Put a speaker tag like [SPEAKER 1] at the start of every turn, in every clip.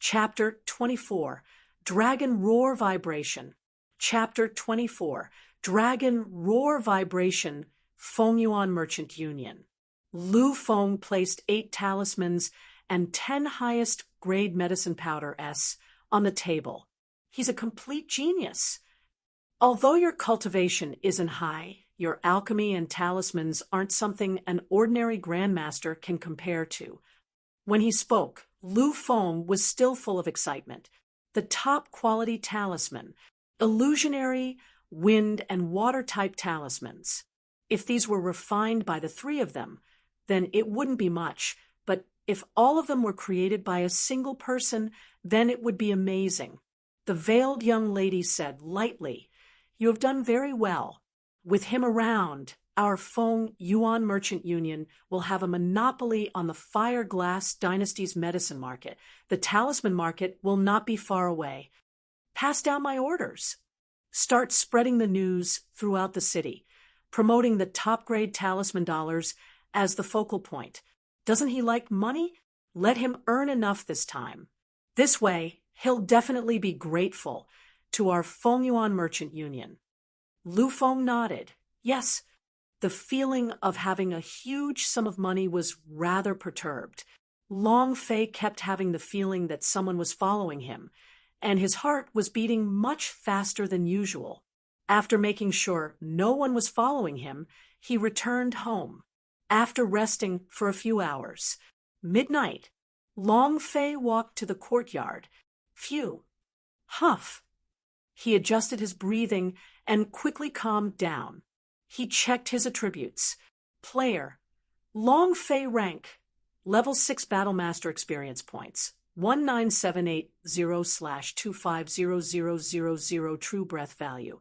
[SPEAKER 1] Chapter 24, Dragon Roar Vibration. Chapter 24, Dragon Roar Vibration, Feng Yuan Merchant Union. Lu Feng placed 8 talismans and 10 highest grade medicine powder S on the table. He's a complete genius. Although your cultivation isn't high, your alchemy and talismans aren't something an ordinary grandmaster can compare to. When he spoke, Lu Feng was still full of excitement. The top quality talisman, illusionary, wind, and water-type talismans. If these were refined by the 3 of them, then it wouldn't be much, but if all of them were created by a single person, then it would be amazing. The veiled young lady said lightly, "You have done very well. With him around, our Feng Yuan Merchant Union will have a monopoly on the Fire Glass Dynasty's medicine market. The talisman market will not be far away. Pass down my orders. Start spreading the news throughout the city, promoting the top-grade talisman dollars as the focal point. Doesn't he like money? Let him earn enough this time. This way, he'll definitely be grateful to our Feng Yuan Merchant Union." Lu Feng nodded. Yes, the feeling of having a huge sum of money was rather perturbed. Long Fei kept having the feeling that someone was following him, and his heart was beating much faster than usual. After making sure no one was following him, he returned home. After resting for a few hours, midnight, Long Fei walked to the courtyard. Phew. Huff. He adjusted his breathing and quickly calmed down. He checked his attributes. Player. Long Fei rank. Level 6 Battlemaster experience points. 19780/250000 true breath value.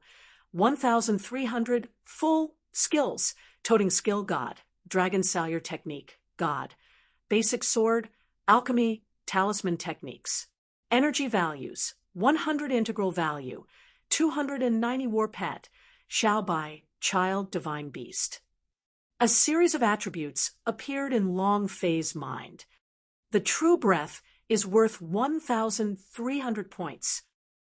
[SPEAKER 1] 1,300 full skills. Toting skill God. Dragon Salyer technique. God. Basic sword. Alchemy. Talisman techniques. Energy values. 100 integral value. 290 war pet. Xiaobai. Child Divine Beast. A series of attributes appeared in Long Fei's mind. The true breath is worth 1,300 points.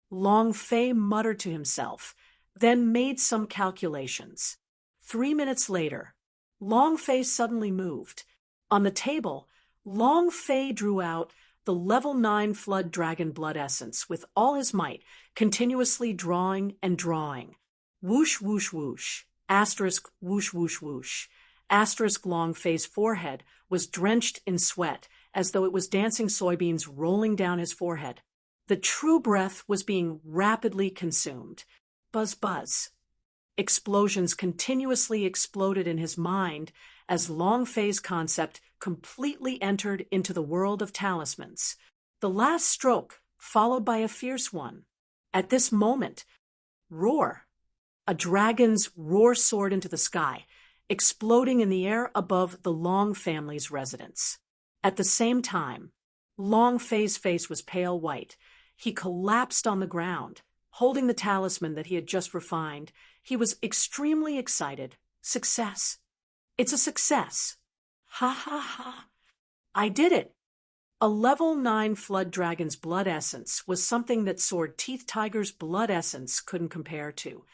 [SPEAKER 1] Long Fei muttered to himself, then made some calculations. 3 minutes later, Long Fei suddenly moved. On the table, Long Fei drew out the level 9 Flood Dragon Blood Essence with all his might, continuously drawing and drawing. Whoosh, whoosh, whoosh. Asterisk, whoosh, whoosh, whoosh. Asterisk. Long Fei's forehead was drenched in sweat, as though it was dancing soybeans rolling down his forehead. The true breath was being rapidly consumed. Buzz, buzz. Explosions continuously exploded in his mind as Long Fei's concept completely entered into the world of talismans. The last stroke, followed by a fierce one. At this moment, roar. A dragon's roar soared into the sky, exploding in the air above the Long family's residence. At the same time, Long Fei's face was pale white. He collapsed on the ground. Holding the talisman that he had just refined, he was extremely excited. Success. It's a success. Ha ha ha. I did it. A level 9 Flood Dragon's blood essence was something that Sword Teeth Tiger's blood essence couldn't compare to.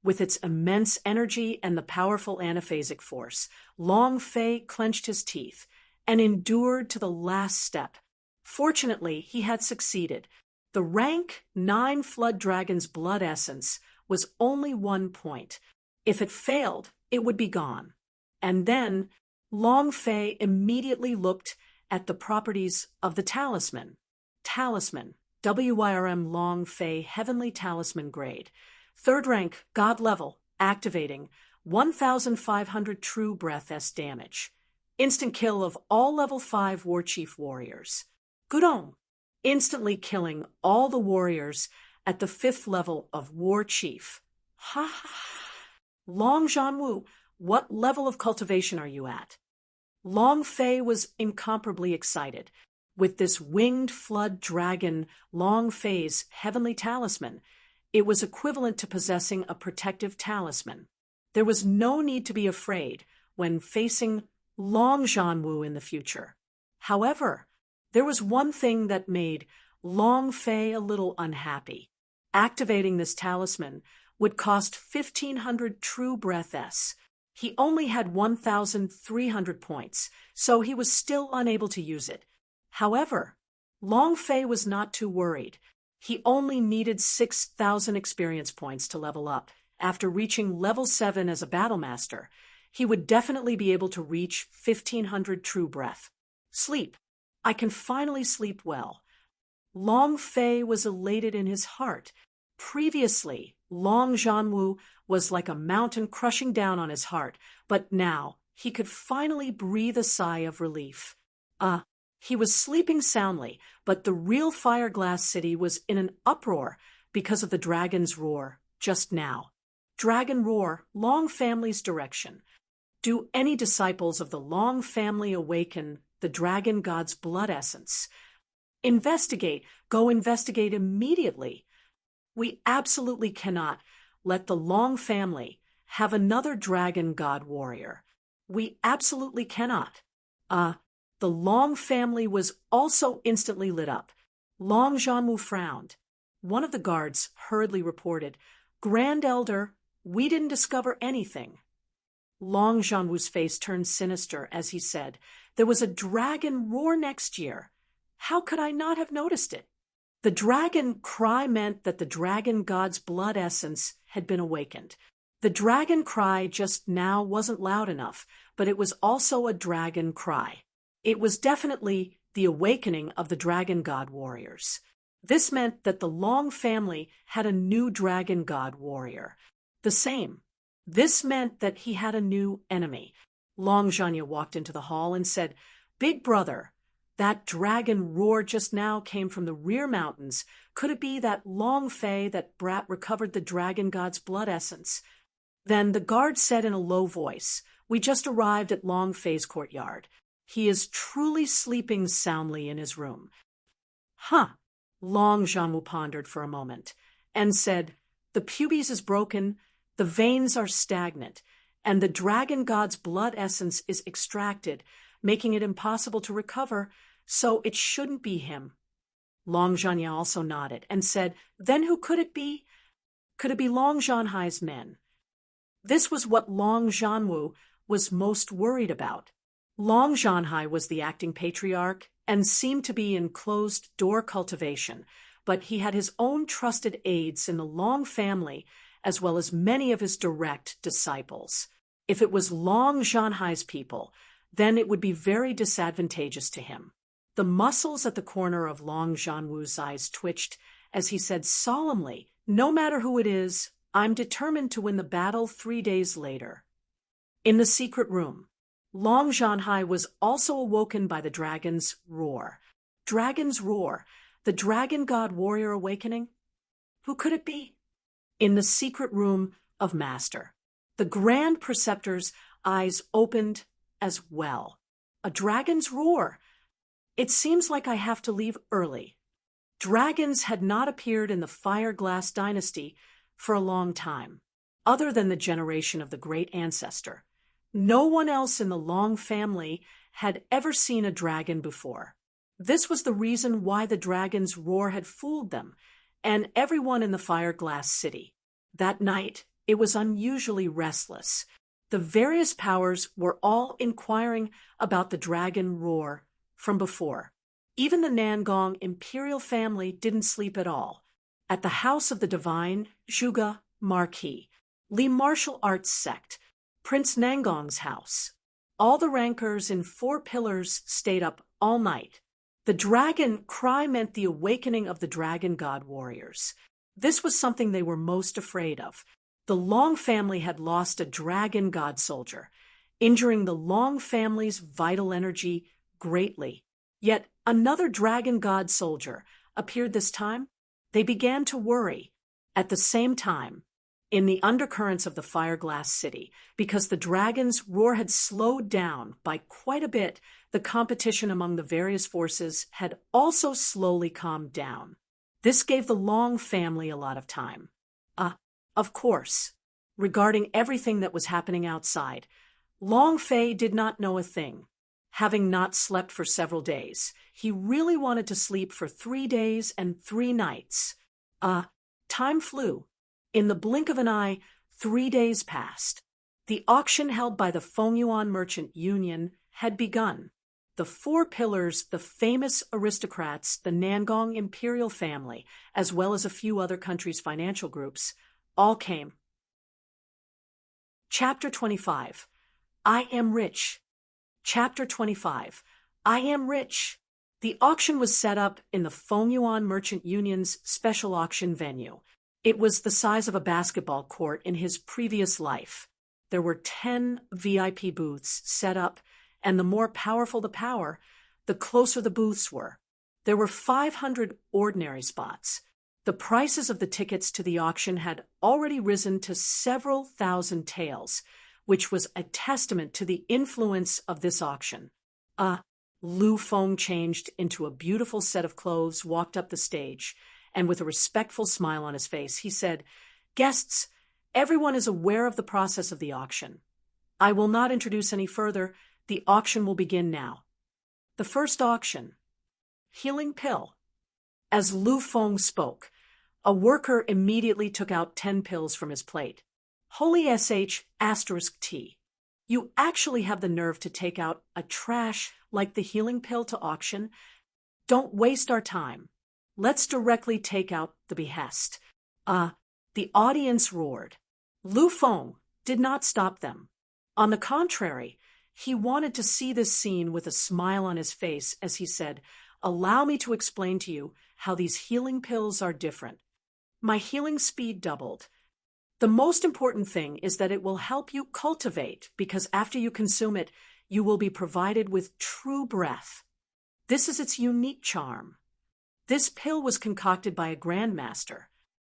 [SPEAKER 1] With its immense energy and the powerful anaphasic force, Long Fei clenched his teeth and endured to the last step. Fortunately, he had succeeded. The rank 9 Flood Dragon's blood essence was only 1 point. If it failed, it would be gone. And then, Long Fei immediately looked at the properties of the talisman. Talisman, WYRM Long Fei Heavenly Talisman Grade. 3rd rank, God level, activating, 1,500 true breath S damage. Instant kill of all level 5 War Chief warriors. Gudong, instantly killing all the warriors at the 5th level of War Chief. Ha ha ha. Long Zhanwu, what level of cultivation are you at? Long Fei was incomparably excited. With this winged flood dragon, Long Fei's heavenly talisman, it was equivalent to possessing a protective talisman. There was no need to be afraid when facing Long Zhanwu in the future. However, There was one thing that made Long Fei a little unhappy. Activating this talisman would cost 1,500 true breath S. He only had 1,300 points, so he was still unable to use it. However, Long Fei was not too worried. He only needed 6,000 experience points to level up. After reaching level 7 as a battle master, he would definitely be able to reach 1,500 true breath. Sleep. I can finally sleep well. Long Fei was elated in his heart. Previously, Long Zhanwu was like a mountain crushing down on his heart, but now he could finally breathe a sigh of relief. He was sleeping soundly, but the real Fireglass City was in an uproar because of the dragon's roar just now. Dragon roar, Long family's direction. Do any disciples of the Long family awaken the dragon god's blood essence? Investigate. Go investigate immediately. We absolutely cannot let the Long family have another dragon god warrior. We absolutely cannot. The Long family was also instantly lit up. Long Zhanwu frowned. One of the guards hurriedly reported, "Grand Elder, we didn't discover anything." Long Zhanwu's face turned sinister as he said, "There was a dragon roar next year. How could I not have noticed it?" The dragon cry meant that the dragon god's blood essence had been awakened. The dragon cry just now wasn't loud enough, but it was also a dragon cry. It was definitely the awakening of the dragon god warriors. This meant that the Long family had a new dragon god warrior. The same. This meant that he had a new enemy. Long Zhanya walked into the hall and said, "Big brother, that dragon roar just now came from the rear mountains. Could it be that Long Fei, that brat, recovered the dragon god's blood essence?" Then the guard said in a low voice, "We just arrived at Long Fei's courtyard. He is truly sleeping soundly in his room." Long Zhanwu pondered for a moment and said, "The pubes is broken, the veins are stagnant, and the dragon god's blood essence is extracted, making it impossible to recover, so it shouldn't be him." Long Zhanya also nodded and said, "Then who could it be? Could it be Long Zhanhai's men?" This was what Long Zhanwu was most worried about. Long Zhanhai was the acting patriarch and seemed to be in closed-door cultivation, but he had his own trusted aides in the Long family as well as many of his direct disciples. If it was Long Zhanhai's people, then it would be very disadvantageous to him. The muscles at the corner of Long Zhanwu's eyes twitched as he said solemnly, "No matter who it is, I'm determined to win the battle 3 days later." In the secret room, Long Zhanhai was also awoken by the dragon's roar. Dragon's roar, the dragon god warrior awakening? Who could it be? In the secret room of Master, the Grand Preceptor's eyes opened as well. A dragon's roar. It seems like I have to leave early. Dragons had not appeared in the Fireglass dynasty for a long time, other than the generation of the great ancestor. No one else in the Long family had ever seen a dragon before. This was the reason why the dragon's roar had fooled them, and everyone in the Fireglass City. That night, it was unusually restless. The various powers were all inquiring about the dragon roar from before. Even the Nangong imperial family didn't sleep at all. At the house of the divine Zhuge Marquis, Li martial arts sect, Prince Nangong's house, all the rankers in 4 pillars stayed up all night. The dragon cry meant the awakening of the dragon god warriors. This was something they were most afraid of. The Long family had lost a dragon god soldier, injuring the Long family's vital energy greatly. Yet another dragon god soldier appeared this time. They began to worry. At the same time, in the undercurrents of the Fireglass City, because the dragon's roar had slowed down by quite a bit, the competition among the various forces had also slowly calmed down. This gave the Long family a lot of time. Of course, regarding everything that was happening outside, Long Fei did not know a thing. having not slept for several days. He really wanted to sleep for 3 days and 3 nights. Time flew. In the blink of an eye, 3 days passed. The auction held by the Fengyuan Merchant Union had begun. The 4 pillars, the famous aristocrats, the Nangong imperial family, as well as a few other countries' financial groups, all came. Chapter 25. I am rich. Chapter 25. I am rich. The auction was set up in the Fengyuan Merchant Union's special auction venue. It was the size of a basketball court in his previous life. There were 10 VIP booths set up, and the more powerful the power, the closer the booths were. There were 500 ordinary spots. The prices of the tickets to the auction had already risen to several thousand taels, which was a testament to the influence of this auction. Lu Feng changed into a beautiful set of clothes, walked up the stage, and with a respectful smile on his face, he said, "Guests, everyone is aware of the process of the auction. I will not introduce any further. The auction will begin now." The first auction. Healing pill. As Lu Feng spoke, a worker immediately took out 10 pills from his plate. Holy **T. You actually have the nerve to take out a trash like the healing pill to auction? Don't waste our time. Let's directly take out the behest. The audience roared. Lu Feng did not stop them. On the contrary, he wanted to see this scene with a smile on his face as he said, "Allow me to explain to you how these healing pills are different. My healing speed doubled. The most important thing is that it will help you cultivate, because after you consume it, you will be provided with true breath. This is its unique charm. This pill was concocted by a grandmaster."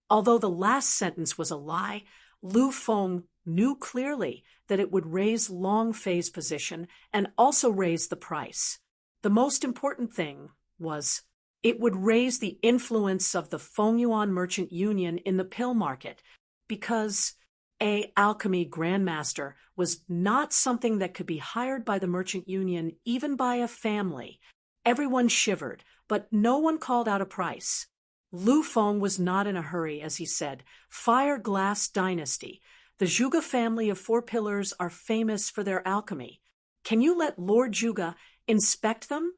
[SPEAKER 1] Although the last sentence was a lie, Lu Feng knew clearly that it would raise Long Fei's position and also raise the price. The most important thing was it would raise the influence of the Fengyuan Merchant Union in the pill market, because a alchemy grandmaster was not something that could be hired by the merchant union, even by a family. Everyone shivered, but no one called out a price. Lu Feng was not in a hurry as he said, "Fire Glass Dynasty. The Zhuge family of 4 pillars are famous for their alchemy. Can you let Lord Zhuge inspect them?"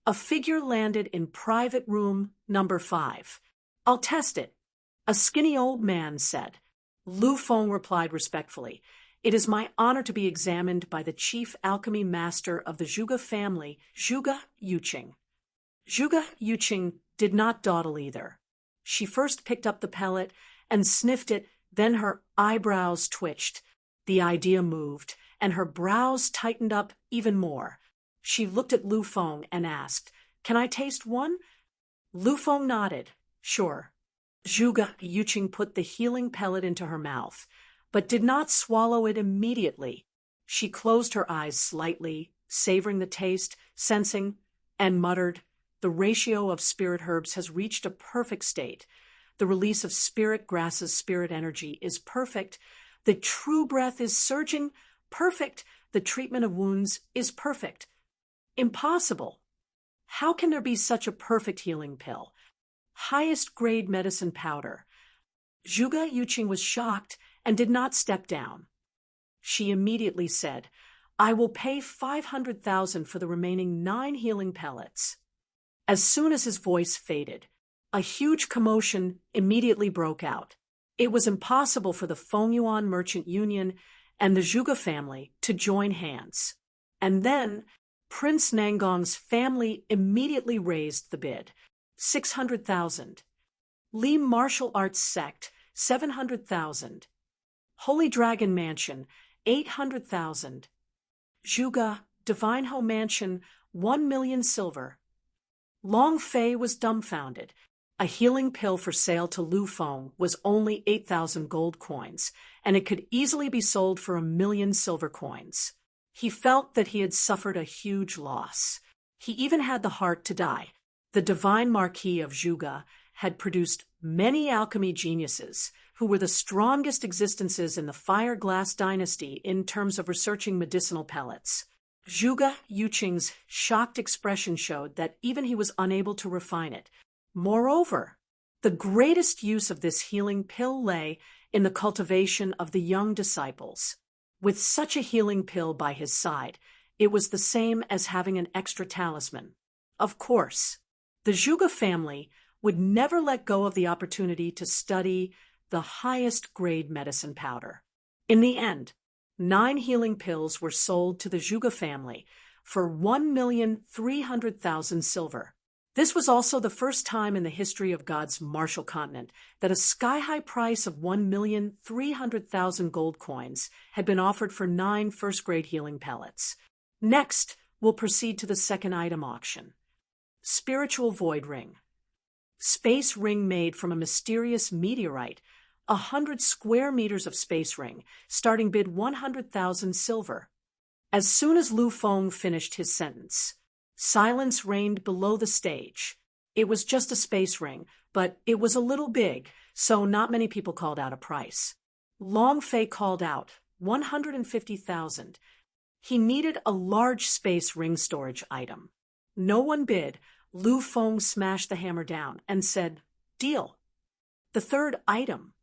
[SPEAKER 1] A figure landed in private room number 5. "I'll test it," a skinny old man said. Lu Feng replied respectfully, "It is my honor to be examined by the chief alchemy master of the Zhuge family, Zhuge Yuqing." Zhuge Yuqing did not dawdle either. She first picked up the pellet and sniffed it, then her eyebrows twitched. The idea moved, and her brows tightened up even more. She looked at Lu Feng and asked, "Can I taste one?" Lu Feng nodded. "Sure." Zhuge Yuqing put the healing pellet into her mouth, but did not swallow it immediately. She closed her eyes slightly, savoring the taste, sensing, and muttered, "The ratio of spirit herbs has reached a perfect state. The release of spirit grasses' spirit energy is perfect. The true breath is surging. Perfect. The treatment of wounds is perfect." Impossible. How can there be such a perfect healing pill? Highest grade medicine powder. Zhuge Yuqing was shocked and did not step down. She immediately said, "I will pay 500,000 for the remaining 9 healing pellets." As soon as his voice faded, a huge commotion immediately broke out. It was impossible for the Fengyuan Merchant Union and the Zhuge family to join hands. And then Prince Nangong's family immediately raised the bid. 600,000. Li Martial Arts Sect, 700,000. Holy Dragon Mansion, 800,000. Zhuge Divine Ho Mansion, 1 million silver. Long Fei was dumbfounded. A healing pill for sale to Lu Feng was only 8,000 gold coins, and it could easily be sold for 1 million silver coins. He felt that he had suffered a huge loss. He even had the heart to die. The Divine Marquis of Zhuge had produced many alchemy geniuses who were the strongest existences in the Fire Glass Dynasty in terms of researching medicinal pellets. Zhuge Yuqing's shocked expression showed that even he was unable to refine it. Moreover, the greatest use of this healing pill lay in the cultivation of the young disciples. With such a healing pill by his side, it was the same as having an extra talisman. Of course, the Zhuge family would never let go of the opportunity to study the highest grade medicine powder. In the end, 9 healing pills were sold to the Zhuge family for 1,300,000 silver. This was also the first time in the history of God's Marshall Continent that a sky-high price of 1,300,000 gold coins had been offered for 9 first-grade healing pellets. Next, we'll proceed to the second item auction. Spiritual Void Ring. Space ring made from a mysterious meteorite, 100 square meters of space ring, starting bid 100,000 silver. As soon as Lu Feng finished his sentence, silence reigned below the stage. It was just a space ring, but it was a little big, so not many people called out a price. Long Fei called out 150,000. He needed a large space ring storage item. No one bid. Lu Feng smashed the hammer down and said, "Deal." The third item.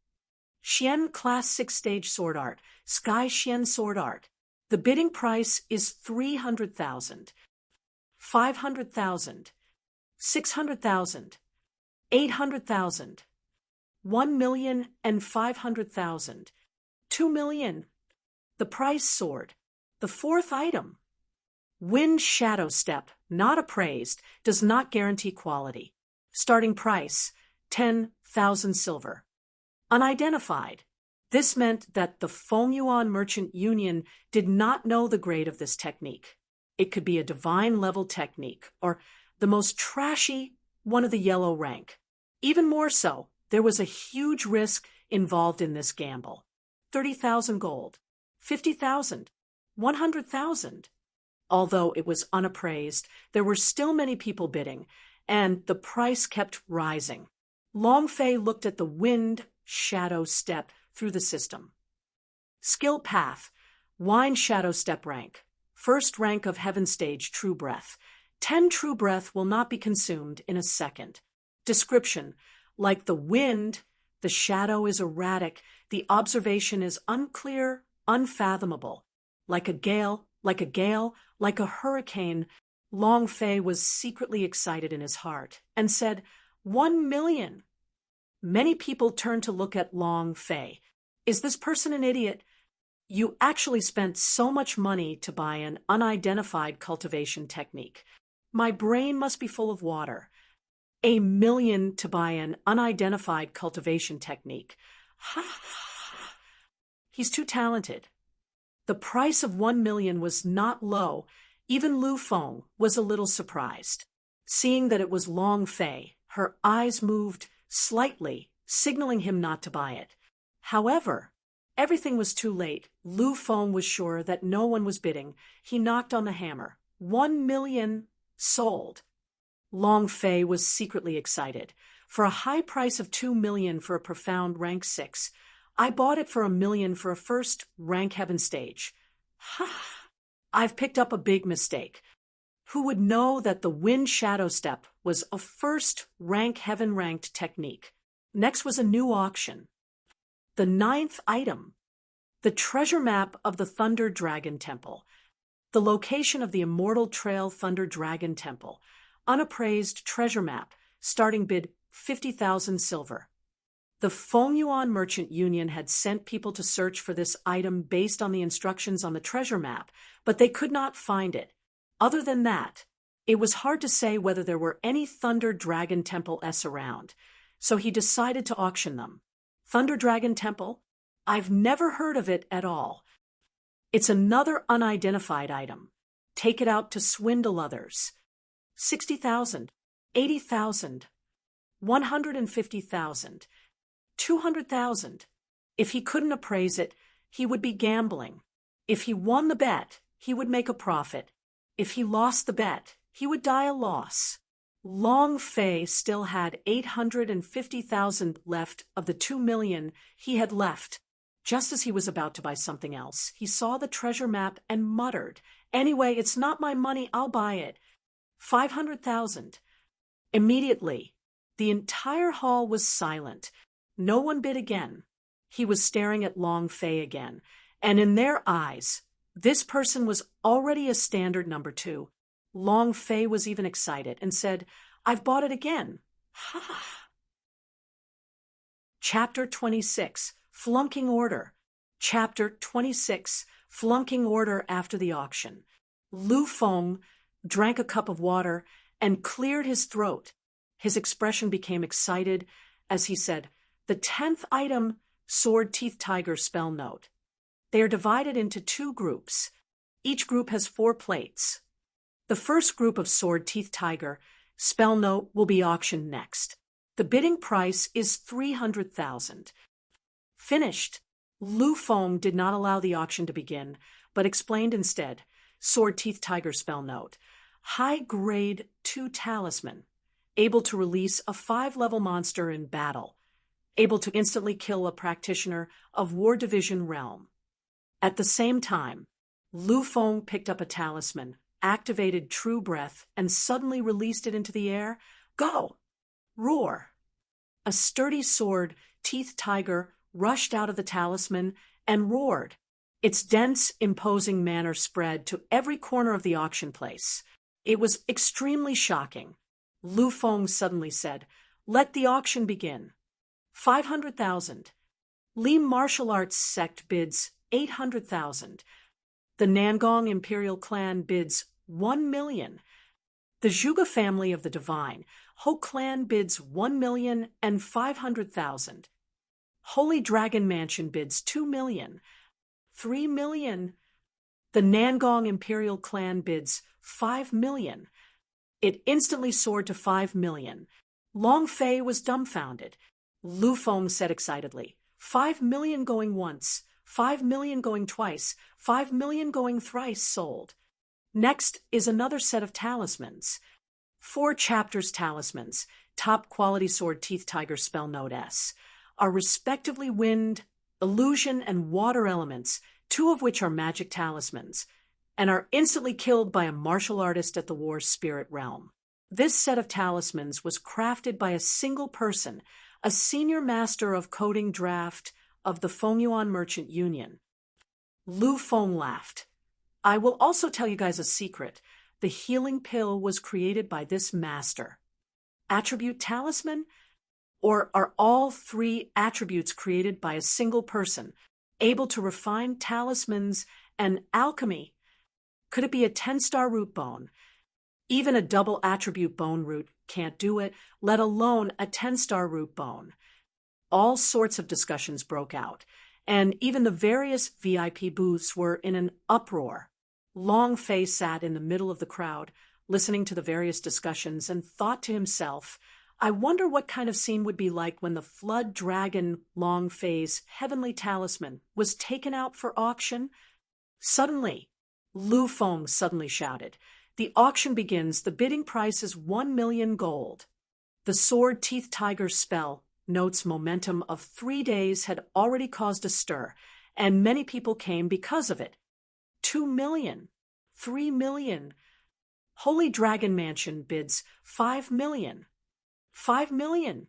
[SPEAKER 1] Xian Class 6 Stage Sword Art, Sky Xian Sword Art. The bidding price is 300,000. 500,000, 600,000, 800,000, 1,500,000, 2 million. The price soared. The fourth item. Wind Shadow Step, not appraised, does not guarantee quality. Starting price, 10,000 silver. Unidentified. This meant that the Fengyuan Merchant Union did not know the grade of this technique. It could be a divine-level technique, or the most trashy one of the yellow rank. Even more so, there was a huge risk involved in this gamble. 30,000 gold, 50,000, 100,000. Although it was unappraised, there were still many people bidding, and the price kept rising. Long Fei looked at the Wind Shadow Step through the system. Skill Path, Wine Shadow Step rank. First rank of Heaven Stage True Breath. 10 True Breath will not be consumed in a second. Description: like the wind, the shadow is erratic, the observation is unclear, unfathomable. Like a gale, like a hurricane. Long Fei was secretly excited in his heart and said, 1 million. Many people turned to look at Long Fei. Is this person an idiot? You actually spent so much money to buy an unidentified cultivation technique. My brain must be full of water. 1 million to buy an unidentified cultivation technique. He's too talented. The price of 1 million was not low. Even Lu Feng was a little surprised. Seeing that it was Long Fei, her eyes moved slightly, signaling him not to buy it. However, everything was too late. Lu Feng was sure that no one was bidding. He knocked on the hammer. 1 million sold. Long Fei was secretly excited. For a high price of 2 million for a profound rank 6, I bought it for 1 million for a first rank heaven stage. I've picked up a big mistake. Who would know that the Wind Shadow Step was a first rank heaven ranked technique? Next was a new auction. The 9th item. The treasure map of the Thunder Dragon Temple. The location of the Immortal Trail Thunder Dragon Temple. Unappraised treasure map. Starting bid 50,000 silver. The Fengyuan Merchant Union had sent people to search for this item based on the instructions on the treasure map, but they could not find it. Other than that, it was hard to say whether there were any Thunder Dragon Temple-s around, so he decided to auction them. Thunder Dragon Temple? I've never heard of it at all. It's another unidentified item. Take it out to swindle others. 60,000, 80,000, 150,000, 200,000. If he couldn't appraise it, he would be gambling. If he won the bet, he would make a profit. If he lost the bet, he would die a loss. Long Fei still had 850,000 left of the 2 million he had left. Just as he was about to buy something else, he saw the treasure map and muttered, Anyway, it's not my money, I'll buy it. 500,000. Immediately, the entire hall was silent. No one bid again. He was staring at Long Fei again, and in their eyes, this person was already a standard number 2. Long Fei was even excited and said, "I've bought it again." Ha! Chapter 26, Flunking Order. Chapter 26, Flunking Order after the auction. Lu Feng drank a cup of water and cleared his throat. His expression became excited as he said, "The 10th item, Sword Teeth Tiger spell note. They are divided into 2 groups. Each group has 4 plates. The first group of Sword Teeth Tiger spell note will be auctioned next. The bidding price is 300,000. Finished. Lu Feng did not allow the auction to begin, but explained instead, Sword Teeth Tiger spell note. High grade 2 talisman, able to release a 5-level monster in battle, able to instantly kill a practitioner of War Division realm. At the same time, Lu Feng picked up a talisman, activated True Breath, and suddenly released it into the air. Go! Roar! A sturdy sword, Teeth Tiger, rushed out of the talisman and roared. Its dense, imposing manner spread to every corner of the auction place. It was extremely shocking. Lu Feng suddenly said, "Let the auction begin." 500,000. Li Martial Arts Sect bids 800,000. The Nangong Imperial Clan bids 1 million. The Zhuge family of the Divine, Ho Clan bids 1,500,000. Holy Dragon Mansion bids 2 million. 3 million. The Nangong Imperial Clan bids 5 million. It instantly soared to 5 million. Long Fei was dumbfounded. Lu Feng said excitedly, 5 million going once, 5 million going twice, 5 million going thrice sold. Next is another set of talismans. 4 chapters talismans, top quality Sword Teeth Tiger spell note S, are respectively wind, illusion, and water elements, 2 of which are magic talismans, and are instantly killed by a martial artist at the War Spirit realm. This set of talismans was crafted by a single person, a senior master of coding draft of the Fengyuan Merchant Union. Lu Feng laughed. I will also tell you guys a secret. The healing pill was created by this master. Attribute talisman? Or are all 3 attributes created by a single person, able to refine talismans and alchemy? Could it be a 10-star root bone? Even a double attribute bone root can't do it, let alone a 10-star root bone. All sorts of discussions broke out, and even the various VIP booths were in an uproar. Long Fei sat in the middle of the crowd, listening to the various discussions, and thought to himself, I wonder what kind of scene would be like when the flood dragon Long Fei's heavenly talisman was taken out for auction. Suddenly, Lu Feng suddenly shouted, the auction begins. The bidding price is 1 million gold. The Sword Teeth Tiger spell note's momentum of 3 days had already caused a stir, and many people came because of it. 2 million, 3 million. Holy Dragon Mansion bids 5 million. 5 million.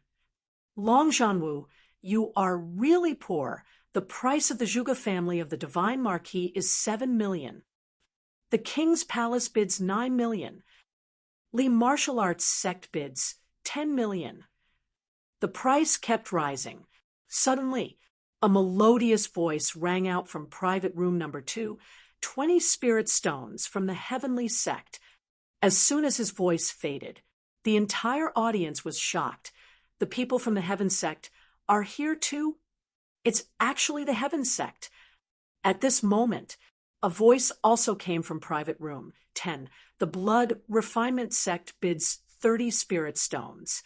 [SPEAKER 1] Long Zhanwu, you are really poor. The price of the Zhuge family of the Divine Marquis is 7 million. The King's Palace bids 9 million. Li Martial Arts Sect bids 10 million. The price kept rising. Suddenly, a melodious voice rang out from private room number 2, 20 spirit stones from the heavenly sect. As soon as his voice faded, the entire audience was shocked. The people from the Heaven Sect are here too? It's actually the Heaven Sect. At this moment, a voice also came from private room 10. The Blood Refinement Sect bids 30 spirit stones.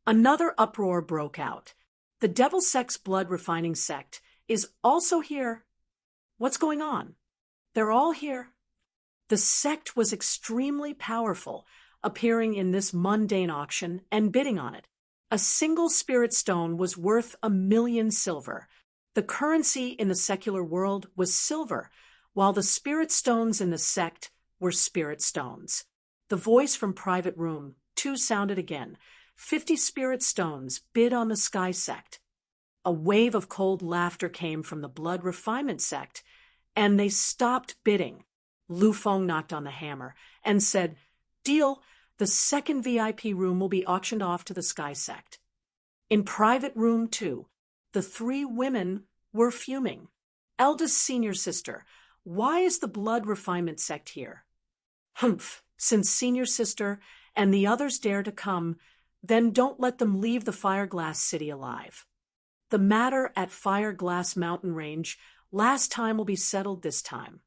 [SPEAKER 1] Another uproar broke out. The Devil Sect's Blood Refining Sect is also here. What's going on? They're all here. The sect was extremely powerful, appearing in this mundane auction and bidding on it. A single spirit stone was worth 1 million silver. The currency in the secular world was silver, while the spirit stones in the sect were spirit stones. The voice from Private Room 2 sounded again. 50 spirit stones bid on the Sky Sect. A wave of cold laughter came from the Blood Refinement Sect, and they stopped bidding. Lu Feng knocked on the hammer and said, "Deal, the second VIP room will be auctioned off to the Sky Sect." In Private Room 2, the 3 women were fuming. Eldest senior sister, why is the Blood Refinement Sect here? Humph, since senior sister and the others dare to come, then don't let them leave the Fireglass City alive. The matter at Fireglass Mountain Range last time will be settled this time.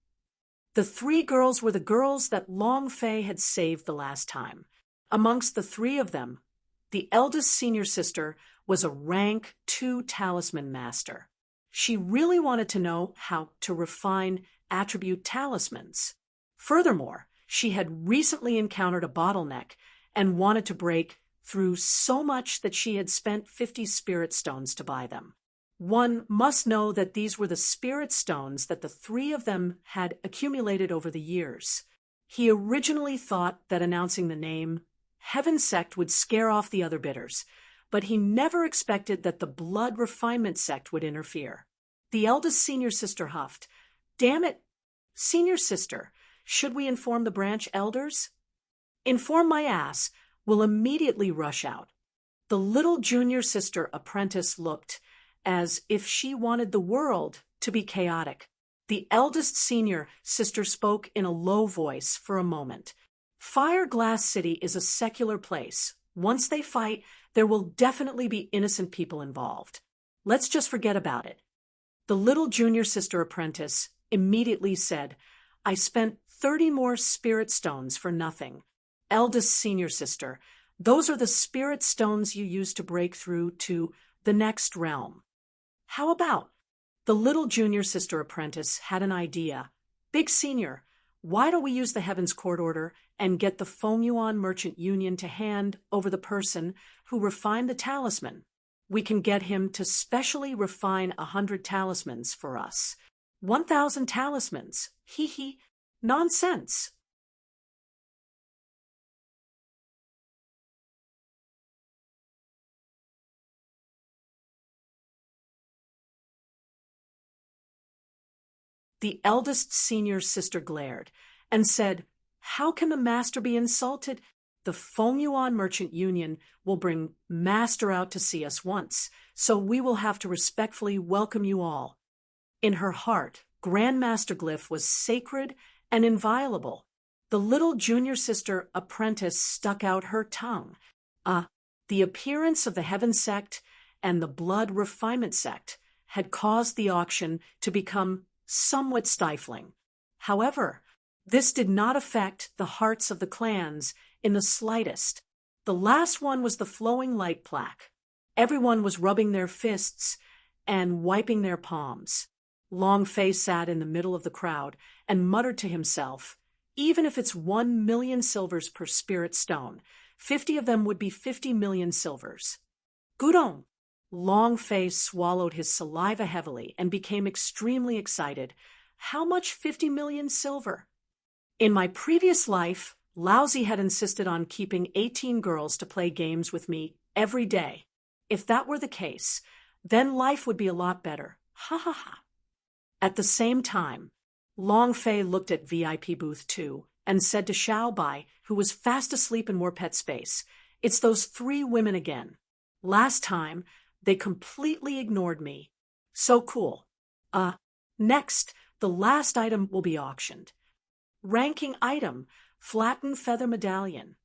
[SPEAKER 1] The 3 girls were the girls that Long Fei had saved the last time. Amongst the 3 of them, the eldest senior sister was a rank 2 talisman master. She really wanted to know how to refine attribute talismans. Furthermore, she had recently encountered a bottleneck and wanted to break through so much that she had spent 50 spirit stones to buy them. One must know that these were the spirit stones that the 3 of them had accumulated over the years. He originally thought that announcing the name Heaven Sect would scare off the other bidders, but he never expected that the Blood Refinement Sect would interfere. The eldest senior sister huffed, "Damn it, senior sister, should we inform the branch elders?" "Inform my ass, we'll immediately rush out." The little junior sister apprentice looked as if she wanted the world to be chaotic. The eldest senior sister spoke in a low voice for a moment. "Fireglass City is a secular place. Once they fight, there will definitely be innocent people involved. Let's just forget about it." The little junior sister apprentice immediately said, "I spent 30 more spirit stones for nothing. Eldest senior sister, those are the spirit stones you use to break through to the next realm." "How about?" The little junior sister apprentice had an idea. "Big senior, why don't we use the Heavens Court Order and get the Fengyuan Merchant Union to hand over the person who refined the talisman? We can get him to specially refine 100 talismans for us. 1,000 talismans. Hee hee. Nonsense." The eldest senior sister glared and said, "How can the master be insulted? The Fengyuan Merchant Union will bring master out to see us once, so we will have to respectfully welcome you all." In her heart, Grandmaster Glyph was sacred and inviolable. The little junior sister apprentice stuck out her tongue. The appearance of the Heaven Sect and the Blood Refinement Sect had caused the auction to become somewhat stifling. However, this did not affect the hearts of the clans in the slightest. The last one was the Flowing Light plaque. Everyone was rubbing their fists and wiping their palms. Long Fei sat in the middle of the crowd and muttered to himself, "Even if it's 1 million silvers per spirit stone, 50 of them would be 50 million silvers." "Gudong!" Long Fei swallowed his saliva heavily and became extremely excited. "How much 50 million silver?" "In my previous life, Lousy had insisted on keeping 18 girls to play games with me every day. If that were the case, then life would be a lot better. Ha ha ha." At the same time, Long Fei looked at VIP booth 2 and said to Xiao Bai, who was fast asleep in Warpet's face, "It's those 3 women again. Last time, they completely ignored me. So cool. Next, the last item will be auctioned. Ranking item, flattened feather medallion."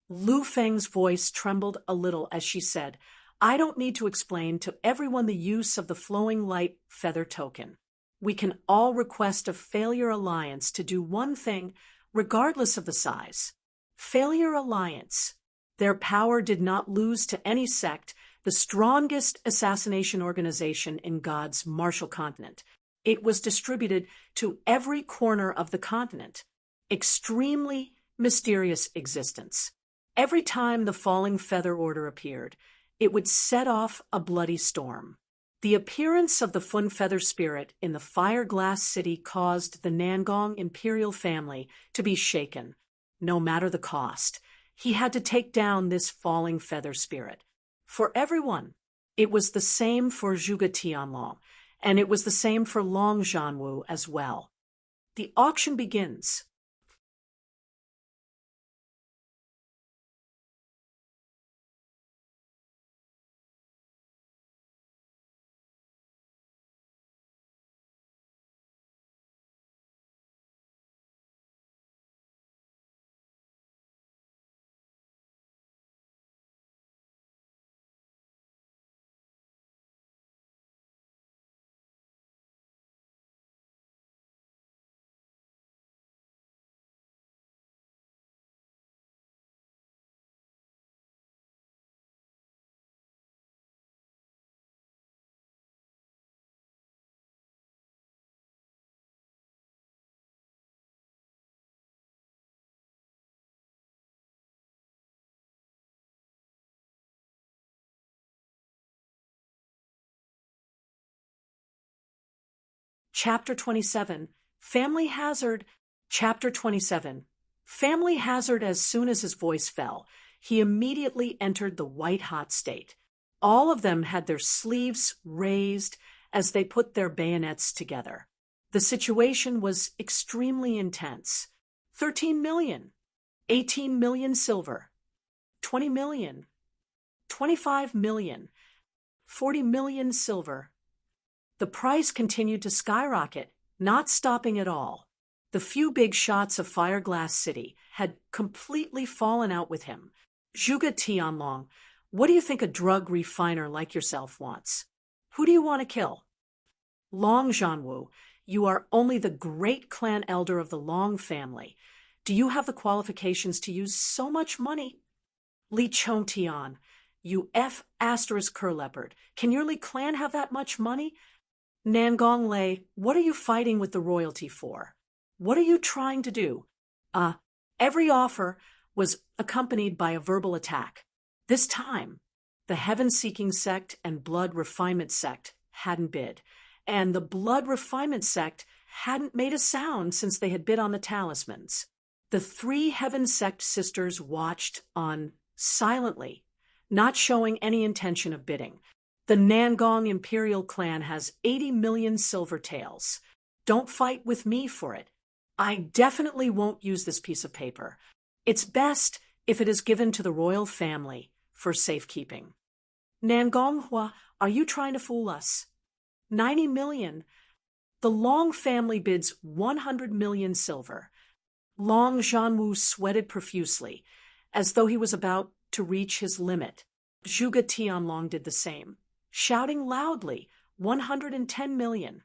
[SPEAKER 1] Lu Feng's voice trembled a little as she said, "I don't need to explain to everyone the use of the Flowing Light feather token. We can all request a Failure Alliance to do one thing, regardless of the size. Failure Alliance. Their power did not lose to any sect, the strongest assassination organization in God's Martial Continent. It was distributed to every corner of the continent. Extremely mysterious existence. Every time the Falling Feather Order appeared, it would set off a bloody storm. The appearance of the Fun Feather spirit in the fire-glass city caused the Nangong imperial family to be shaken, no matter the cost. He had to take down this falling feather spirit. For everyone, it was the same for Zhuge Tianlong, and it was the same for Long Zhanwu as well. The auction begins. Chapter 27, Family Hazard. Chapter 27, Family Hazard. As soon as his voice fell, he immediately entered the white-hot state. All of them had their sleeves raised as they put their bayonets together. The situation was extremely intense. 13 million, 18 million silver, 20 million, 25 million, 40 million silver. The price continued to skyrocket, not stopping at all. The few big shots of Fireglass City had completely fallen out with him. Zhuge Tianlong, what do you think a drug refiner like yourself wants? Who do you want to kill? Long Zhanwu, you are only the great clan elder of the Long family. Do you have the qualifications to use so much money? Li Chongtian, you F*** leopard, can your Li clan have that much money? Nangong Lei, what are you fighting with the royalty for? What are you trying to do? Every offer was accompanied by a verbal attack. This time, the Heaven-Seeking Sect and Blood Refinement Sect hadn't bid, and the Blood Refinement Sect hadn't made a sound since they had bid on the talismans. The three Heaven Sect sisters watched on silently, not showing any intention of bidding. The Nangong Imperial clan has 80 million silver taels. Don't fight with me for it. I definitely won't use this piece of paper. It's best if it is given to the royal family for safekeeping. Nangong Hua, are you trying to fool us? 90 million. The Long family bids 100 million silver. Long Zhanwu sweated profusely, as though he was about to reach his limit. Zhuge Tianlong did the same, shouting loudly, 110 million.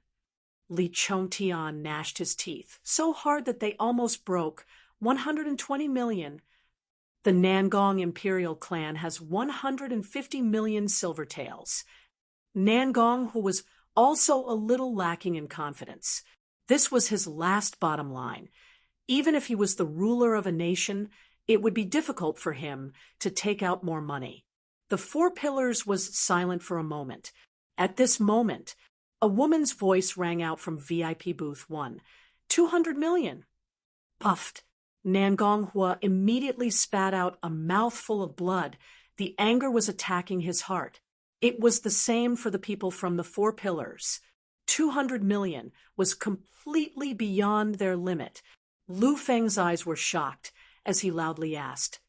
[SPEAKER 1] Li Chongtian gnashed his teeth, so hard that they almost broke. 120 million. The Nangong Imperial clan has 150 million silver taels. Nangong, who was also a little lacking in confidence. This was his last bottom line. Even if he was the ruler of a nation, it would be difficult for him to take out more money. The Four Pillars was silent for a moment. At this moment, a woman's voice rang out from VIP booth 1. 200 million. Puffed. Nangong Hua immediately spat out a mouthful of blood. The anger was attacking his heart. It was the same for the people from the Four Pillars. 200 million was completely beyond their limit. Lu Feng's eyes were shocked as he loudly asked,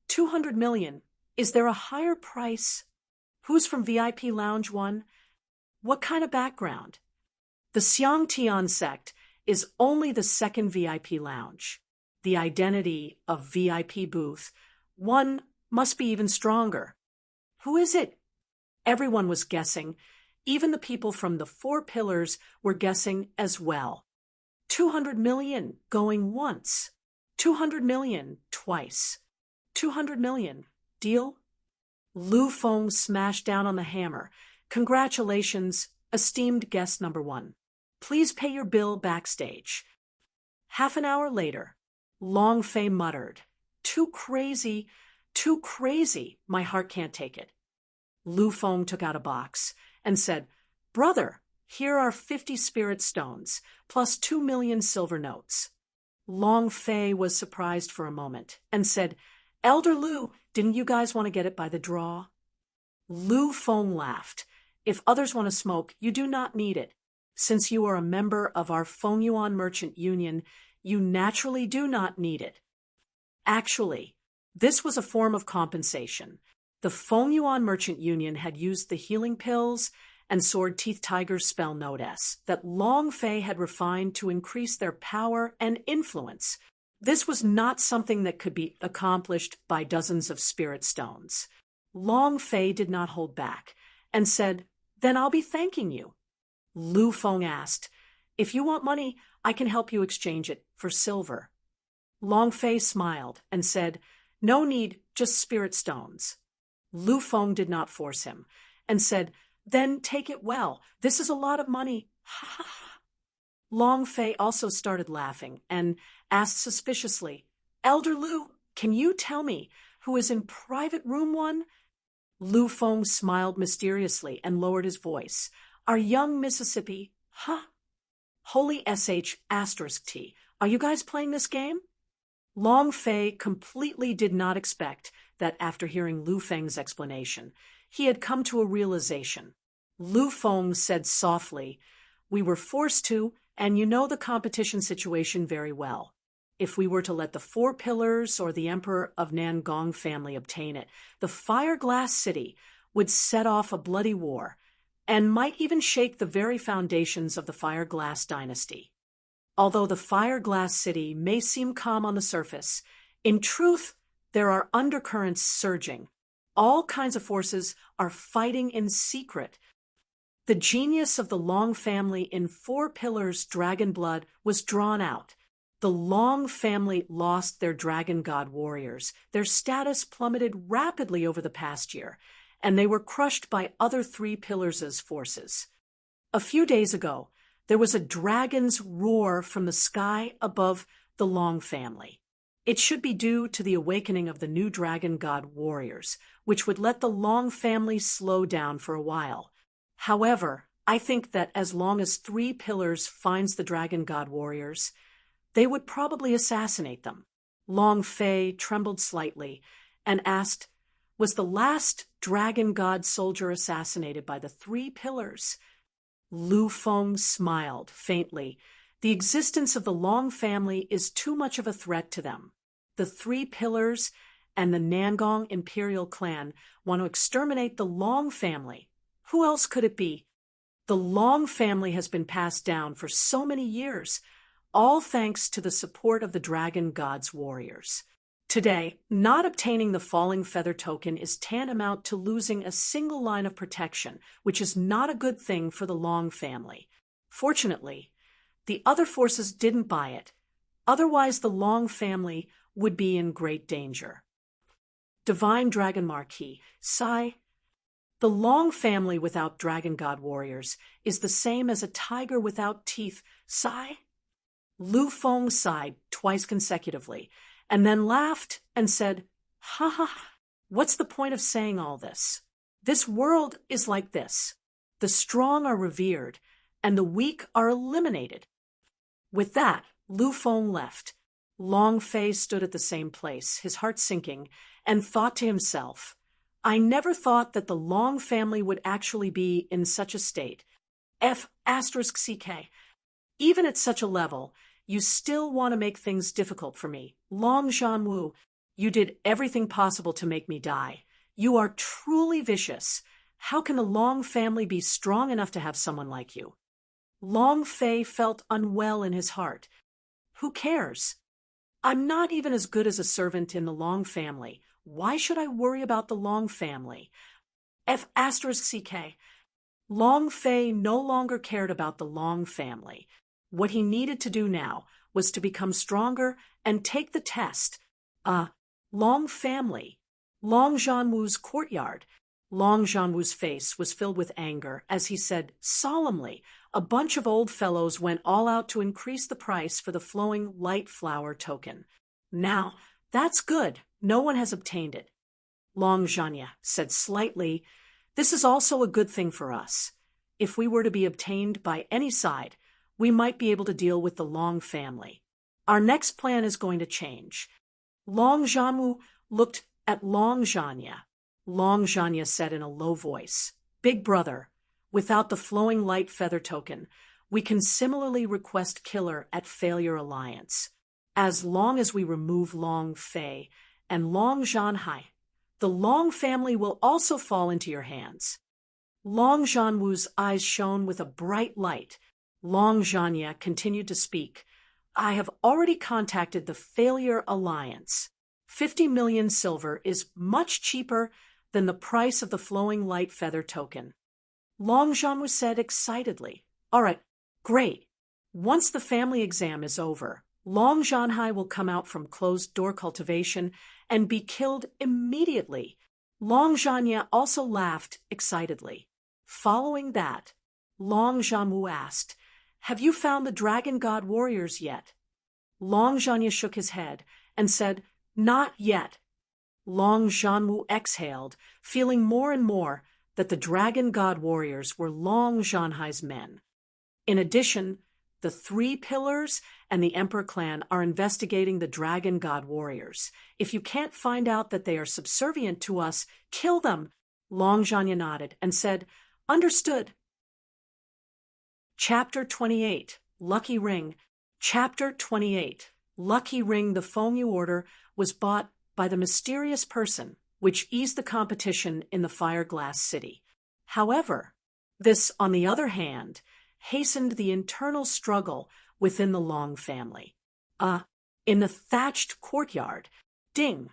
[SPEAKER 1] 200 million, is there a higher price? Who's from VIP Lounge 1? What kind of background? The Xiangtian sect is only the second VIP lounge. The identity of VIP booth 1 must be even stronger. Who is it? Everyone was guessing. Even the people from the Four Pillars were guessing as well. 200 million going once. 200 million twice. 200 million. Deal? Lu Feng smashed down on the hammer. Congratulations, esteemed guest number 1. Please pay your bill backstage. Half an hour later, Long Fei muttered, too crazy, my heart can't take it. Lu Feng took out a box and said, Brother, here are 50 spirit stones, plus 2 million silver notes. Long Fei was surprised for a moment and said, Elder Lu, didn't you guys want to get it by the draw? Lu Feng laughed. If others want to smoke, you do not need it. Since you are a member of our Fengyuan Merchant Union, you naturally do not need it. Actually, this was a form of compensation. The Fengyuan Merchant Union had used the healing pills and Sword Teeth Tiger's spell notice that Long Fei had refined to increase their power and influence. This was not something that could be accomplished by dozens of spirit stones. Long Fei did not hold back and said, Then I'll be thanking you. Lu Feng asked, If you want money, I can help you exchange it for silver. Long Fei smiled and said, No need, just spirit stones. Lu Feng did not force him and said, Then take it well. This is a lot of money. Ha ha ha. Long Fei also started laughing and asked suspiciously, Elder Lu, can you tell me who is in private room 1? Lu Feng smiled mysteriously and lowered his voice. Our young Mississippi, huh? Holy **T. Are you guys playing this game? Long Fei completely did not expect that after hearing Lu Feng's explanation, he had come to a realization. Lu Feng said softly, We were forced to, and you know the competition situation very well. If we were to let the Four Pillars or the Emperor of Nangong family obtain it, the Fire Glass City would set off a bloody war and might even shake the very foundations of the Fire Glass dynasty. Although the Fire Glass City may seem calm on the surface, in truth, there are undercurrents surging. All kinds of forces are fighting in secret. The genius of the Long family in Four Pillars Dragon Blood was drawn out. The Long family lost their Dragon God warriors. Their status plummeted rapidly over the past year, and they were crushed by other Three Pillars' forces. A few days ago, there was a dragon's roar from the sky above the Long family. It should be due to the awakening of the new Dragon God warriors, which would let the Long family slow down for a while. However, I think that as long as Three Pillars finds the Dragon God warriors, they would probably assassinate them. Long Fei trembled slightly and asked, Was the last Dragon God soldier assassinated by the Three Pillars? Lu Feng smiled faintly. The existence of the Long family is too much of a threat to them. The Three Pillars and the Nangong Imperial clan want to exterminate the Long family. Who else could it be? The Long family has been passed down for so many years, all thanks to the support of the Dragon God's warriors. Today, not obtaining the Falling Feather token is tantamount to losing a single line of protection, which is not a good thing for the Long family. Fortunately, the other forces didn't buy it. Otherwise, the Long family would be in great danger. Divine Dragon Marquis, sigh. The Long family without Dragon God warriors is the same as a tiger without teeth, sigh. Lu Feng sighed twice consecutively, and then laughed and said, Ha ha, what's the point of saying all this? This world is like this. The strong are revered, and the weak are eliminated. With that, Lu Feng left. Long Fei stood at the same place, his heart sinking, and thought to himself, I never thought that the Long family would actually be in such a state. **CK. Even at such a level, you still want to make things difficult for me. Long Zhanwu, you did everything possible to make me die. You are truly vicious. How can the Long family be strong enough to have someone like you? Long Fei felt unwell in his heart. Who cares? I'm not even as good as a servant in the Long family. Why should I worry about the Long family? **CK. Long Fei no longer cared about the Long family. What he needed to do now was to become stronger and take the test. Long family. Long Zhanwu's courtyard. Long Zhanwu's face was filled with anger as he said solemnly, a bunch of old fellows went all out to increase the price for the flowing light flower token. Now, that's good. No one has obtained it. Long Zhanya said slightly, This is also a good thing for us. if we were to be obtained by any side, we might be able to deal with the Long family. Our next plan is going to change. Long Zhanmu looked at Long Zhanya. Long Zhanya said in a low voice, "Big brother, without the flowing light feather token, we can similarly request killer at Failure Alliance. As long as we remove Long Fei and Long Zhanhai, the Long family will also fall into your hands." Long Zhanwu's eyes shone with a bright light. Long Zhanya continued to speak. "I have already contacted the Failure Alliance. 50 million silver is much cheaper than the price of the flowing light feather token." Long Zhanwu said excitedly, "All right, great. Once the family exam is over, Long Zhanhai will come out from closed-door cultivation and be killed immediately." Long Zhanya also laughed excitedly. Following that, Long Zhanwu asked, "Have you found the Dragon God warriors yet?" Long Zhanya shook his head and said, "Not yet." Long Zhanwu exhaled, feeling more and more that the Dragon God warriors were Long Zhanhai's men. In addition, the Three Pillars and the Emperor clan are investigating the Dragon God warriors. If you can't find out that they are subservient to us, kill them. Long Zhanya nodded and said, "Understood." Chapter 28, Lucky Ring. Chapter 28, Lucky Ring. The Fengyu order was bought by the mysterious person, which eased the competition in the Fireglass City. However, this, on the other hand, hastened the internal struggle within the Long family. In the thatched courtyard, ding!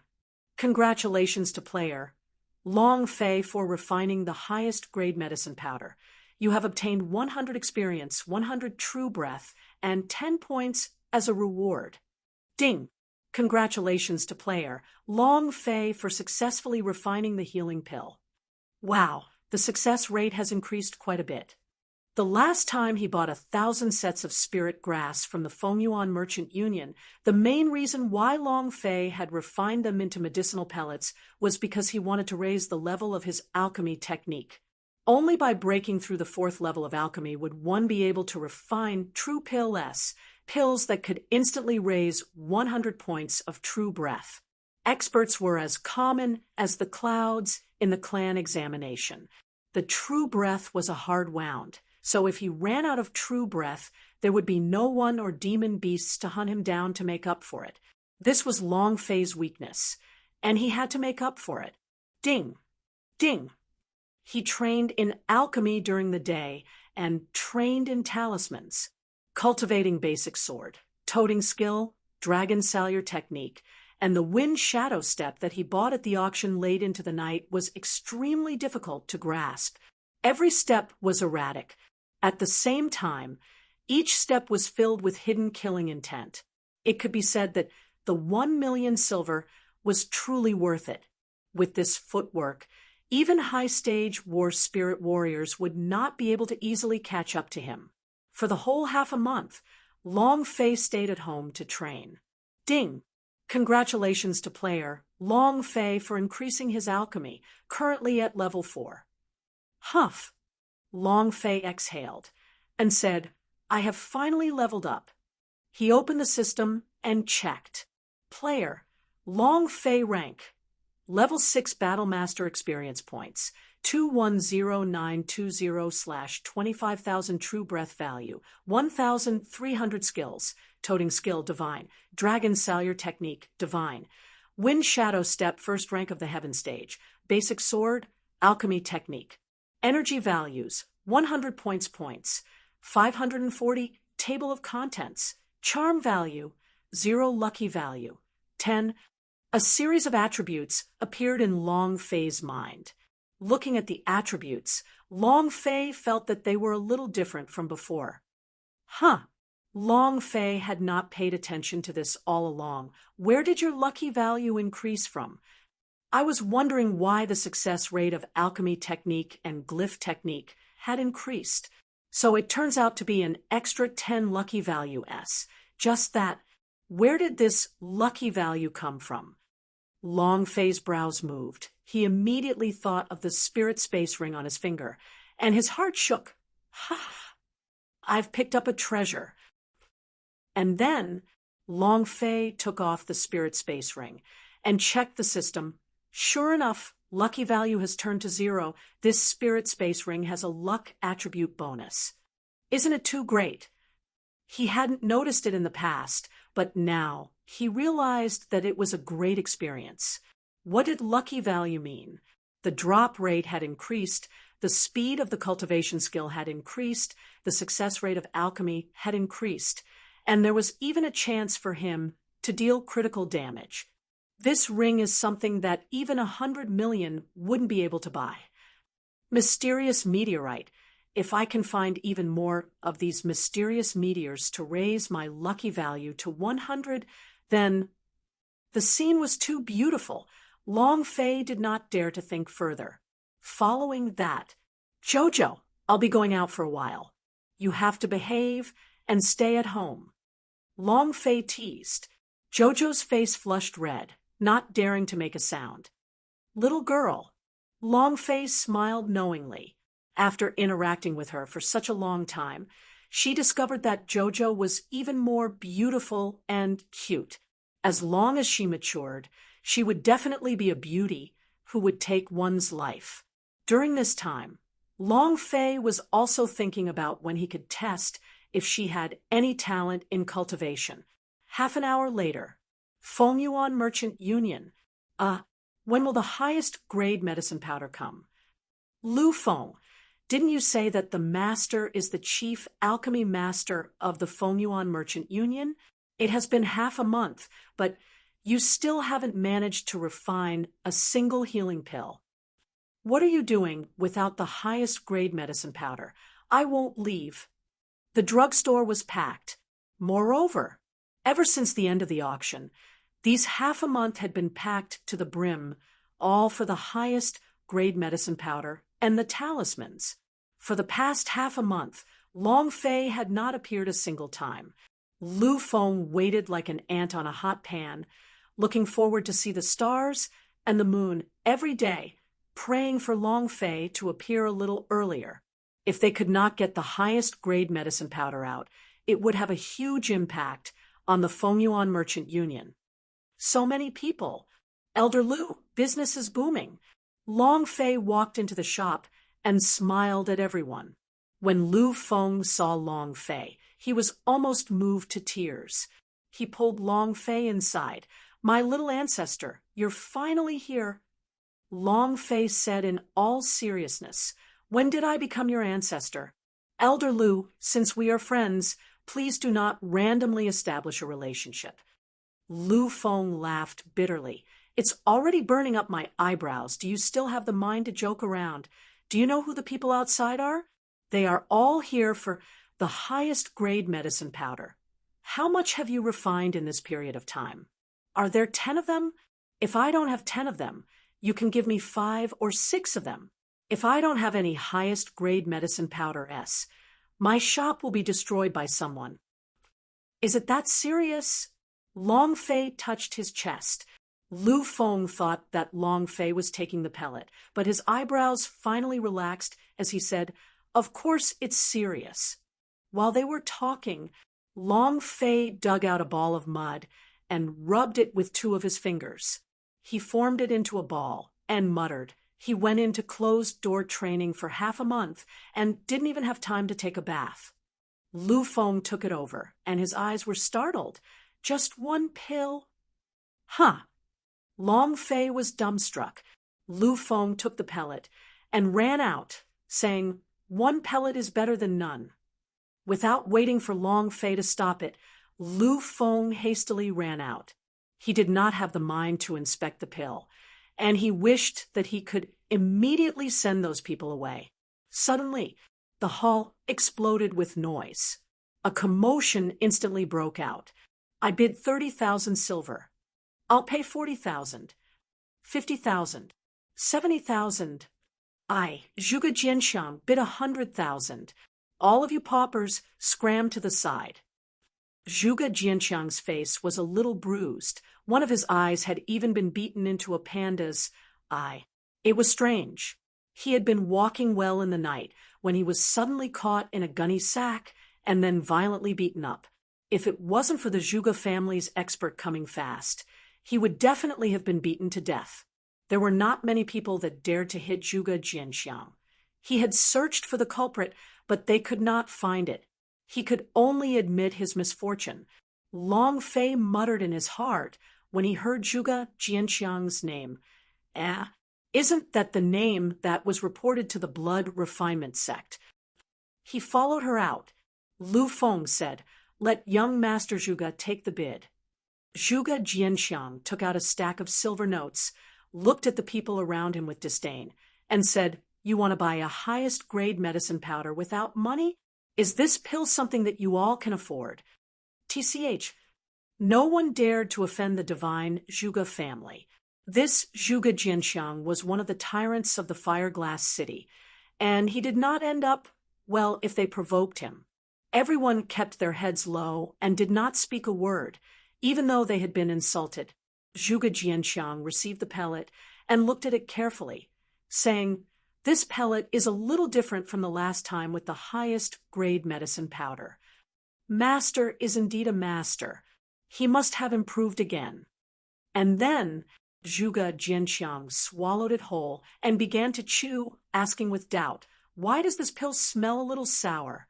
[SPEAKER 1] Congratulations to player Long Fei for refining the highest grade medicine powder. You have obtained 100 experience, 100 true breath, and 10 points as a reward. Ding! Congratulations to player Long Fei for successfully refining the healing pill. Wow, the success rate has increased quite a bit. The last time he bought 1,000 sets of spirit grass from the Fengyuan Merchant Union, the main reason why Long Fei had refined them into medicinal pellets was because he wanted to raise the level of his alchemy technique. Only by breaking through the 4th level of alchemy would one be able to refine true pills that could instantly raise 100 points of true breath. Experts were as common as the clouds in the clan examination. The true breath was a hard wound, so if he ran out of true breath, there would be no one or demon beasts to hunt him down to make up for it. This was Long Fei's weakness, and he had to make up for it. Ding! Ding! He trained in alchemy during the day and trained in talismans, cultivating basic sword, toting skill, dragon salure technique, and the wind shadow step that he bought at the auction late into the night was extremely difficult to grasp. Every step was erratic. At the same time, each step was filled with hidden killing intent. It could be said that the 1 million silver was truly worth it. With this footwork, even high-stage war spirit warriors would not be able to easily catch up to him. For the whole half a month, Long Fei stayed at home to train. Ding! Congratulations to player Long Fei for increasing his alchemy, currently at level 4. Huff! Long Fei exhaled and said, "I have finally leveled up." He opened the system and checked. Player Long Fei rank. Level 6 Battlemaster experience points, 210920/25,000 true breath value, 1,300 skills, toting skill divine, dragon salure technique divine, wind shadow step 1st rank of the heaven stage, basic sword, alchemy technique, energy values, 100 points, 540 table of contents, charm value, 0 lucky value, 10. A series of attributes appeared in Long Fei's mind. Looking at the attributes, Long Fei felt that they were a little different from before. Long Fei had not paid attention to this all along. Where did your lucky value increase from? I was wondering why the success rate of alchemy technique and glyph technique had increased. So it turns out to be an extra 10 lucky value S. Just that. Where did this lucky value come from? Long Fei's brows moved. He immediately thought of the spirit space ring on his finger, and his heart shook. Ha! I've picked up a treasure. And then Long Fei took off the spirit space ring and checked the system. Sure enough, lucky value has turned to 0. This spirit space ring has a luck attribute bonus. Isn't it too great? He hadn't noticed it in the past, but now he realized that it was a great experience. What did lucky value mean? The drop rate had increased, the speed of the cultivation skill had increased, the success rate of alchemy had increased, and there was even a chance for him to deal critical damage. This ring is something that even 100 million wouldn't be able to buy. Mysterious meteorite. If I can find even more of these mysterious meteors to raise my lucky value to 100, then... The scene was too beautiful. Long Fei did not dare to think further. Following that, Jojo, I'll be going out for a while. You have to behave and stay at home. Long Fei teased. Jojo's face flushed red, not daring to make a sound. Little girl. Long Fei smiled knowingly. After interacting with her for such a long time, she discovered that Jojo was even more beautiful and cute. As long as she matured, she would definitely be a beauty who would take one's life. During this time, Long Fei was also thinking about when he could test if she had any talent in cultivation. Half an hour later, Fengyuan Merchant Union. When will the highest grade medicine powder come? Lu Feng, didn't you say that the master is the chief alchemy master of the Fengyuan Merchant Union? It has been half a month, but you still haven't managed to refine a single healing pill. What are you doing without the highest grade medicine powder? I won't leave. The drugstore was packed. Moreover, ever since the end of the auction, these half a month had been packed to the brim, all for the highest grade medicine powder and the talismans. For the past half a month, Long Fei had not appeared a single time. Lu Feng waited like an ant on a hot pan, looking forward to see the stars and the moon every day, praying for Long Fei to appear a little earlier. If they could not get the highest grade medicine powder out, it would have a huge impact on the Fengyuan Merchant Union. So many people. Elder Lu, business is booming. Long Fei walked into the shop and smiled at everyone. When Lu Feng saw Long Fei, he was almost moved to tears. He pulled Long Fei inside. My little ancestor, you're finally here. Long Fei said in all seriousness, when did I become your ancestor? Elder Lu, since we are friends, please do not randomly establish a relationship. Lu Feng laughed bitterly. It's already burning up my eyebrows. Do you still have the mind to joke around? Do you know who the people outside are? They are all here for the highest grade medicine powder. How much have you refined in this period of time? Are there 10 of them? If I don't have 10 of them, you can give me 5 or 6 of them. If I don't have any highest grade medicine powder S, my shop will be destroyed by someone. Is it that serious? Long Fei touched his chest. Lu Feng thought that Long Fei was taking the pellet, but his eyebrows finally relaxed as he said, of course it's serious. While they were talking, Long Fei dug out a ball of mud and rubbed it with 2 of his fingers. He formed it into a ball and muttered. He went into closed-door training for half a month and didn't even have time to take a bath. Lu Feng took it over, and his eyes were startled. Just 1 pill? Huh. Long Fei was dumbstruck. Lu Feng took the pellet and ran out, saying, 1 pellet is better than none. Without waiting for Long Fei to stop it, Lu Feng hastily ran out. He did not have the mind to inspect the pill, and he wished that he could immediately send those people away. Suddenly, the hall exploded with noise. A commotion instantly broke out. I bid 30,000 silver. I'll pay 40,000. 50,000. 70,000. Zhuge Jianxiang bid 100,000. All of you paupers scram to the side. Zhuge Jianxiang's face was a little bruised. One of his eyes had even been beaten into a panda's eye. It was strange. He had been walking well in the night when he was suddenly caught in a gunny sack and then violently beaten up. If it wasn't for the Zhuge family's expert coming fast, he would definitely have been beaten to death. There were not many people that dared to hit Zhuge Jianxiang. He had searched for the culprit, but they could not find it. He could only admit his misfortune. Long Fei muttered in his heart when he heard Zhuge Jianxiang's name. Isn't that the name that was reported to the blood refinement sect? He followed her out. Lu Feng said, "Let young Master Zhuge take the bid." Zhuge Jianxiang took out a stack of silver notes, looked at the people around him with disdain, and said, "You want to buy a highest-grade medicine powder without money? Is this pill something that you all can afford?" TCH. No one dared to offend the divine Zhuge family. This Zhuge Jianxiang was one of the tyrants of the Fireglass City, and he did not end up, well, if they provoked him. Everyone kept their heads low and did not speak a word, even though they had been insulted. Zhuge Jianxiang received the pellet and looked at it carefully, saying, "This pellet is a little different from the last time with the highest grade medicine powder. Master is indeed a master. He must have improved again." And then Zhuge Jianxiang swallowed it whole and began to chew, asking with doubt, "Why does this pill smell a little sour?"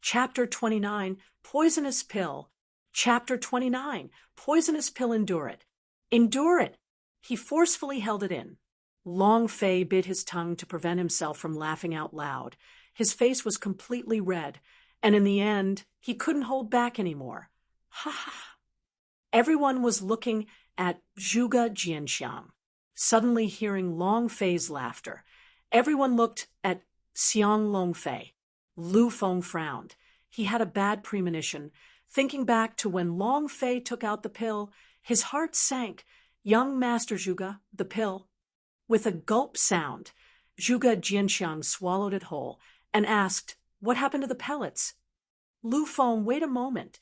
[SPEAKER 1] Chapter 29, Poisonous Pill. Chapter 29, Poisonous Pill. Endure it. Endure it. He forcefully held it in. Long Fei bit his tongue to prevent himself from laughing out loud. His face was completely red, and in the end, he couldn't hold back anymore. Ha ha! Everyone was looking at Zhuge Jianxiang, suddenly hearing Long Fei's laughter. Everyone looked at Xiang Longfei. Lu Feng frowned. He had a bad premonition. Thinking back to when Long Fei took out the pill, his heart sank. Young Master Zhuge, the pill. With a gulp sound, Zhuge Jianxiang swallowed it whole and asked, "What happened to the pellets?" Lu Feng, wait a moment.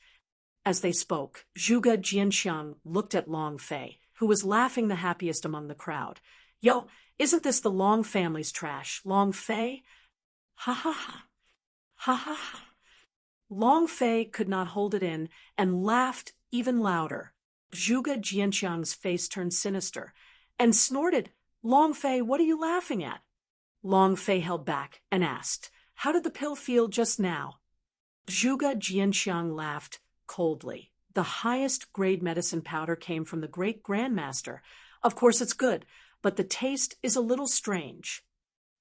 [SPEAKER 1] As they spoke, Zhuge Jianxiang looked at Long Fei, who was laughing the happiest among the crowd. "Yo, isn't this the Long family's trash, Long Fei?" Ha ha ha. Ha ha ha. Long Fei could not hold it in and laughed even louder. Zhuge Jianxiang's face turned sinister and snorted, "Long Fei, what are you laughing at?" Long Fei held back and asked, "How did the pill feel just now?" Zhuge Jianxiang laughed coldly. "The highest grade medicine powder came from the great grandmaster. Of course it's good, but the taste is a little strange."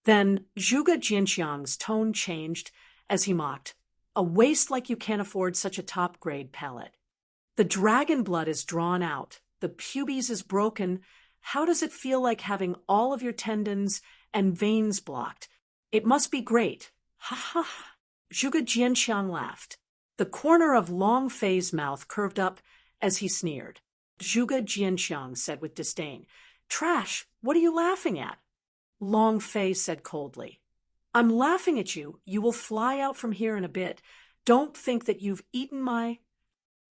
[SPEAKER 1] Then Zhuge Jianxiang's tone changed as he mocked, "A waste like you can't afford such a top-grade pellet. The dragon blood is drawn out, the pubes is broken. How does it feel like having all of your tendons and veins blocked? It must be great. Ha ha ha." Zhuge Jianxiang laughed. The corner of Long Fei's mouth curved up as he sneered. Zhuge Jianxiang said with disdain, "Trash, what are you laughing at?" Long Fei said coldly, "I'm laughing at you. You will fly out from here in a bit. Don't think that you've eaten my—"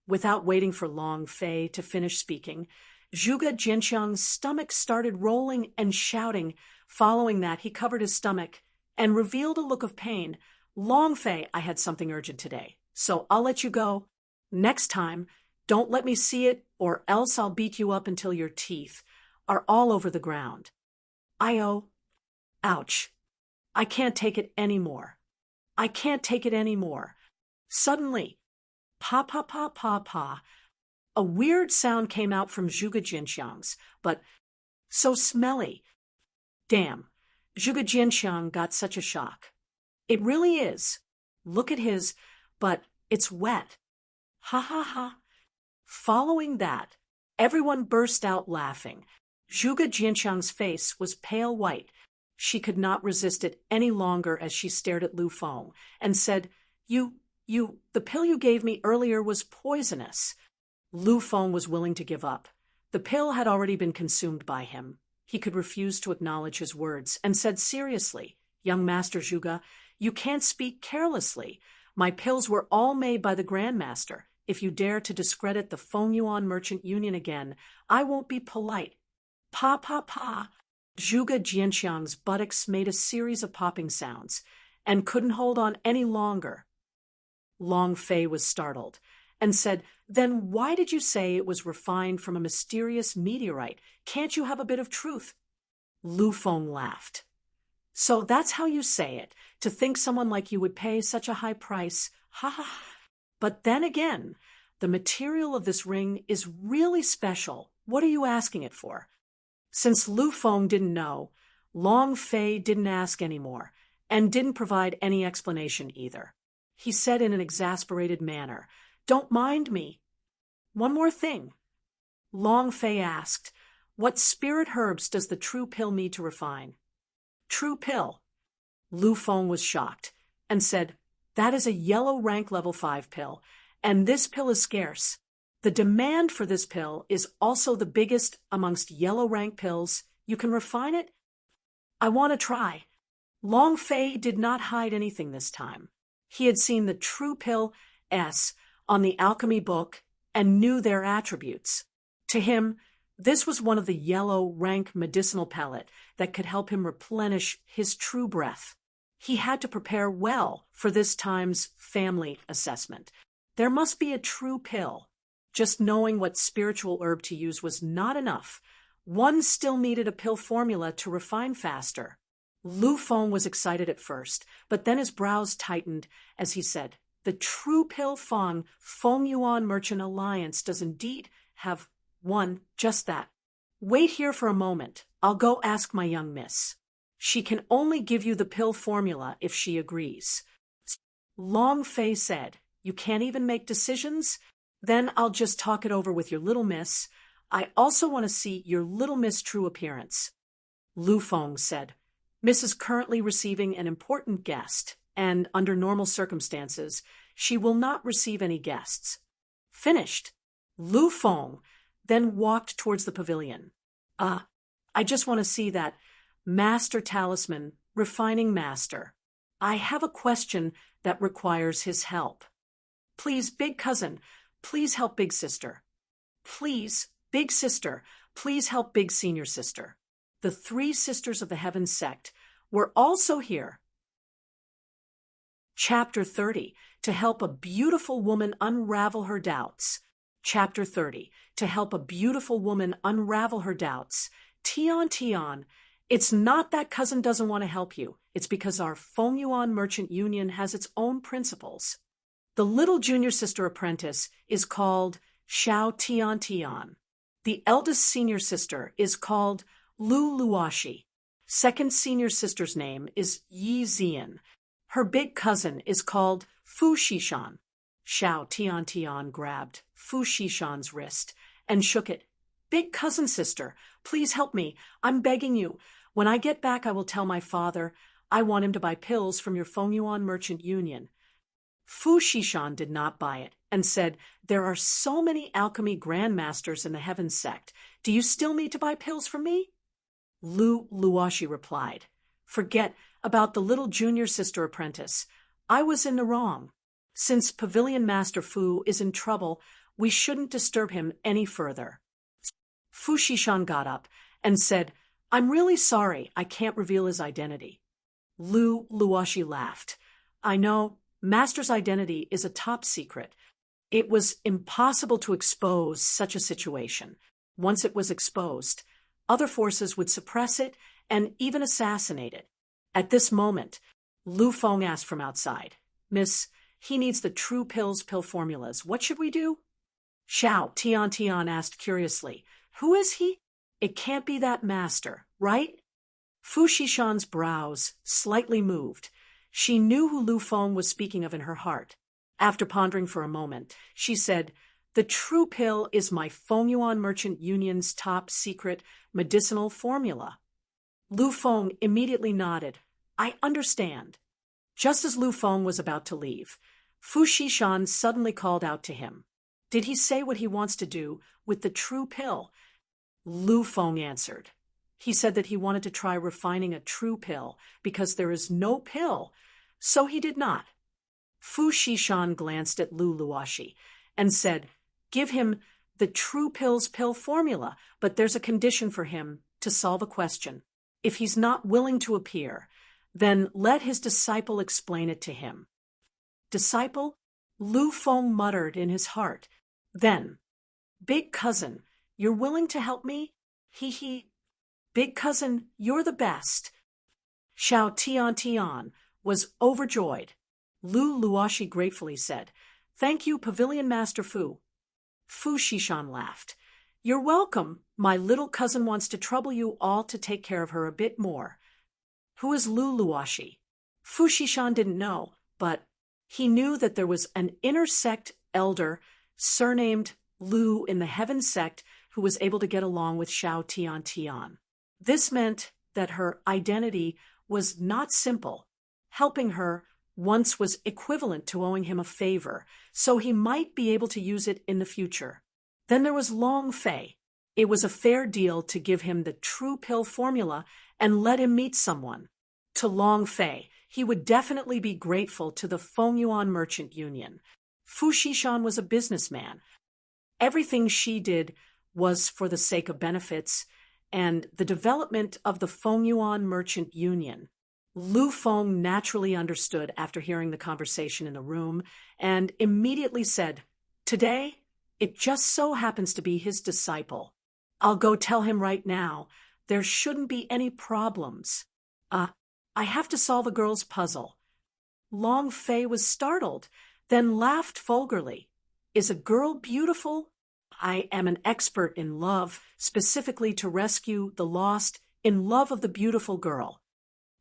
[SPEAKER 1] Without waiting for Long Fei to finish speaking, Zhuge Jianxiang's stomach started rolling and shouting. Following that, he covered his stomach and revealed a look of pain. "Long Fei, I had something urgent today, so I'll let you go. Next time, don't let me see it, or else I'll beat you up until your teeth are all over the ground." Ouch. I can't take it anymore. I can't take it anymore. Suddenly, pa pa pa pa pa, a weird sound came out from Zhuge Jianxiang's, but so smelly. Damn, Zhuge Jianxiang got such a shock. It really is. Look at his, but it's wet. Ha ha ha. Following that, everyone burst out laughing. Zhuge Jianqiang's face was pale white. She could not resist it any longer as she stared at Lu Feng and said, the pill you gave me earlier was poisonous. Lu Feng was willing to give up. The pill had already been consumed by him. He could refuse to acknowledge his words and said seriously, Young Master Zhuge, you can't speak carelessly. My pills were all made by the Grand Master. If you dare to discredit the Fengyuan Merchant Union again, I won't be polite. Pa pa pa. Zhuge Jianqiang's buttocks made a series of popping sounds and couldn't hold on any longer. Long Fei was startled and said, Then why did you say it was refined from a mysterious meteorite? Can't you have a bit of truth? Lu Feng laughed. So that's how you say it, to think someone like you would pay such a high price. Ha ha ha. But then again, the material of this ring is really special. What are you asking it for? Since Lu Feng didn't know, Long Fei didn't ask any more and didn't provide any explanation either. He said in an exasperated manner, Don't mind me. One more thing. Long Fei asked, What spirit herbs does the true pill need to refine? True pill. Lu Feng was shocked and said, That is a yellow rank level 5 pill, and this pill is scarce. The demand for this pill is also the biggest amongst yellow rank pills. You can refine it? I want to try. Long Fei did not hide anything this time. He had seen the true pill S on the alchemy book and knew their attributes. To him, this was one of the yellow rank medicinal pellet that could help him replenish his true breath. He had to prepare well for this time's family assessment. There must be a true pill. Just knowing what spiritual herb to use was not enough. One still needed a pill formula to refine faster. Lu Feng was excited at first, but then his brows tightened as he said, The true pill Fengyuan Merchant Alliance does indeed have one, just that. Wait here for a moment. I'll go ask my young miss. She can only give you the pill formula if she agrees. Long Fei said, You can't even make decisions? Then I'll just talk it over with your little miss. I also want to see your little miss' true appearance. Lu Feng said, Miss is currently receiving an important guest, and under normal circumstances, she will not receive any guests. Finished. Lu Feng then walked towards the pavilion. I just want to see that Master Talisman, Refining Master. I have a question that requires his help. Please, big cousin, please help big sister. Please, big sister, please help big senior sister. The 3 sisters of the Heaven sect were also here. Chapter 30, to help a beautiful woman unravel her doubts. Chapter 30, to help a beautiful woman unravel her doubts. Tian, it's not that cousin doesn't want to help you. It's because our Fengyuan Merchant Union has its own principles. The little junior sister apprentice is called Xiao Tian. The eldest senior sister is called Lu Luoshi. Second senior sister's name is Yi Zian. Her big cousin is called Fu Shishan. Xiao Tian grabbed Fu Shishan's wrist and shook it. Big cousin sister, please help me. I'm begging you. When I get back, I will tell my father. I want him to buy pills from your Fengyuan Merchant Union. Fu Shishan did not buy it and said, There are so many alchemy grandmasters in the Heaven sect. Do you still need to buy pills from me? Lu Luoshi replied, Forget about the little junior sister apprentice. I was in the wrong. Since Pavilion Master Fu is in trouble, we shouldn't disturb him any further. Fu Shishan got up and said, I'm really sorry I can't reveal his identity. Lu Luoshi laughed. I know, Master's identity is a top secret. It was impossible to expose such a situation. Once it was exposed, other forces would suppress it and even assassinate it. At this moment, Lu Feng asked from outside, Miss, he needs the true pill formulas. What should we do? Xiao Tian asked curiously, Who is he? It can't be that master, right? Fu Shishan's brows slightly moved. She knew who Lu Feng was speaking of in her heart. After pondering for a moment, she said, The true pill is my Fengyuan Merchant Union's top secret medicinal formula. Lu Feng immediately nodded. I understand. Just as Lu Feng was about to leave, Fu Xishan suddenly called out to him. Did he say what he wants to do with the true pill? Lu Feng answered. He said that he wanted to try refining a true pill because there is no pill, so he did not. Fu Xishan glanced at Lu Luoxi and said, give him the true pill's pill formula, but there's a condition for him to solve a question. If he's not willing to appear, then let his disciple explain it to him. Disciple? Lu Feng muttered in his heart. Then, big cousin, you're willing to help me? He. Big cousin, you're the best. Xiao Tian was overjoyed. Lu Luoxi gratefully said, thank you, Pavilion Master Fu. Fu Xishan laughed. You're welcome. My little cousin wants to trouble you all to take care of her a bit more. Who is Lu Luoxi? Fu Xishan didn't know, but he knew that there was an inner sect elder surnamed Lu in the Heaven sect who was able to get along with Xiao Tian. This meant that her identity was not simple. Helping her once was equivalent to owing him a favor, so he might be able to use it in the future. Then there was Long Fei. It was a fair deal to give him the true pill formula and let him meet someone. To Long Fei, he would definitely be grateful to the Fengyuan Merchant Union. Fu Xishan was a businessman. Everything she did was for the sake of benefits and the development of the Fengyuan Merchant Union. Lu Feng naturally understood after hearing the conversation in the room and immediately said, today, it just so happens to be his disciple. I'll go tell him right now. There shouldn't be any problems. I have to solve a girl's puzzle. Long Fei was startled, then laughed vulgarly. Is a girl beautiful? I am an expert in love, specifically to rescue the lost, in love of the beautiful girl.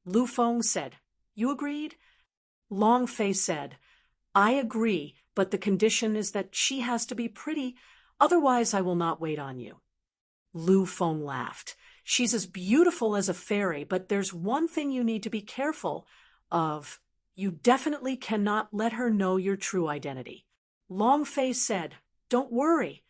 [SPEAKER 1] Lu Feng said, you agreed? Long Fei said, I agree, but the condition is that she has to be pretty, otherwise I will not wait on you. Lu Feng laughed. She's as beautiful as a fairy, but there's one thing you need to be careful of. You definitely cannot let her know your true identity. Long Fei said, don't worry.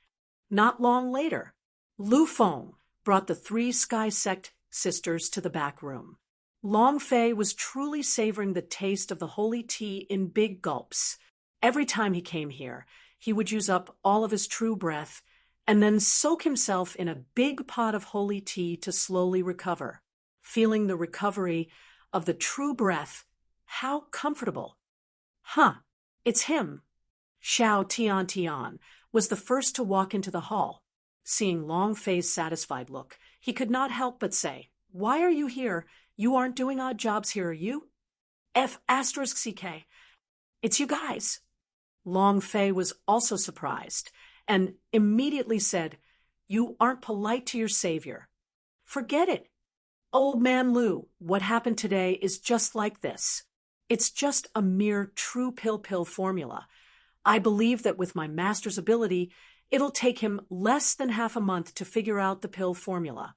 [SPEAKER 1] Not long later, Lu Feng brought the 3 Sky Sect sisters to the back room. Long Fei was truly savoring the taste of the holy tea in big gulps. Every time he came here, he would use up all of his true breath and then soak himself in a big pot of holy tea to slowly recover. Feeling the recovery of the true breath, how comfortable. It's him. Xiao Tian was the first to walk into the hall. Seeing Long Fei's satisfied look, he could not help but say, why are you here? You aren't doing odd jobs here, are you? F***CK. It's you guys. Long Fei was also surprised and immediately said, you aren't polite to your savior. Forget it. Old man Lu, what happened today is just like this. It's just a mere true pill formula. I believe that with my master's ability, it'll take him less than half a month to figure out the pill formula.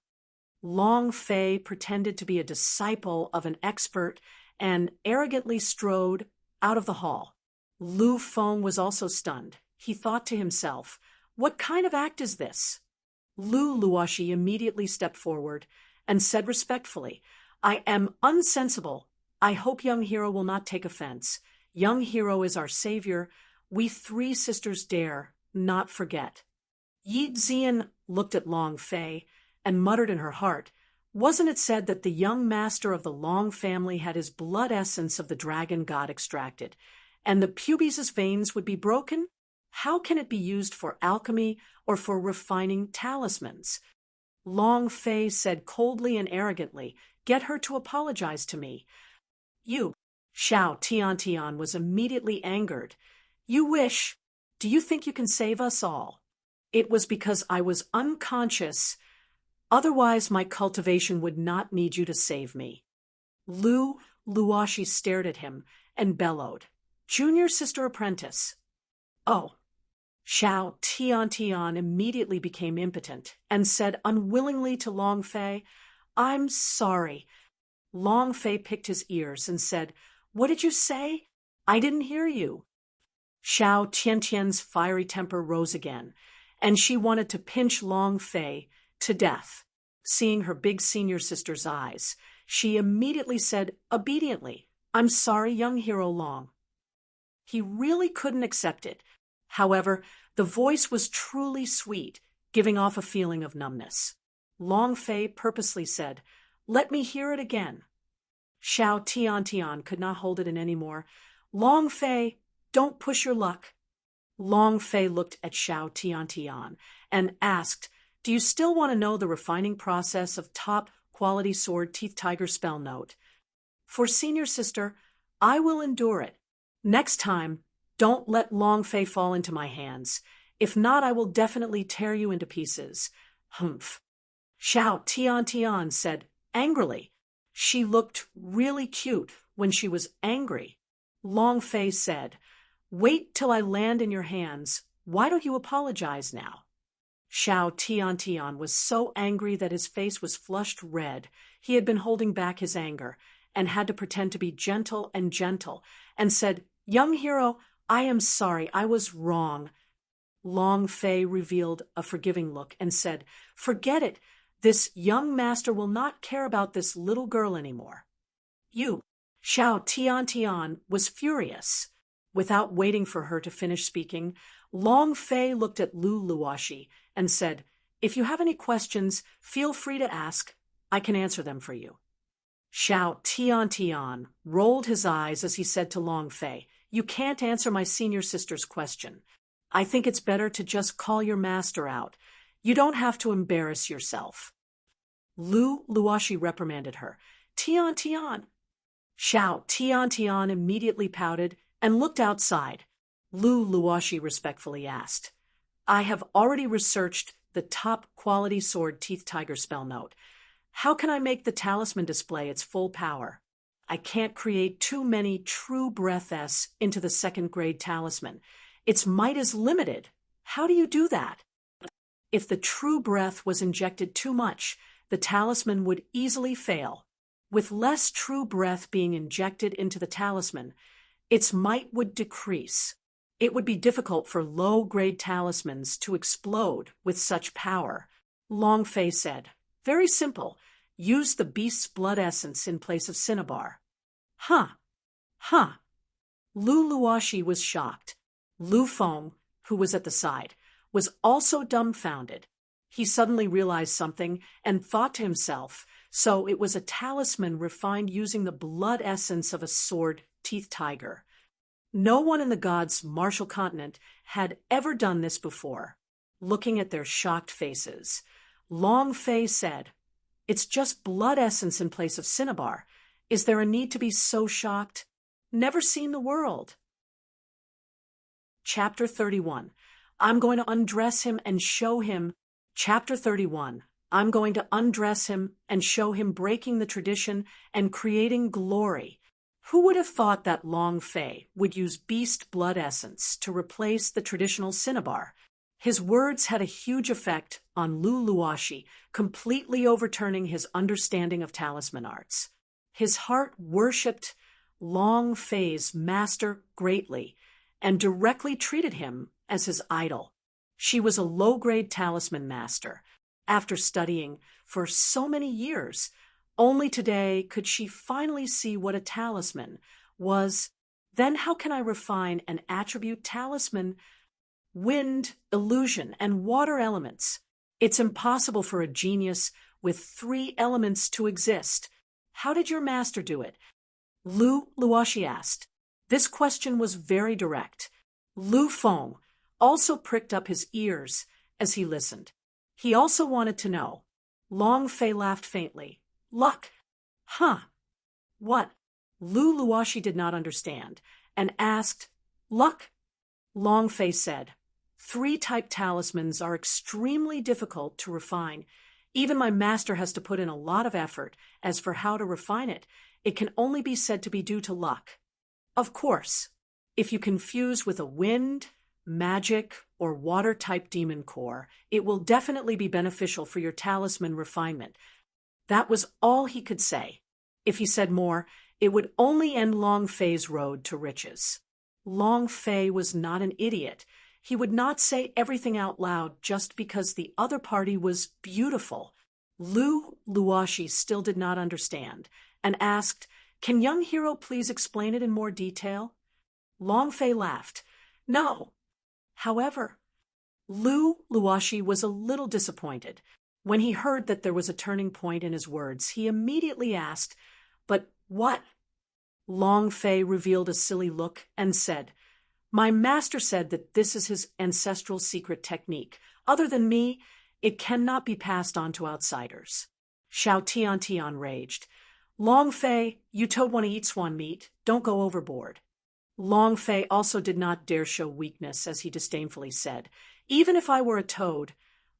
[SPEAKER 1] Long Fei pretended to be a disciple of an expert and arrogantly strode out of the hall. Lu Feng was also stunned. He thought to himself, what kind of act is this? Lu Luoxi immediately stepped forward and said respectfully, I am unsensible. I hope young hero will not take offense. Young hero is our savior. We 3 sisters dare not forget. Yi Zian looked at Long Fei and muttered in her heart, wasn't it said that the young master of the Long family had his blood essence of the dragon god extracted, and the pubis' veins would be broken? How can it be used for alchemy or for refining talismans? Long Fei said coldly and arrogantly, get her to apologize to me. You, Xiao Tian was immediately angered. You wish. Do you think you can save us all? It was because I was unconscious. Otherwise, my cultivation would not need you to save me. Lu Luoxi stared at him and bellowed, Junior sister apprentice. Oh, Xiao Tian immediately became impotent and said unwillingly to Long Fei, "I'm sorry." Long Fei picked his ears and said, "What did you say? I didn't hear you." Xiao Tiantian's fiery temper rose again, and she wanted to pinch Long Fei to death. Seeing her big senior sister's eyes, she immediately said obediently, "I'm sorry, young hero Long." He really couldn't accept it. However, the voice was truly sweet, giving off a feeling of numbness. Long Fei purposely said, "Let me hear it again." Xiao Tian could not hold it in any more. "Long Fei, don't push your luck." Long Fei looked at Xiao Tian and asked, "Do you still want to know the refining process of top quality sword teeth tiger spell note? For senior sister, I will endure it. Next time, don't let Long Fei fall into my hands. If not, I will definitely tear you into pieces." Humph. Xiao Tian said angrily. She looked really cute when she was angry. Long Fei said, "Wait till I land in your hands. Why don't you apologize now?" Xiao Tian was so angry that his face was flushed red. He had been holding back his anger and had to pretend to be gentle, and said, "Young hero, I am sorry, I was wrong." Long Fei revealed a forgiving look and said, "Forget it. This young master will not care about this little girl anymore." "You." Xiao Tian was furious. Without waiting for her to finish speaking, Long Fei looked at Lu Luoshi and said, "If you have any questions, feel free to ask. I can answer them for you." Xiao Tian rolled his eyes as he said to Long Fei, "You can't answer my senior sister's question. I think it's better to just call your master out. You don't have to embarrass yourself." Lu Luoshi reprimanded her. Tian." Xiao Tian immediately pouted and looked outside. Lu Luoshi respectfully asked, "I have already researched the top quality sword teeth tiger spell note. How can I make the talisman display its full power? I can't create too many true breath S into the second grade talisman. Its might is limited. How do you do that?" If the true breath was injected too much, the talisman would easily fail. With less true breath being injected into the talisman, its might would decrease. It would be difficult for low-grade talismans to explode with such power. Long Fei said, "Very simple. Use the beast's blood essence in place of cinnabar." Huh. Lu Luoshi was shocked. Lu Feng, who was at the side, was also dumbfounded. He suddenly realized something and thought to himself, so it was a talisman refined using the blood essence of a sword teeth tiger. No one in the gods' martial continent had ever done this before. Looking at their shocked faces, Long Fei said, "It's just blood essence in place of cinnabar. Is there a need to be so shocked? Never seen the world." Chapter 31. I'm going to undress him and show him. Chapter 31. I'm going to undress him and show him breaking the tradition and creating glory. Who would have thought that Long Fei would use beast blood essence to replace the traditional cinnabar? His words had a huge effect on Lu Luoshi, completely overturning his understanding of talisman arts. His heart worshipped Long Fei's master greatly and directly treated him as his idol. She was a low-grade talisman master. After studying for so many years, only today could she finally see what a talisman was. Then how can I refine an attribute talisman? Wind, illusion, and water elements. It's impossible for a genius with 3 elements to exist. How did your master do it? Lu Luoshi asked. This question was very direct. Lu Feng also pricked up his ears as he listened. He also wanted to know. Long Fei laughed faintly. Luck. Huh. What? Lu Luoshi did not understand and asked, Luck? Long Fei said, 3-type talismans are extremely difficult to refine. Even my master has to put in a lot of effort. As for how to refine it, it can only be said to be due to luck. Of course, if you confuse with a wind, magic or water-type demon core. It will definitely be beneficial for your talisman refinement. That was all he could say. If he said more, it would only end Long Fei's road to riches. Long Fei was not an idiot. He would not say everything out loud just because the other party was beautiful. Lu Luoshi still did not understand and asked, "Can young hero please explain it in more detail?" Long Fei laughed. "No." However, Lu Luoshi was a little disappointed. When he heard that there was a turning point in his words, he immediately asked, "But what?" Long Fei revealed a silly look and said, "My master said that this is his ancestral secret technique. Other than me, it cannot be passed on to outsiders." Xiao Tiantian raged. "Long Fei, you toad want to eat swan meat. Don't go overboard." Long Fei also did not dare show weakness, as he disdainfully said, "Even if I were a toad,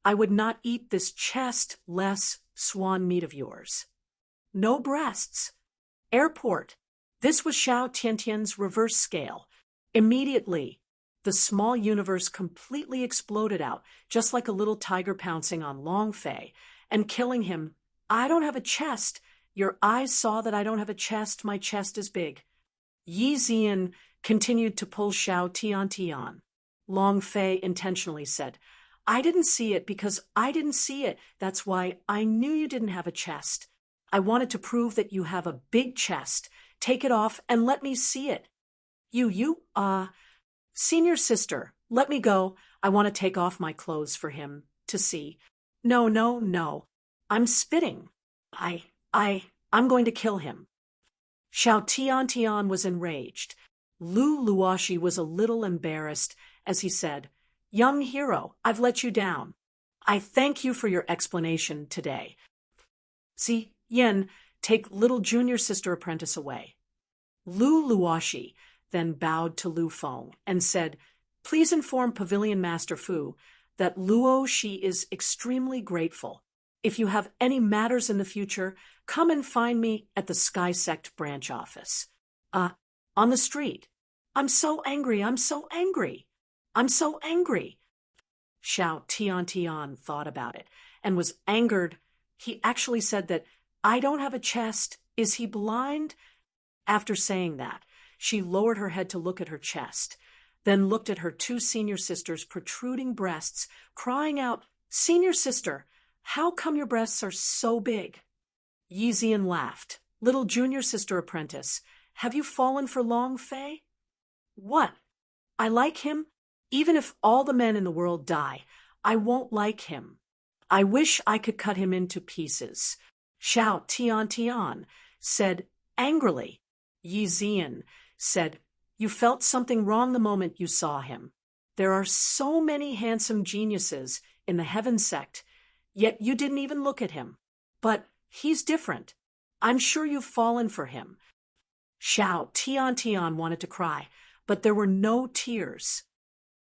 [SPEAKER 1] I would not eat this chest-less swan meat of yours." No breasts. Airport. This was Xiao Tiantian's reverse scale. Immediately, the small universe completely exploded out, just like a little tiger pouncing on Long Fei and killing him. "I don't have a chest. Your eyes saw that I don't have a chest. My chest is big." Yi Zian continued to pull Xiao Tiantian. Long Fei intentionally said, "I didn't see it because I didn't see it. That's why I knew you didn't have a chest. I wanted to prove that you have a big chest. Take it off and let me see it." Senior sister, let me go. I want to take off my clothes for him to see." No, no, no. I'm spitting. I'm going to kill him." Xiao Tiantian was enraged. Lu Luoshi was a little embarrassed as he said, "Young hero, I've let you down. I thank you for your explanation today. See, Yin, take little junior sister apprentice away." Lu Luoshi then bowed to Lu Feng and said, "Please inform Pavilion Master Fu that Luo Shi is extremely grateful. If you have any matters in the future, come and find me at the Sky Sect branch office. On the street. I'm so angry, I'm so angry. I'm so angry." Xiao Tiantian thought about it and was angered. He actually said that, "I don't have a chest. Is he blind?" After saying that, she lowered her head to look at her chest, then looked at her two senior sisters' protruding breasts, crying out, "Senior sister, how come your breasts are so big?" Yi Zian laughed. "Little junior sister apprentice, have you fallen for Long Fei?" "What? I like him? Even if all the men in the world die, I won't like him. I wish I could cut him into pieces," Xiao Tiantian said angrily. Yi Zian said, "You felt something wrong the moment you saw him. There are so many handsome geniuses in the Heaven Sect, yet you didn't even look at him. But he's different. I'm sure you've fallen for him." Xiao Tiantian wanted to cry, but there were no tears.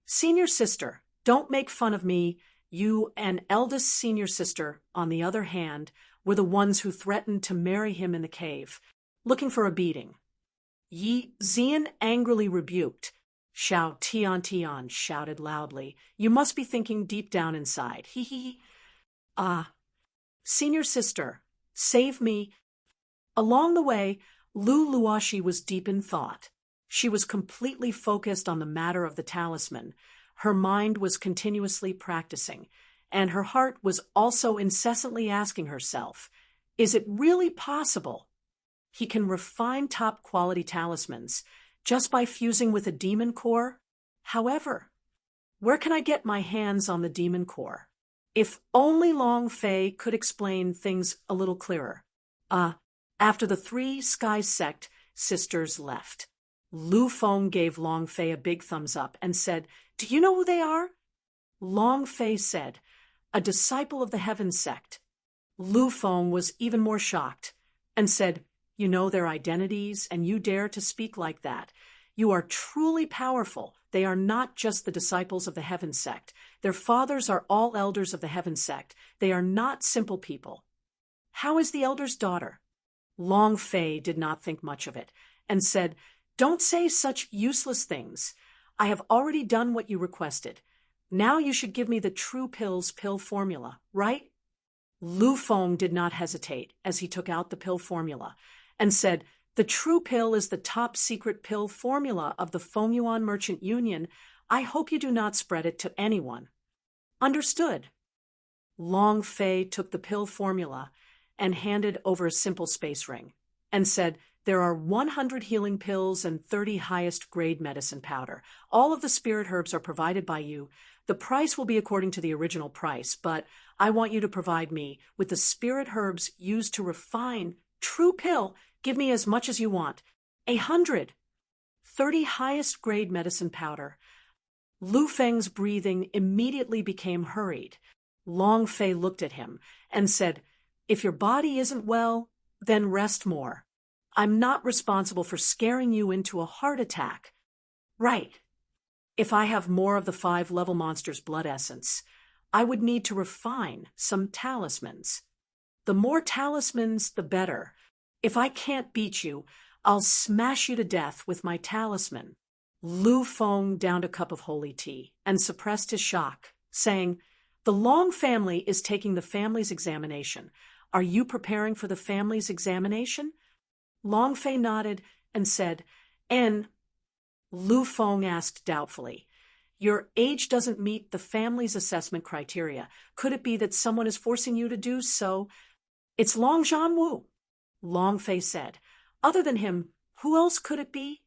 [SPEAKER 1] "Senior sister, don't make fun of me. You and eldest senior sister, on the other hand, were the ones who threatened to marry him in the cave, looking for a beating." Yi Zian angrily rebuked. Xiao Tiantian shouted loudly, "You must be thinking deep down inside. Hee hee. Senior sister, save me." Along the way, Lu Luoshi was deep in thought. She was completely focused on the matter of the talisman. Her mind was continuously practicing, and her heart was also incessantly asking herself, "Is it really possible he can refine top-quality talismans just by fusing with a demon core? However, where can I get my hands on the demon core? If only Long Fei could explain things a little clearer." After the three Sky Sect sisters left, Lu Feng gave Long Fei a big thumbs up and said, "Do you know who they are?" Long Fei said, "A disciple of the Heaven Sect." Lu Feng was even more shocked and said, "You know their identities and you dare to speak like that. You are truly powerful. They are not just the disciples of the Heaven Sect. Their fathers are all elders of the Heaven Sect. They are not simple people." "How is the elder's daughter?" Long Fei did not think much of it and said, "Don't say such useless things. I have already done what you requested. Now you should give me the True Pill's pill formula, right? Lu Feng did not hesitate as he took out the pill formula and said, "The True Pill is the top secret pill formula of the Fengyuan Merchant Union. I hope you do not spread it to anyone." "Understood." Long Fei took the pill formula and handed over a simple space ring and said, "There are 100 healing pills and 30 highest grade medicine powder. All of the spirit herbs are provided by you. The price will be according to the original price, but I want you to provide me with the spirit herbs used to refine True Pill. Give me as much as you want. 130 highest grade medicine powder." Lu Feng's breathing immediately became hurried. Long Fei looked at him and said, "If your body isn't well, then rest more. I'm not responsible for scaring you into a heart attack." "Right. If I have more of the 5-level monster's blood essence, I would need to refine some talismans. The more talismans, the better. If I can't beat you, I'll smash you to death with my talisman." Lu Feng downed a cup of holy tea and suppressed his shock, saying, "The Long family is taking the family's examination. Are you preparing for the family's examination?" Long Fei nodded and said, "And..." Lu Feng asked doubtfully, "Your age doesn't meet the family's assessment criteria. Could it be that someone is forcing you to do so?" "It's Long Zhanwu," Long Fei said. "Other than him, who else could it be?"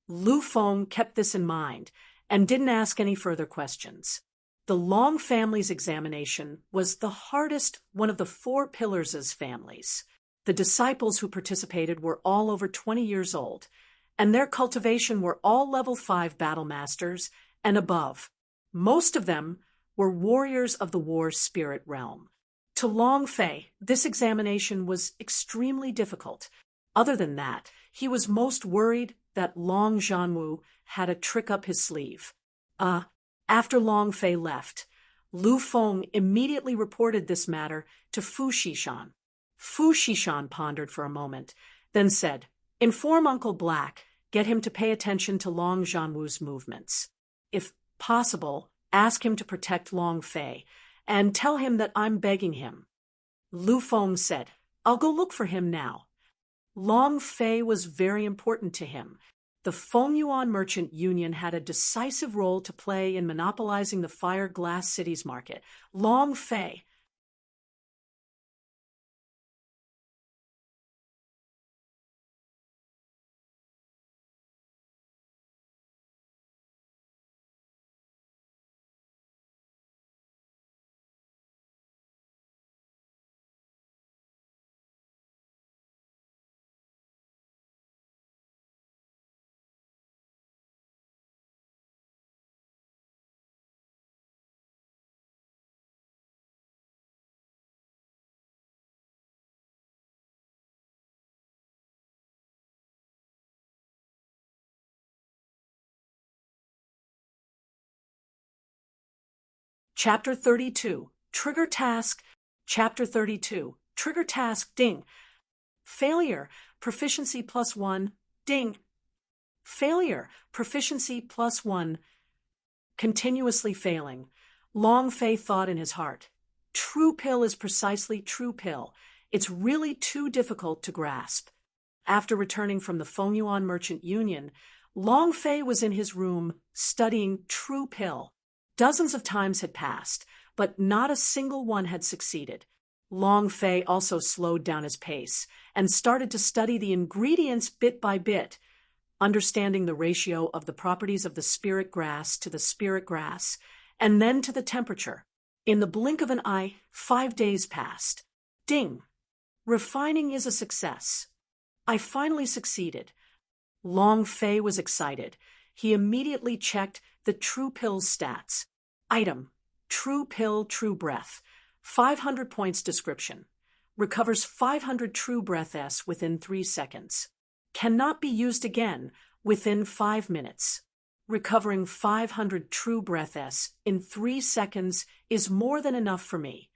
[SPEAKER 1] Lu Feng kept this in mind and didn't ask any further questions. The Long family's examination was the hardest one of the 4 pillars' families. The disciples who participated were all over 20 years old, and their cultivation were all level 5 battle masters and above. Most of them were warriors of the war spirit realm. To Long Fei, this examination was extremely difficult. Other than that, he was most worried that Long Zhanwu had a trick up his sleeve. After Long Fei left, Lu Feng immediately reported this matter to Fu Xishan. Fu Xishan pondered for a moment, then said, "Inform Uncle Black, get him to pay attention to Long Zhanwu's movements. If possible, ask him to protect Long Fei, and tell him that I'm begging him." Lu Feng said, "I'll go look for him now." Long Fei was very important to him. The Fengyuan Merchant Union had a decisive role to play in monopolizing the Fire Glass Cities market. Long Fei. Chapter 32, Trigger Task. Chapter 32, Trigger Task. Ding. Failure. Proficiency +1. Ding. Failure. Proficiency +1. Continuously failing. Long Fei thought in his heart, "True Pill is precisely True Pill. It's really too difficult to grasp." After returning from the Fengyuan Merchant Union, Long Fei was in his room studying True Pill. Dozens of times had passed, but not a single one had succeeded. Long Fei also slowed down his pace and started to study the ingredients bit by bit, understanding the ratio of the properties of the spirit grass to the spirit grass, and then to the temperature. In the blink of an eye, 5 days passed. Ding! Refining is a success. I finally succeeded. Long Fei was excited. He immediately checked the True Pill's stats. Item: True Pill, True Breath. 500 points description. Recovers 500 True Breath S within 3 seconds. Cannot be used again within 5 minutes. Recovering 500 True Breath S in 3 seconds is more than enough for me.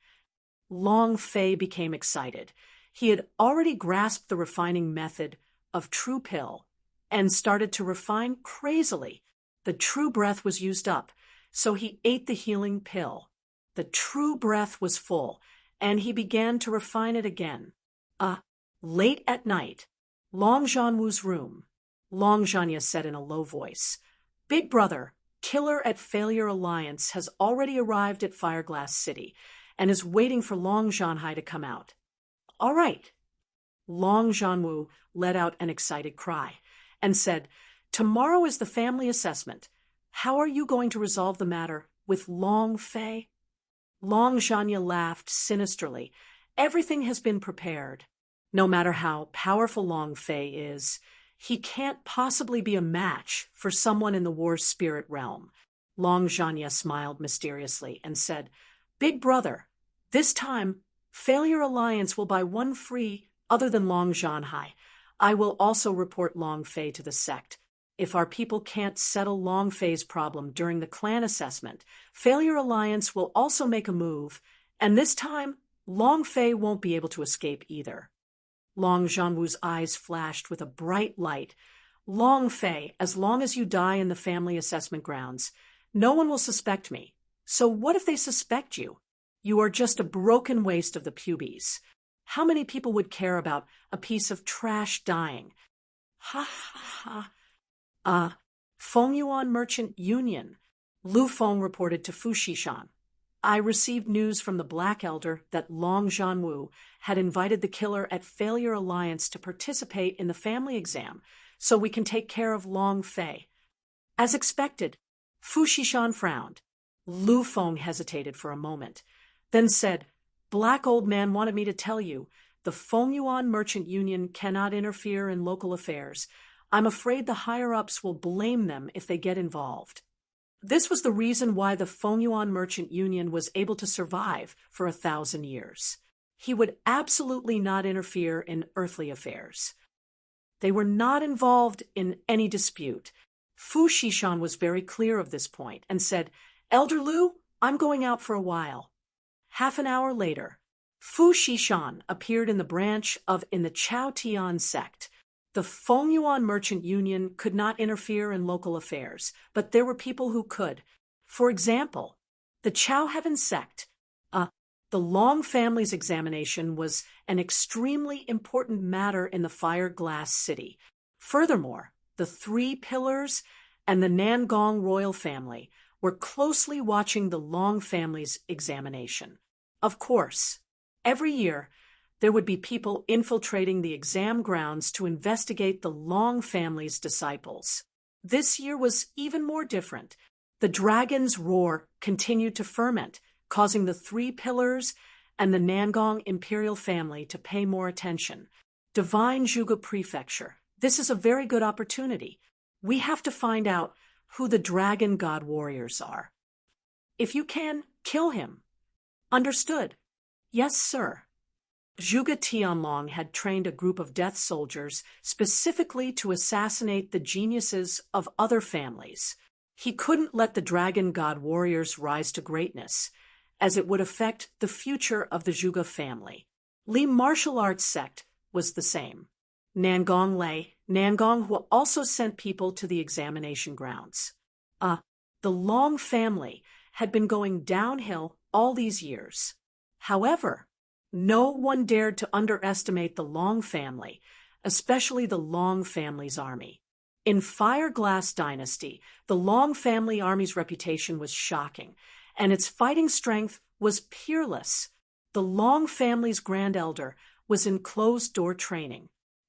[SPEAKER 1] Long Fei became excited. He had already grasped the refining method of True Pill and started to refine crazily. The true breath was used up, so he ate the healing pill. The true breath was full, and he began to refine it again. Late at night, Long Zhanwu's room. Long Zhanya said in a low voice, "Big brother, killer at Failure Alliance has already arrived at Fireglass City and is waiting for Long Zhanhai to come out." "All right." Long Zhanwu let out an excited cry and said, "Tomorrow is the family assessment. How are you going to resolve the matter with Long Fei?" Long Zhanya laughed sinisterly. "Everything has been prepared. No matter how powerful Long Fei is, he can't possibly be a match for someone in the war spirit realm." Long Zhanya smiled mysteriously and said, "Big brother, this time, Failure Alliance will buy one free other than Long Zhanhai. I will also report Long Fei to the sect. If our people can't settle Long Fei's problem during the clan assessment, Failure Alliance will also make a move, and this time, Long Fei won't be able to escape either." Long Zhanwu's eyes flashed with a bright light. "Long Fei, as long as you die in the family assessment grounds, no one will suspect me. So what if they suspect you? You are just a broken waste of the pubes. How many people would care about a piece of trash dying?" "Ha ha ha." Fengyuan Merchant Union. Lu Feng reported to Fu Shishan. "I received news from the Black Elder that Long Zhanwu had invited the killer at Failure Alliance to participate in the family exam, so we can take care of Long Fei." As expected, Fu Shishan frowned. Lu Feng hesitated for a moment, then said, "Black Old Man wanted me to tell you, the Fengyuan Merchant Union cannot interfere in local affairs. I'm afraid the higher-ups will blame them if they get involved." This was the reason why the Fengyuan Merchant Union was able to survive for 1,000 years. He would absolutely not interfere in earthly affairs. They were not involved in any dispute. Fu Shishan was very clear of this point and said, "Elder Lu, I'm going out for a while." Half an hour later, Fu Shishan appeared in the branch in the Chao Tian sect. The Fengyuan Merchant Union could not interfere in local affairs, but there were people who could. For example, the Chao Heaven sect. The Long family's examination was an extremely important matter in the Fireglass City. Furthermore, the Three Pillars and the Nangong royal family were closely watching the Long family's examination. Of course, every year, there would be people infiltrating the exam grounds to investigate the Long family's disciples. This year was even more different. The dragon's roar continued to ferment, causing the Three Pillars and the Nangong imperial family to pay more attention. Divine Zhuge Prefecture. This is a very good opportunity. We have to find out who the dragon god warriors are. If you can, kill him. Understood. Yes, sir. Zhuge Tianlong had trained a group of death soldiers specifically to assassinate the geniuses of other families. He couldn't let the dragon god warriors rise to greatness, as it would affect the future of the Zhuge family. Li martial arts sect was the same. Nangong who also sent people to the examination grounds. The Long family had been going downhill all these years. However, no one dared to underestimate the Long family, especially the Long family's army. In Fireglass Dynasty, the Long family army's reputation was shocking, and its fighting strength was peerless. The Long family's Grand Elder was in closed-door training.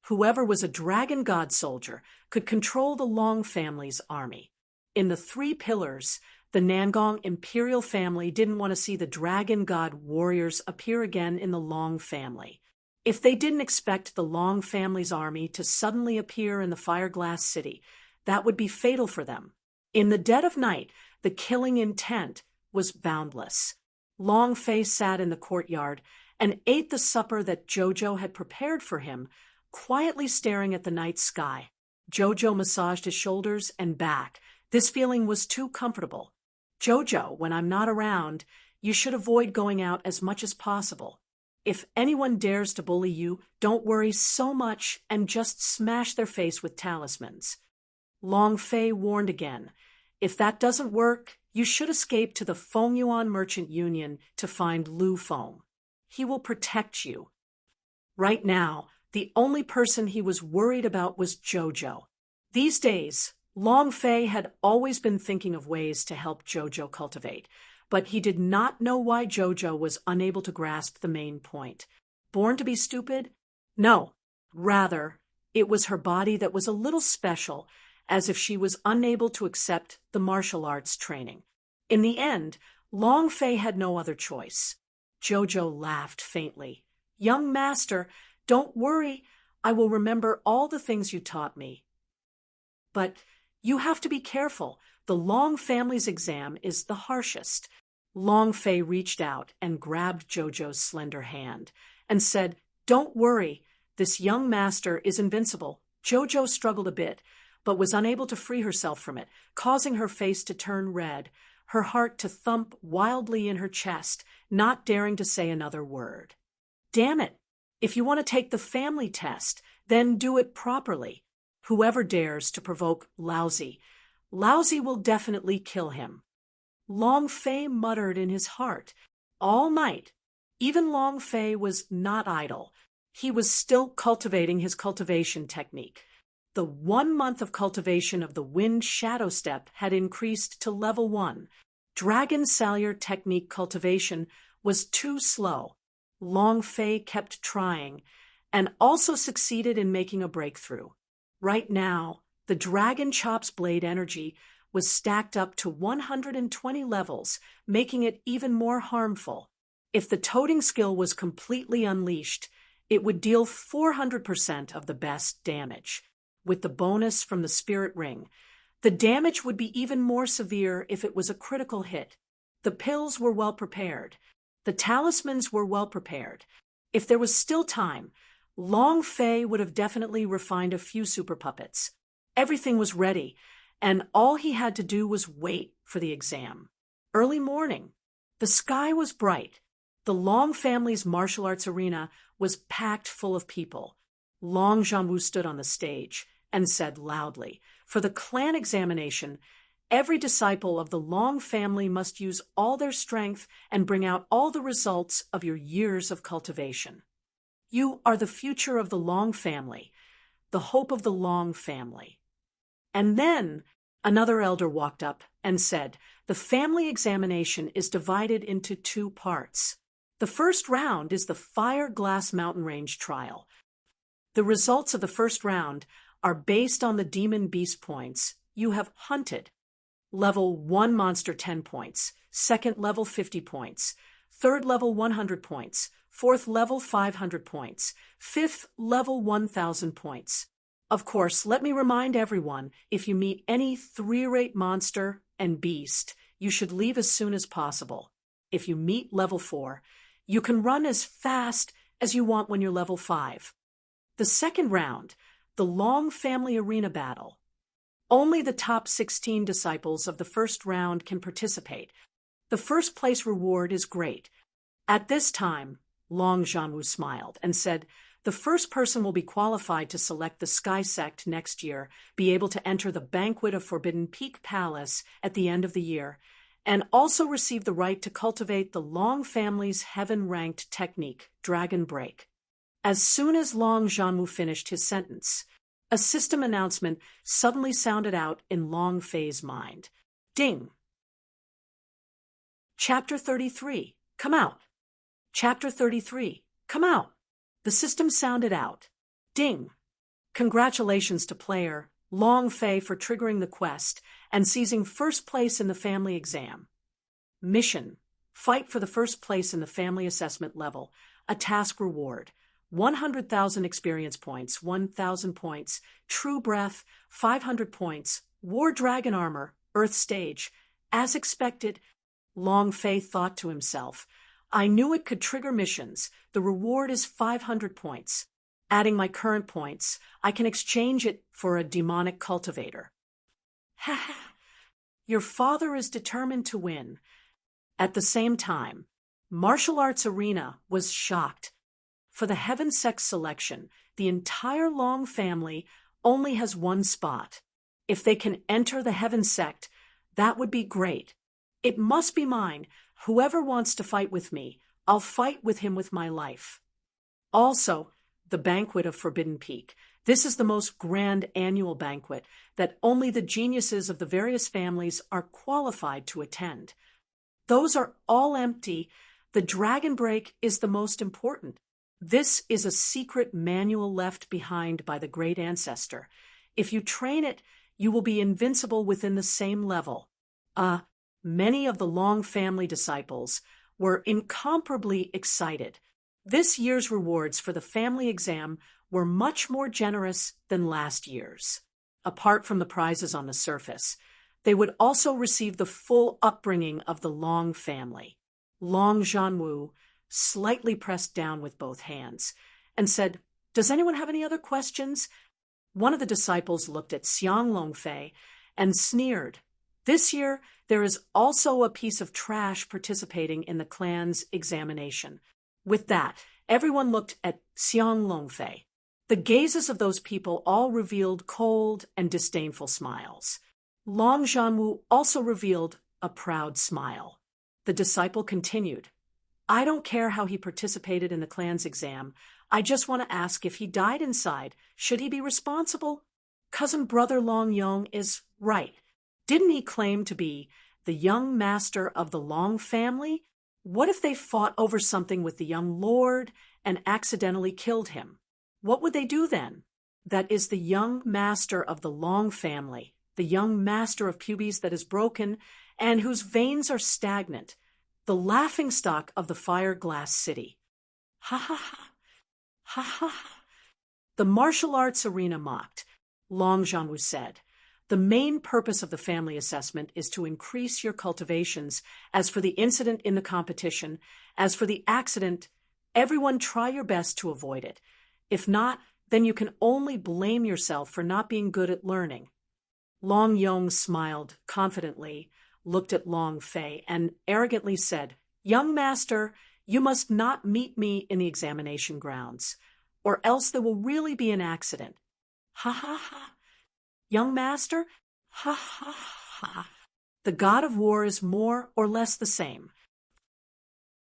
[SPEAKER 1] Whoever was a dragon god soldier could control the Long family's army. In the Three Pillars, the Nangong imperial family didn't want to see the dragon god warriors appear again in the Long family. If they didn't expect the Long family's army to suddenly appear in the Fireglass City, that would be fatal for them. In the dead of night, the killing intent was boundless. Long Fei sat in the courtyard and ate the supper that Jojo had prepared for him, quietly staring at the night sky. Jojo massaged his shoulders and back. This feeling was too comfortable. "Jojo, when I'm not around, you should avoid going out as much as possible. If anyone dares to bully you, don't worry so much and just smash their face with talismans." Long Fei warned again. If that doesn't work, you should escape to the Fengyuan Merchant Union to find Lu Feng. He will protect you. Right now, the only person he was worried about was Jojo. These days, Long Fei had always been thinking of ways to help Jojo cultivate, but he did not know why Jojo was unable to grasp the main point. Born to be stupid? No. Rather, it was her body that was a little special, as if she was unable to accept the martial arts training. In the end, Long Fei had no other choice. Jojo laughed faintly. "Young master, don't worry. I will remember all the things you taught me. But you have to be careful. The Long family's exam is the harshest." Long Fei reached out and grabbed Jojo's slender hand and said, "Don't worry. This young master is invincible." Jojo struggled a bit, but was unable to free herself from it, causing her face to turn red, her heart to thump wildly in her chest, not daring to say another word. Damn it! If you want to take the family test, then do it properly. Whoever dares to provoke Lousy will definitely kill him. Long Fei muttered in his heart. All night, even Long Fei was not idle. He was still cultivating his cultivation technique. The 1 month of cultivation of the Wind Shadow Step had increased to level 1. Dragon Salyer technique cultivation was too slow. Long Fei kept trying, and also succeeded in making a breakthrough. Right now, the Dragon Chops Blade energy was stacked up to 120 levels, making it even more harmful. If the toting skill was completely unleashed, it would deal 400% of the best damage. With the bonus from the Spirit Ring, the damage would be even more severe if it was a critical hit. The pills were well prepared. The talismans were well prepared. If there was still time, Long Fei would have definitely refined a few super puppets. Everything was ready, and all he had to do was wait for the exam. Early morning. The sky was bright. The Long family's martial arts arena was packed full of people. Long Zhanwu stood on the stage and said loudly, "For the clan examination, every disciple of the Long family must use all their strength and bring out all the results of your years of cultivation. You are the future of the Long family, the hope of the Long family." And then another elder walked up and said, "The family examination is divided into 2 parts. The first round is the Fire Glass Mountain Range trial. The results of the first round are based on the demon beast points you have hunted. Level 1 monster 10 points, second level 50 points, third level 100 points, fourth level 500 points, fifth level 1000 points. Of course, let me remind everyone, if you meet any 3-rate monster and beast, you should leave as soon as possible. If you meet level 4, you can run as fast as you want when you're level 5. The second round, the Long Family Arena Battle. Only the top 16 disciples of the first round can participate. The first place reward is great. At this time, Long Zhanwu smiled and said, "The first person will be qualified to select the Sky Sect next year, be able to enter the Banquet of Forbidden Peak Palace at the end of the year, and also receive the right to cultivate the Long family's heaven-ranked technique, Dragon Break." As soon as Long Zhanwu finished his sentence, a system announcement suddenly sounded out in Long Fei's mind. Ding! Chapter 33, come out. Chapter 33, come out. The system sounded out. Ding! Congratulations to player Long Fei for triggering the quest and seizing first place in the family exam. Mission: fight for the first place in the family assessment level. A task reward: 100,000 experience points, 1,000 points, True Breath, 500 points, War Dragon Armor, Earth Stage. As expected, Long Fei thought to himself, "I knew it could trigger missions. The reward is 500 points. Adding my current points, I can exchange it for a demonic cultivator." Ha ha! Your father is determined to win. At the same time, Martial Arts Arena was shocked. For the Heaven Sect selection, the entire Long family only has 1 spot. If they can enter the Heaven Sect, That would be great. It must be mine. Whoever wants to fight with me, I'll fight with him with my life. Also, the banquet of Forbidden Peak. This is the most grand annual banquet that only the geniuses of the various families are qualified to attend. Those are all empty. The dragon break is the most important. This is a secret manual left behind by the great ancestor. If you train it, you will be invincible within the same level. Many of the Long family disciples were incomparably excited. This year's rewards for the family exam were much more generous than last year's. Apart from the prizes on the surface, they would also receive the full upbringing of the Long family. Long Zhanwu slightly pressed down with both hands and said, "Does anyone have any other questions?" One of the disciples looked at Xiang Longfei and sneered. This year, there is also a piece of trash participating in the clan's examination. With that, everyone looked at Xiang Longfei. The gazes of those people all revealed cold and disdainful smiles. Long Zhanwu also revealed a proud smile. The disciple continued, "I don't care how he participated in the clan's exam. I just want to ask, if he died inside, should he be responsible? Cousin Brother Long Yong is right. Didn't he claim to be the young master of the Long family? What if they fought over something with the young lord and accidentally killed him? What would they do then? That is the young master of the Long family, the young master of pubes that is broken and whose veins are stagnant, the laughingstock of the fire-glass city." Ha ha ha, ha ha ha. The martial arts arena mocked. Long Zhanwu said, "The main purpose of the family assessment is to increase your cultivations. As for the incident in the competition, as for the accident, everyone try your best to avoid it. If not, then you can only blame yourself for not being good at learning." Long Yong smiled confidently, looked at Long Fei, and arrogantly said, "Young master, you must not meet me in the examination grounds, or else there will really be an accident." Ha ha ha. Young master? Ha ha ha. The god of war is more or less the same.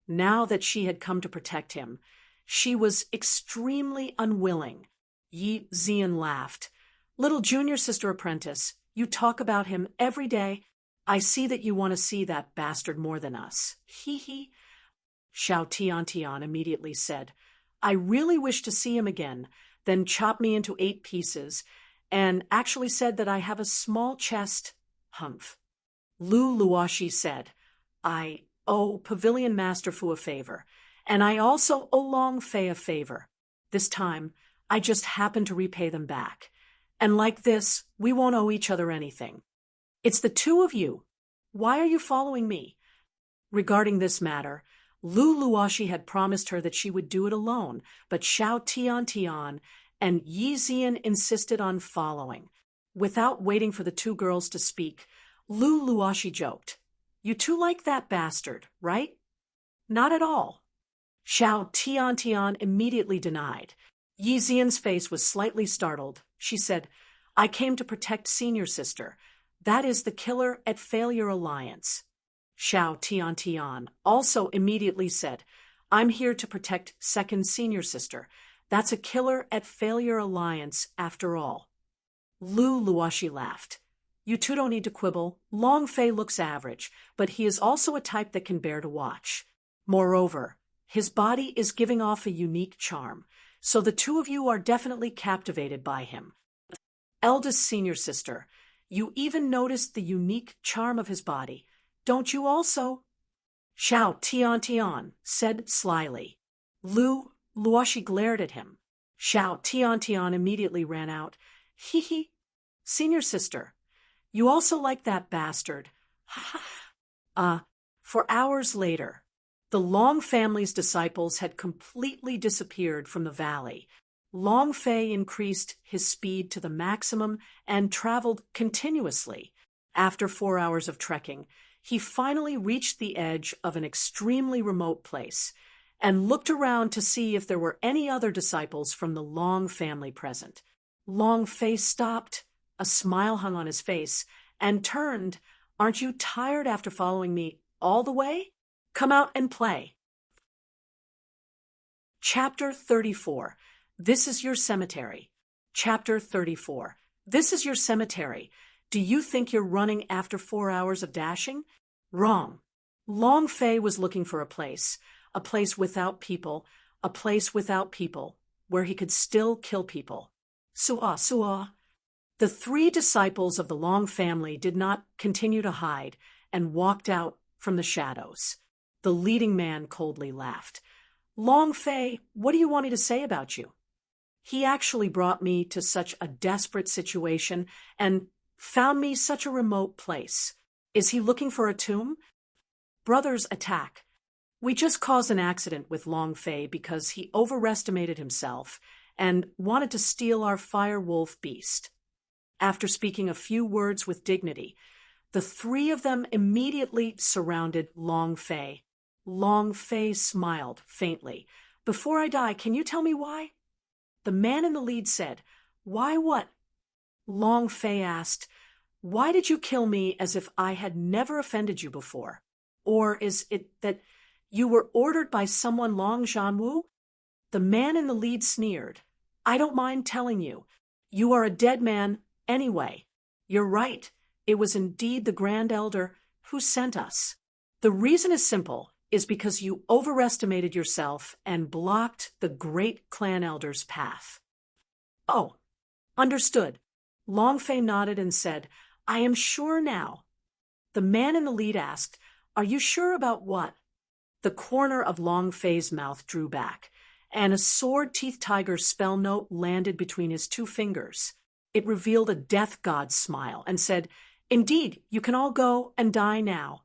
[SPEAKER 1] Now that she had come to protect him, she was extremely unwilling. Yi Zian laughed. "Little junior sister apprentice, you talk about him every day. I see that you want to see that bastard more than us. Hee hee." Xiao Tian immediately said, "I really wish to see him again," then chopped me into 8 pieces, and actually said that I have a small chest. Humph. Lu Luoshi said, "I owe Pavilion Master Fu a favor, and I also owe Long Fei a favor. This time, I just happen to repay them back. And like this, we won't owe each other anything. It's the 2 of you. Why are you following me?" Regarding this matter, Lu Luoshi had promised her that she would do it alone, but Xiao Tian and Yi Zian insisted on following. Without waiting for the 2 girls to speak, Lu Luoshi joked, "You 2 like that bastard, right?" "Not at all." Xiao Tian immediately denied. Yi Zian's face was slightly startled. She said, "I came to protect senior sister. That is the Killer at Failure Alliance." Xiao Tian also immediately said, "I'm here to protect second senior sister. That's a Killer at Failure Alliance after all." Lu Luoshi laughed. "You 2 don't need to quibble. Long Fei looks average, but he is also a type that can bear to watch. Moreover, his body is giving off a unique charm, so the 2 of you are definitely captivated by him. Eldest senior sister, you even noticed the unique charm of his body. Don't you also?" Xiao Tian said slyly. Lu Luoshi glared at him. Xiao Tian immediately ran out. "Hee hee. Senior sister, you also like that bastard. Ha ha." For hours later, the Long family's disciples had completely disappeared from the valley. Long Fei increased his speed to the maximum and traveled continuously. After 4 hours of trekking, he finally reached the edge of an extremely remote place and looked around to see if there were any other disciples from the Long family present. Long Fei stopped, a smile hung on his face, and turned, Aren't you tired after following me all the way? Come out and play. Chapter 34. This is your cemetery. Chapter 34. This is your cemetery. Do you think you're running after 4 hours of dashing? Wrong. Long Fei was looking for a place without people, where he could still kill people. Suah. The 3 disciples of the Long family did not continue to hide and walked out from the shadows. The leading man coldly laughed. Long Fei, what do you want me to say about you? He actually brought me to such a desperate situation and found me such a remote place. Is he looking for a tomb? Brothers attack. We just caused an accident with Long Fei because he overestimated himself and wanted to steal our fire wolf beast. After speaking a few words with dignity, the 3 of them immediately surrounded Long Fei. Long Fei smiled faintly. Before I die, can you tell me why? The man in the lead said, Why what? Long Fei asked, Why did you kill me as if I had never offended you before? Or is it that you were ordered by someone Long Zhanwu? The man in the lead sneered. I don't mind telling you. You are a dead man anyway. You're right. It was indeed the Grand Elder who sent us. The reason is simple, is because you overestimated yourself and blocked the great clan elder's path. Oh, understood. Long Fei nodded and said, I am sure now. The man in the lead asked, Are you sure about what? The corner of Long Fei's mouth drew back, and a sword-teeth tiger spell note landed between his 2 fingers. It revealed a death god's smile and said, Indeed, you can all go and die now.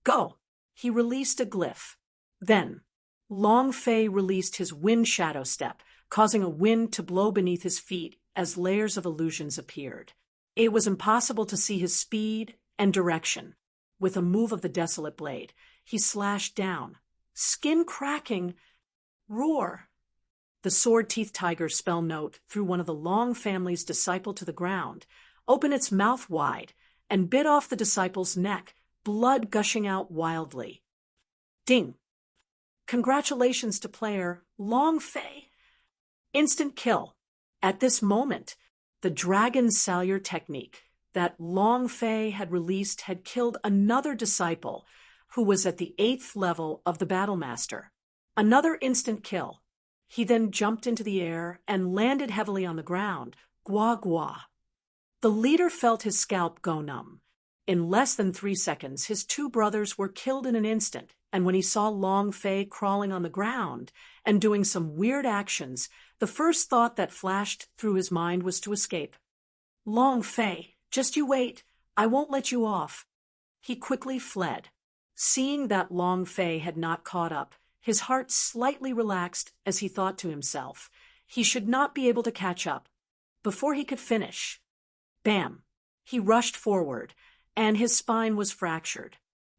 [SPEAKER 1] Go. He released a glyph. Then, Long Fei released his wind shadow step, causing a wind to blow beneath his feet as layers of illusions appeared. It was impossible to see his speed and direction. With a move of the desolate blade, he slashed down. Skin cracking. Roar. The sword-teeth tiger spell note threw one of the Long family's disciple to the ground, opened its mouth wide, and bit off the disciple's neck, blood gushing out wildly. Ding. Congratulations to player Long Fei. Instant kill. At this moment, the dragon salure technique that Long Fei had released had killed another disciple who was at the 8th level of the Battle Master. Another instant kill. He then jumped into the air and landed heavily on the ground. Gua gua. The leader felt his scalp go numb. In less than 3 seconds, his 2 brothers were killed in an instant, and when he saw Long Fei crawling on the ground and doing some weird actions, the first thought that flashed through his mind was to escape. Long Fei, just you wait. I won't let you off. He quickly fled. Seeing that Long Fei had not caught up, his heart slightly relaxed as he thought to himself, he should not be able to catch up. Before he could finish, bam, he rushed forward, and his spine was fractured.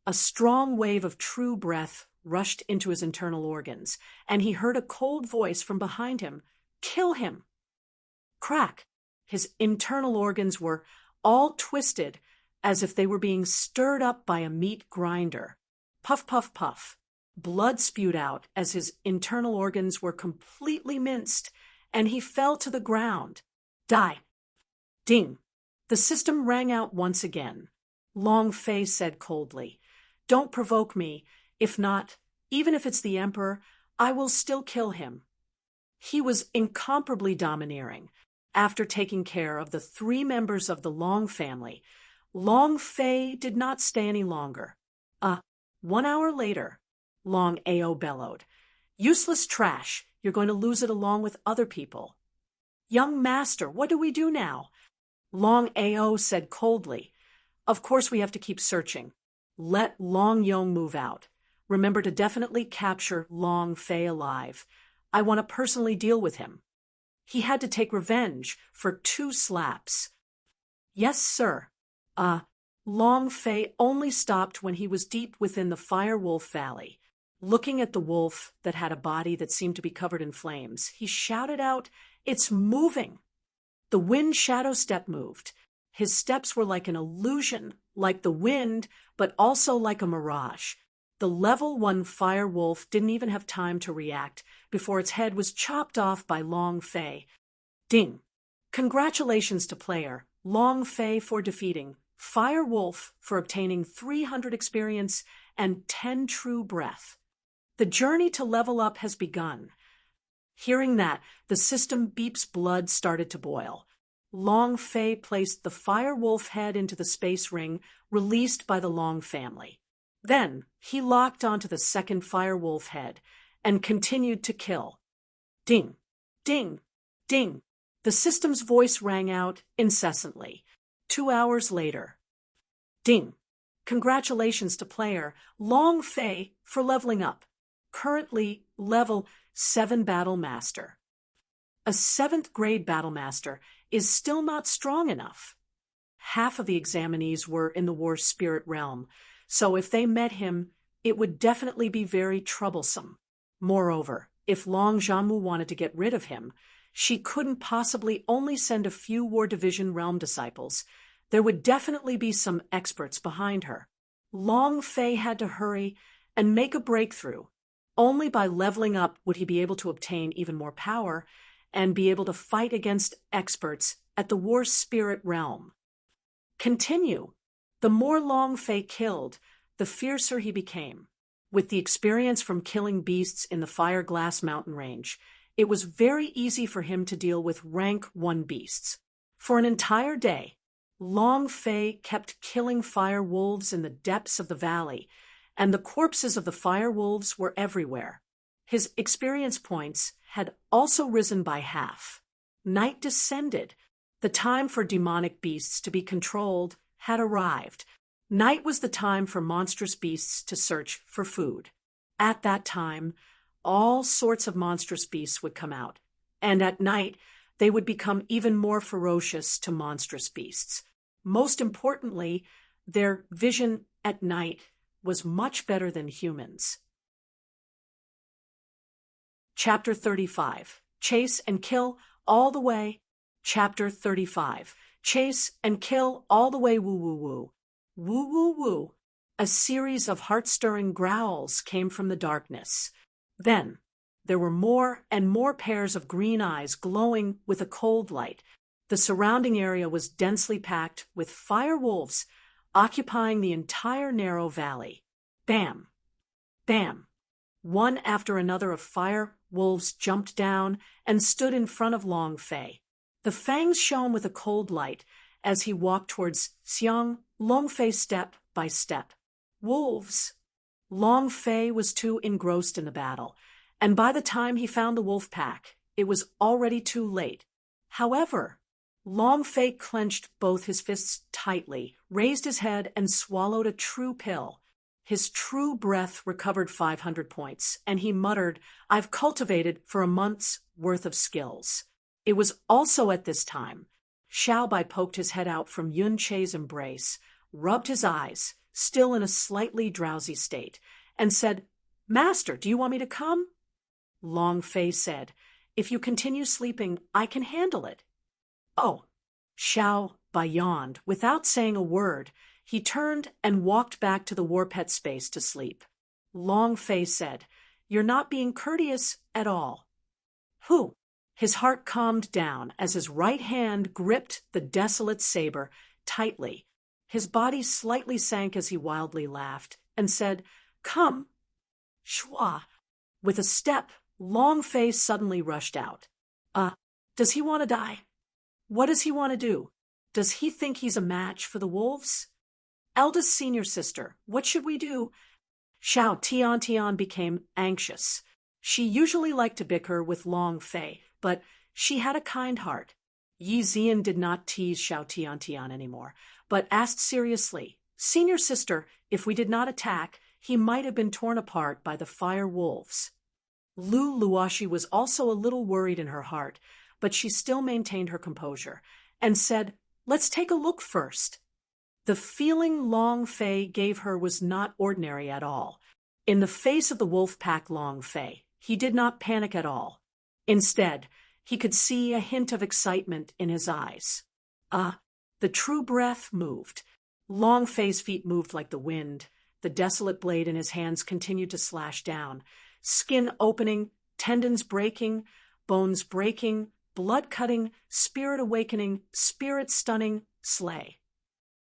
[SPEAKER 1] A strong wave of true breath rushed into his internal organs, and he heard a cold voice from behind him, Kill him! Crack! His internal organs were all twisted as if they were being stirred up by a meat grinder. Puff, puff, puff. Blood spewed out as his internal organs were completely minced, and he fell to the ground. Die! Ding! The system rang out once again. Long Fei said coldly, Don't provoke me. If not, even if it's the Emperor, I will still kill him. He was incomparably domineering. After taking care of the 3 members of the Long family, Long Fei did not stay any longer. 1 hour later, Long Ao bellowed, Useless trash. You're going to lose it along with other people. Young master, what do we do now? Long Ao said coldly, Of course we have to keep searching. Let Long Yong move out. Remember to definitely capture Long Fei alive. I want to personally deal with him. He had to take revenge for 2 slaps. Yes, sir. Long Fei only stopped when he was deep within the Fire Wolf Valley. Looking at the wolf that had a body that seemed to be covered in flames, he shouted out, It's moving! The wind shadow step moved. His steps were like an illusion, like the wind, but also like a mirage. The level 1 fire wolf didn't even have time to react before its head was chopped off by Long Fei. Ding! Congratulations to player Long Fei for defeating Fire Wolf for obtaining 300 experience and 10 true breath. The journey to level up has begun. Hearing that, the system beep's blood started to boil. Long Fei placed the Fire Wolf head into the space ring released by the Long family. Then, he locked onto the second Fire Wolf head and continued to kill. Ding! Ding! Ding! The system's voice rang out incessantly. 2 hours later. Ding! Congratulations to player Long Fei for leveling up. Currently, level 7 Battle Master. A 7th grade Battle Master is still not strong enough. Half of the examinees were in the War Spirit realm, so if they met him, it would definitely be very troublesome. Moreover, if Long Zhanmu wanted to get rid of him, she couldn't possibly only send a few War Division realm disciples. There would definitely be some experts behind her. Long Fei had to hurry and make a breakthrough. Only by leveling up would he be able to obtain even more power and be able to fight against experts at the War Spirit realm. Continue. The more Long Fei killed, the fiercer he became. With the experience from killing beasts in the Fire Glass Mountain range, it was very easy for him to deal with rank 1 beasts. For an entire day, Long Fei kept killing fire wolves in the depths of the valley, and the corpses of the fire wolves were everywhere. His experience points had also risen by half. Night descended. The time for demonic beasts to be controlled had arrived. Night was the time for monstrous beasts to search for food. At that time, all sorts of monstrous beasts would come out, and at night, they would become even more ferocious to monstrous beasts. Most importantly, their vision at night was much better than humans. Chapter 35. Chase and kill all the way. Chapter 35. Chase and kill all the way. Woo woo woo. Woo woo woo. A series of heart-stirring growls came from the darkness. Then, there were more and more pairs of green eyes glowing with a cold light. The surrounding area was densely packed with fire wolves, occupying the entire narrow valley. Bam! Bam! One after another of fire wolves jumped down and stood in front of Long Fei. The fangs shone with a cold light as he walked towards Xiang Long Fei step by step. Wolves! Long Fei was too engrossed in the battle, and by the time he found the wolf pack, it was already too late. However, Long Fei clenched both his fists tightly, raised his head, and swallowed a true pill. His true breath recovered 500 points, and he muttered, "I've cultivated for a month's worth of skills." It was also at this time Xiaobai poked his head out from Yun Che's embrace, rubbed his eyes, still in a slightly drowsy state, and said, "Master, do you want me to come?" Long Fei said, "If you continue sleeping, I can handle it." "Oh." Xiaobai yawned. Without saying a word, he turned and walked back to the war pet space to sleep. Long Fei said, "You're not being courteous at all." "Who?" His heart calmed down as his right hand gripped the desolate saber tightly. His body slightly sank as he wildly laughed and said, "Come." Shua. With a step, Long Fei suddenly rushed out. Does he want to die? What does he want to do? Does he think he's a match for the wolves? Eldest senior sister, what should we do? Xiao Tian became anxious. She usually liked to bicker with Long Fei, but she had a kind heart. Yi Zian did not tease Xiao Tian anymore, but asked seriously, "Senior sister, if we did not attack, he might have been torn apart by the fire wolves." Lu Luoshi was also a little worried in her heart, but she still maintained her composure and said, "Let's take a look first." The feeling Long Fei gave her was not ordinary at all. In the face of the wolf pack Long Fei, he did not panic at all. Instead, he could see a hint of excitement in his eyes. The true breath moved. Long Fei's feet moved like the wind. The desolate blade in his hands continued to slash down. Skin opening, tendons breaking, bones breaking, blood cutting, spirit awakening, spirit stunning, slay.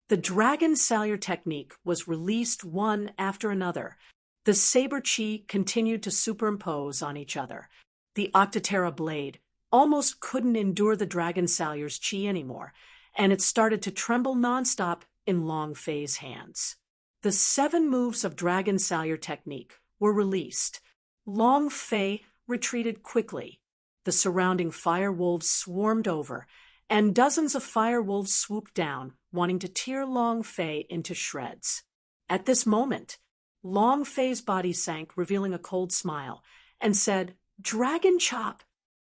[SPEAKER 1] The dragon salure technique was released one after another. The saber chi continued to superimpose on each other. The Octotera blade almost couldn't endure the dragon salure's chi anymore, and it started to tremble nonstop in Long Fei's hands. The 7 moves of dragon salure technique were released. Long Fei retreated quickly. The surrounding fire wolves swarmed over, and dozens of fire wolves swooped down, wanting to tear Long Fei into shreds. At this moment, Long Fei's body sank, revealing a cold smile, and said, "Dragon chop!"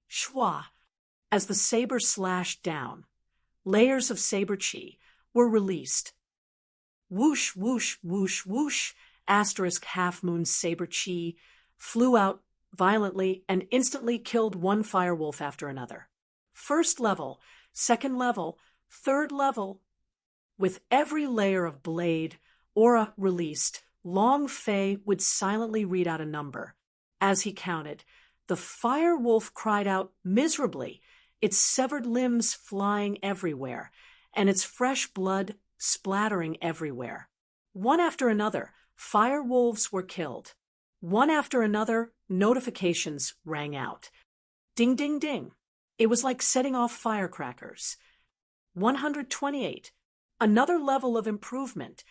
[SPEAKER 1] Shwa! As the saber slashed down, layers of saber chi were released. Whoosh, whoosh, whoosh, whoosh, asterisk half-moon saber chi flew out violently and instantly killed one firewolf after another. First level, second level, third level. With every layer of blade, aura released, Long Fei would silently read out a number. As he counted, the fire wolf cried out miserably, its severed limbs flying everywhere, and its fresh blood splattering everywhere. One after another, fire wolves were killed. One after another, notifications rang out. Ding, ding, ding. It was like setting off firecrackers. 128. Another level of improvement.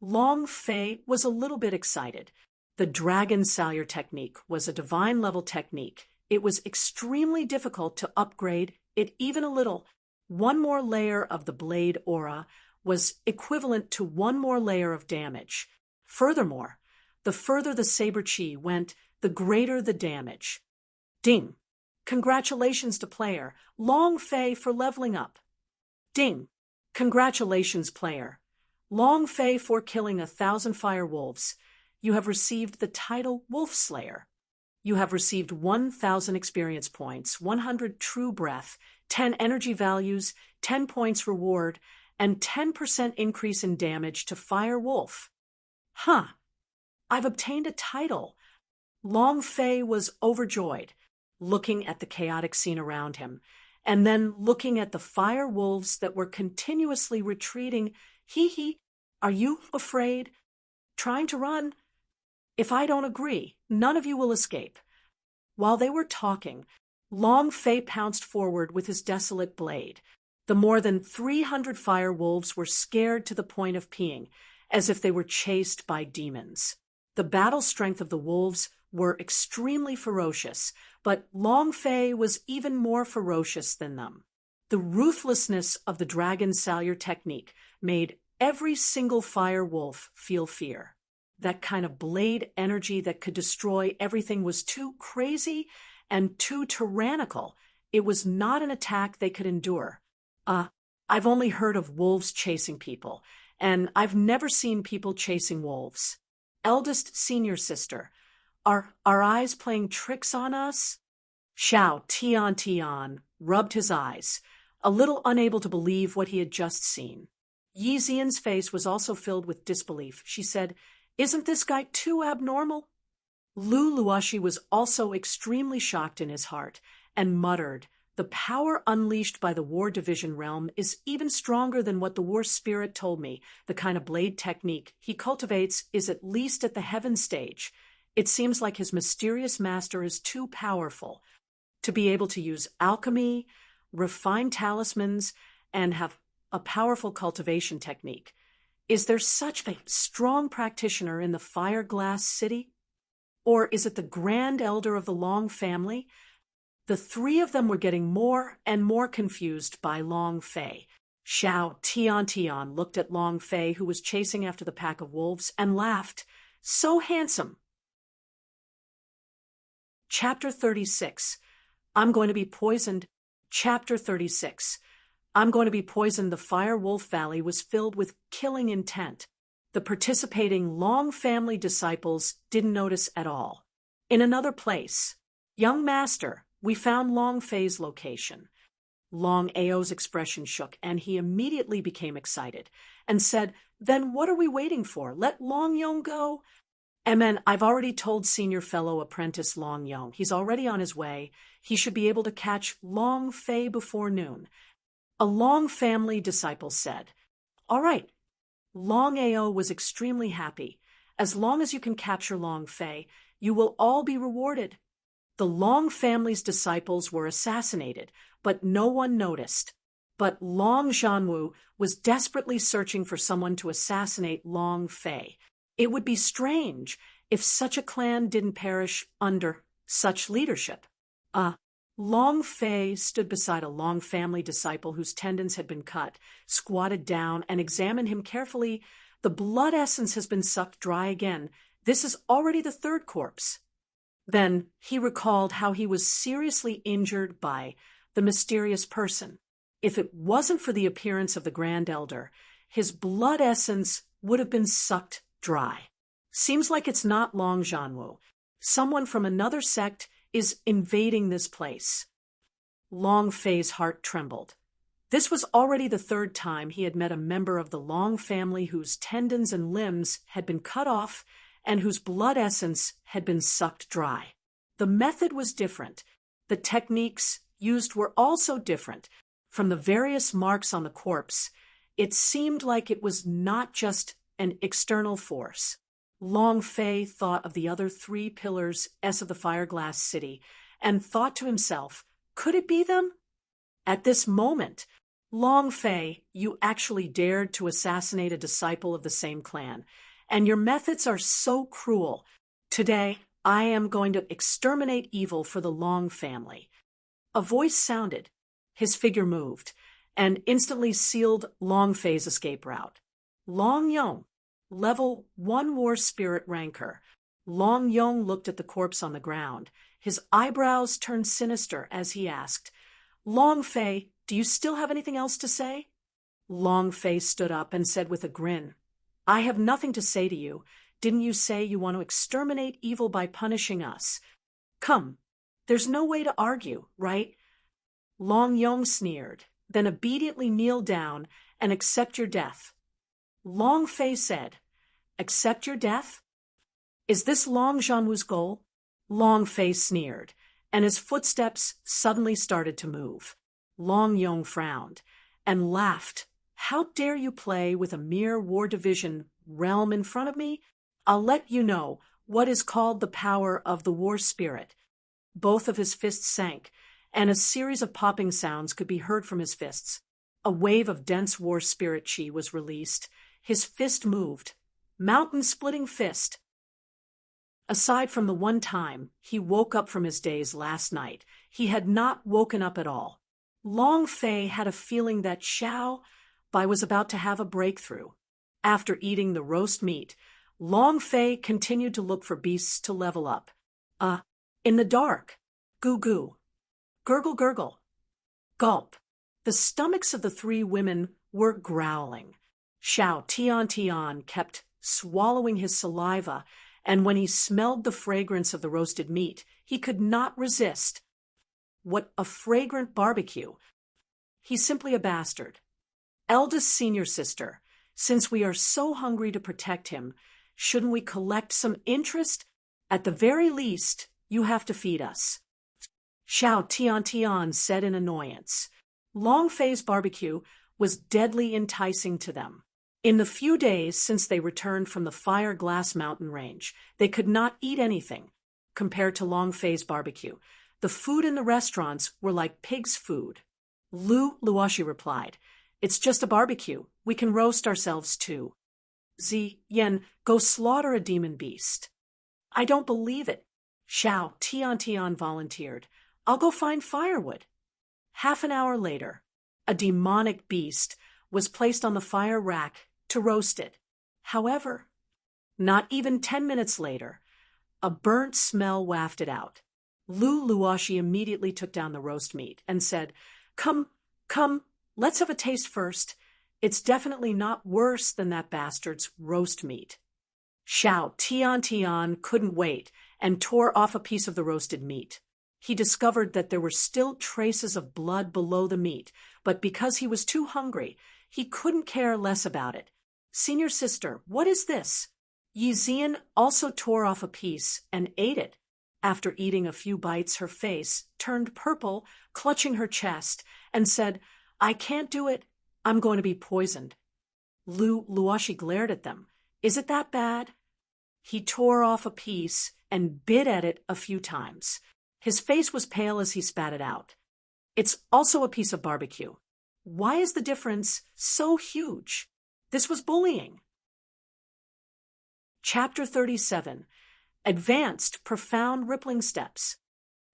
[SPEAKER 1] Long Fei was a little bit excited. The dragon salure technique was a divine level technique. It was extremely difficult to upgrade it even a little. One more layer of the blade aura was equivalent to one more layer of damage. Furthermore, the further the saber chi went, the greater the damage. Ding. Congratulations to player Long Fei for leveling up. Ding. Congratulations, player Long Fei, for killing 1,000 fire wolves. You have received the title Wolf Slayer. You have received 1,000 experience points, 100 true breath, 10 energy values, 10 points reward, and 10% increase in damage to Fire Wolf. Huh. I've obtained a title. Long Fei was overjoyed, looking at the chaotic scene around him, and then looking at the fire wolves that were continuously retreating. Hee, are you afraid? Trying to run? If I don't agree, none of you will escape. While they were talking, Long Fei pounced forward with his desolate blade. The more than 300 fire wolves were scared to the point of peeing, as if they were chased by demons. The battle strength of the wolves were extremely ferocious, but Long Fei was even more ferocious than them. The ruthlessness of the dragon salure technique made every single fire wolf feel fear. That kind of blade energy that could destroy everything was too crazy and too tyrannical. It was not an attack they could endure. I've only heard of wolves chasing people, and I've never seen people chasing wolves. Eldest senior sister, are our eyes playing tricks on us? Xiao Tian rubbed his eyes, a little unable to believe what he had just seen. Yi Xian's face was also filled with disbelief. She said, "Isn't this guy too abnormal?" Lu Luoshi was also extremely shocked in his heart and muttered, "The power unleashed by the War Division realm is even stronger than what the War Spirit told me. The kind of blade technique he cultivates is at least at the heaven stage. It seems like his mysterious master is too powerful to be able to use alchemy, refine talismans, and have a powerful cultivation technique. Is there such a strong practitioner in the Fire Glass City? Or is it the Grand Elder of the Long family?" The three of them were getting more and more confused by Long Fei. Xiao Tian looked at Long Fei, who was chasing after the pack of wolves, and laughed. "So handsome." Chapter 36. I'm going to be poisoned. Chapter 36. I'm going to be poisoned. The Fire Wolf Valley was filled with killing intent. The participating Long family disciples didn't notice at all. In another place, "Young Master, we found Long Fei's location." Long Ao's expression shook, and he immediately became excited and said, "Then what are we waiting for? Let Long Yong go." "Amen, I've already told Senior Fellow Apprentice Long Yong. He's already on his way. He should be able to catch Long Fei before noon." A Long family disciple said. "All right." Long Ao was extremely happy. "As long as you can capture Long Fei, you will all be rewarded." The Long family's disciples were assassinated, but no one noticed. But Long Zhanwu was desperately searching for someone to assassinate Long Fei. It would be strange if such a clan didn't perish under such leadership. Long Fei stood beside a Long family disciple whose tendons had been cut, squatted down, and examined him carefully. "The blood essence has been sucked dry again. This is already the third corpse." Then he recalled how he was seriously injured by the mysterious person. If it wasn't for the appearance of the Grand Elder, his blood essence would have been sucked dry. Seems like it's not Long Zhanwu. Someone from another sect is invading this place. Long Fei's heart trembled. This was already the third time he had met a member of the Long family whose tendons and limbs had been cut off and whose blood essence had been sucked dry. The method was different. The techniques used were also different. From the various marks on the corpse, it seemed like it was not just an external force. Long Fei thought of the other 3 pillars of the Fireglass City and thought to himself, could it be them? At this moment, Long Fei, you actually dared to assassinate a disciple of the same clan, and your methods are so cruel. Today, I am going to exterminate evil for the Long family. A voice sounded. His figure moved, and instantly sealed Long Fei's escape route. Long Yong, level 1 war spirit rancor. Long Yong looked at the corpse on the ground. His eyebrows turned sinister as he asked, "Long Fei, do you still have anything else to say?" Long Fei stood up and said with a grin, "I have nothing to say to you. Didn't you say you want to exterminate evil by punishing us? Come, there's no way to argue, right?" Long Yong sneered, then obediently kneeled down and accept your death. Long Fei said, "Accept your death? Is this Long Zhanwu's goal?" Long Fei sneered, and his footsteps suddenly started to move. Long Yong frowned and laughed. "How dare you play with a mere war division realm in front of me? I'll let you know what is called the power of the war spirit." Both of his fists sank, and a series of popping sounds could be heard from his fists. A wave of dense war spirit chi was released. His fist moved. Mountain-splitting fist. Aside from the one time he woke up from his daze last night, he had not woken up at all. Long Fei had a feeling that Xiao Bai was about to have a breakthrough. After eating the roast meat, Long Fei continued to look for beasts to level up. In the dark. Goo-goo. Gurgle gurgle. Gulp. The stomachs of the 3 women were growling. Xiao Tian kept swallowing his saliva, and when he smelled the fragrance of the roasted meat, he could not resist. What a fragrant barbecue! He's simply a bastard. Eldest senior sister, since we are so hungry to protect him, shouldn't we collect some interest? At the very least, you have to feed us. Xiao Tian said in annoyance. Long Fei's barbecue was deadly enticing to them. In the few days since they returned from the Fire-Glass Mountain Range, they could not eat anything compared to Long Fei's barbecue. The food in the restaurants were like pig's food. Lu Luoshi replied, "It's just a barbecue. We can roast ourselves too." Zi-Yen, go slaughter a demon beast. "I don't believe it." Xiao Tian volunteered. "I'll go find firewood." Half an hour later, a demonic beast was placed on the fire rack to roast it. However, not even 10 minutes later, a burnt smell wafted out. Lu Luoshi immediately took down the roast meat and said, Come, let's have a taste first. It's definitely not worse than that bastard's roast meat." Xiao Tian couldn't wait and tore off a piece of the roasted meat. He discovered that there were still traces of blood below the meat, but because he was too hungry, he couldn't care less about it. "Senior sister, what is this?" Yi Zian also tore off a piece and ate it. After eating a few bites, her face turned purple, clutching her chest, and said, "I can't do it. I'm going to be poisoned." Luoshi glared at them. "Is it that bad?" He tore off a piece and bit at it a few times. His face was pale as he spat it out. "It's also a piece of barbecue. Why is the difference so huge? This was bullying." Chapter 37. Advanced Profound Rippling Steps.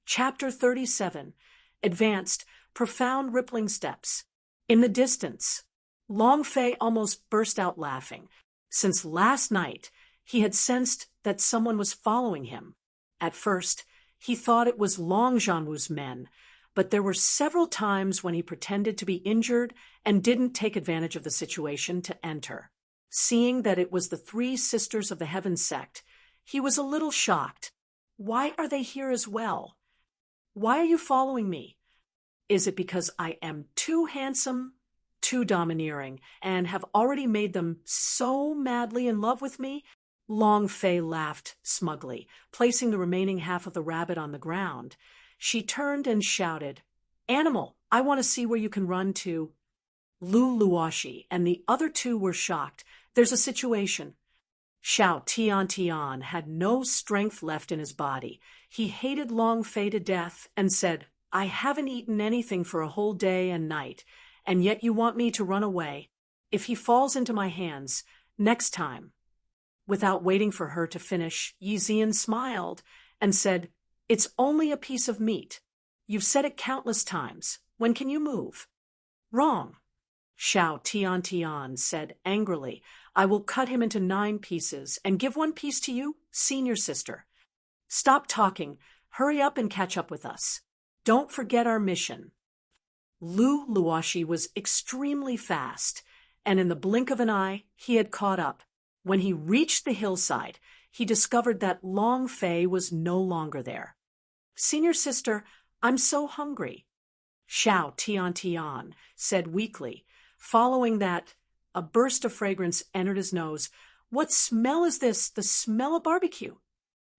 [SPEAKER 1] Chapter 37. Advanced Profound Rippling Steps. In the distance, Long Fei almost burst out laughing. Since last night, he had sensed that someone was following him. At first, he thought it was Long Zhanwu's men, but there were several times when he pretended to be injured and didn't take advantage of the situation to enter. Seeing that it was the three sisters of the Heaven sect, he was a little shocked. "Why are they here as well? Why are you following me? Is it because I am too handsome, too domineering, and have already made them so madly in love with me?" Long Fei laughed smugly, placing the remaining half of the rabbit on the ground. She turned and shouted, "Animal, I want to see where you can run to." Luoshi and the other two were shocked. "There's a situation." Xiao Tian had no strength left in his body. He hated Long Fei to death and said, "I haven't eaten anything for a whole day and night, and yet you want me to run away. If he falls into my hands, next time." Without waiting for her to finish, Yi Zian smiled and said, "It's only a piece of meat. You've said it countless times. When can you move?" "Wrong." Xiao Tian said angrily, "I will cut him into 9 pieces and give 1 piece to you, senior sister." "Stop talking. Hurry up and catch up with us. Don't forget our mission." Luoshi was extremely fast, and in the blink of an eye, he had caught up. When he reached the hillside, he discovered that Long Fei was no longer there. "Senior sister, I'm so hungry," Xiao Tian said weakly. Following that, a burst of fragrance entered his nose. "What smell is this? The smell of barbecue."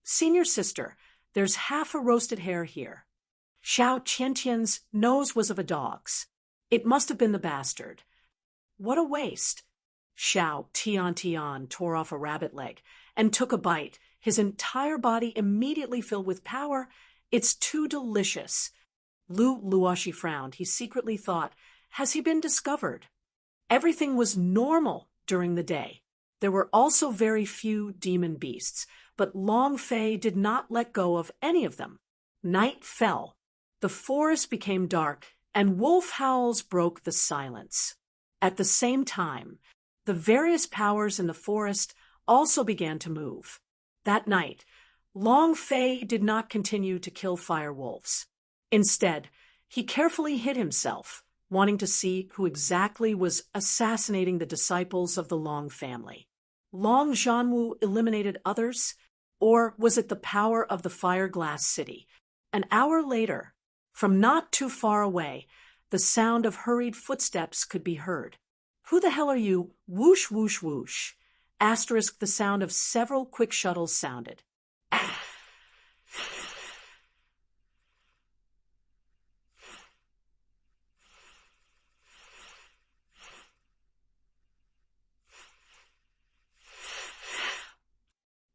[SPEAKER 1] "Senior sister, there's half a roasted hare here." Xiao Tian's nose was of a dog's. It must have been the bastard. "What a waste." Xiao Tian tore off a rabbit leg and took a bite, his entire body immediately filled with power. "It's too delicious." Luoshi frowned. He secretly thought, has he been discovered? Everything was normal during the day. There were also very few demon beasts, but Long Fei did not let go of any of them. Night fell. The forest became dark, and wolf howls broke the silence. At the same time, the various powers in the forest also began to move. That night, Long Fei did not continue to kill fire wolves. Instead, he carefully hid himself, wanting to see who exactly was assassinating the disciples of the Long family. Long Zhanwu eliminated others, or was it the power of the Fire Glass City? An hour later, from not too far away, the sound of hurried footsteps could be heard. "Who the hell are you? Whoosh, whoosh, whoosh." Asterisk, the sound of several quick shuttles sounded.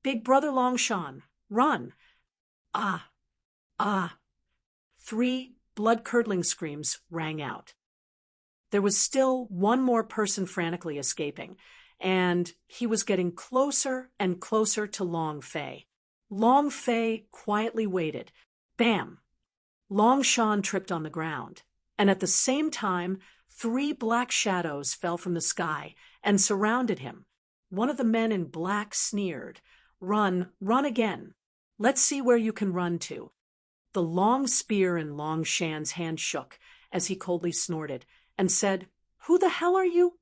[SPEAKER 1] "Big brother Longshan, run!" "Ah! Ah!" 3 blood-curdling screams rang out. There was still one more person frantically escaping, and he was getting closer and closer to Long Fei. Long Fei quietly waited. Bam! Longshan tripped on the ground, and at the same time, 3 black shadows fell from the sky and surrounded him. One of the men in black sneered, "Run, run again. Let's see where you can run to." The long spear in Long Shan's hand shook as he coldly snorted and said, "Who the hell are you?"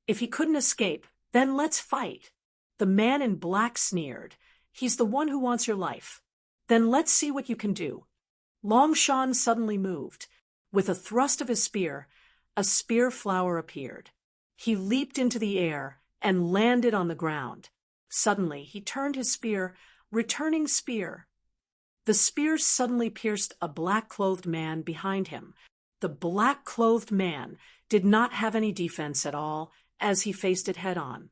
[SPEAKER 1] "If he couldn't escape, then let's fight." The man in black sneered, "He's the one who wants your life. Then let's see what you can do." Long Shan suddenly moved. With a thrust of his spear, a spear flower appeared. He leaped into the air and landed on the ground. Suddenly, he turned his spear, returning spear. The spear suddenly pierced a black-clothed man behind him. The black-clothed man did not have any defense at all as he faced it head-on.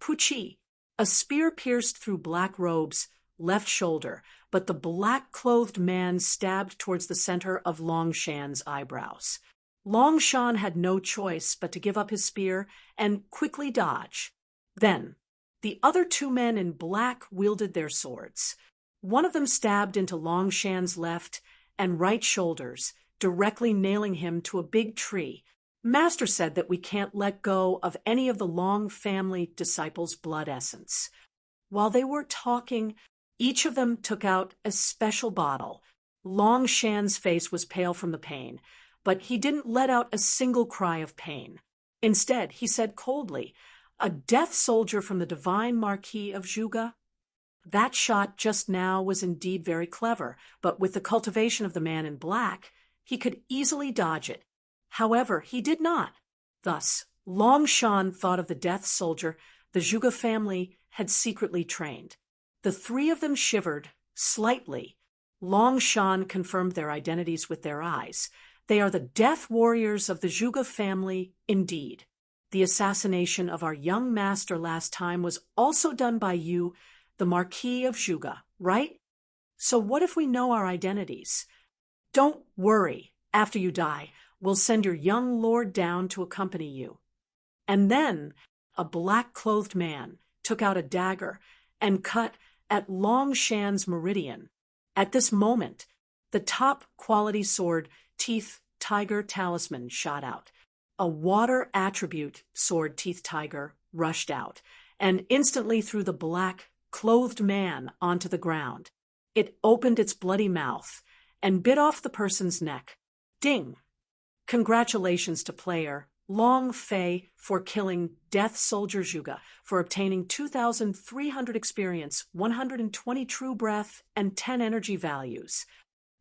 [SPEAKER 1] Puchi! A spear pierced through Black Robe's left shoulder, but the black-clothed man stabbed towards the center of Long Shan's eyebrows. Long Shan had no choice but to give up his spear and quickly dodge. Then, the other two men in black wielded their swords. One of them stabbed into Long Shan's left and right shoulders, directly nailing him to a big tree. Master said that we can't let go of any of the Long family disciples' blood essence. While they were talking, each of them took out a special bottle. Long Shan's face was pale from the pain, but he didn't let out a single cry of pain. Instead, he said coldly, "A death soldier from the divine Marquis of Zhuge?" That shot just now was indeed very clever, but with the cultivation of the man in black, he could easily dodge it. However, he did not. Thus, Long Shan thought of the death soldier the Zhuge family had secretly trained. The three of them shivered slightly. Long Shan confirmed their identities with their eyes. They are the death warriors of the Zhuge family, indeed. The assassination of our young master last time was also done by you, the Marquis of Zhuge, right? So what if we know our identities? Don't worry. After you die, we'll send your young lord down to accompany you. And then a black-clothed man took out a dagger and cut at Long Shan's meridian. At this moment, the top-quality sword Teeth Tiger Talisman shot out. A water attribute sword Teeth Tiger rushed out and instantly threw the black-clothed man onto the ground. It opened its bloody mouth and bit off the person's neck. Ding! Congratulations to player Long Fei for killing Death Soldier Zhuge, for obtaining 2,300 experience, 120 true breath, and 10 energy values.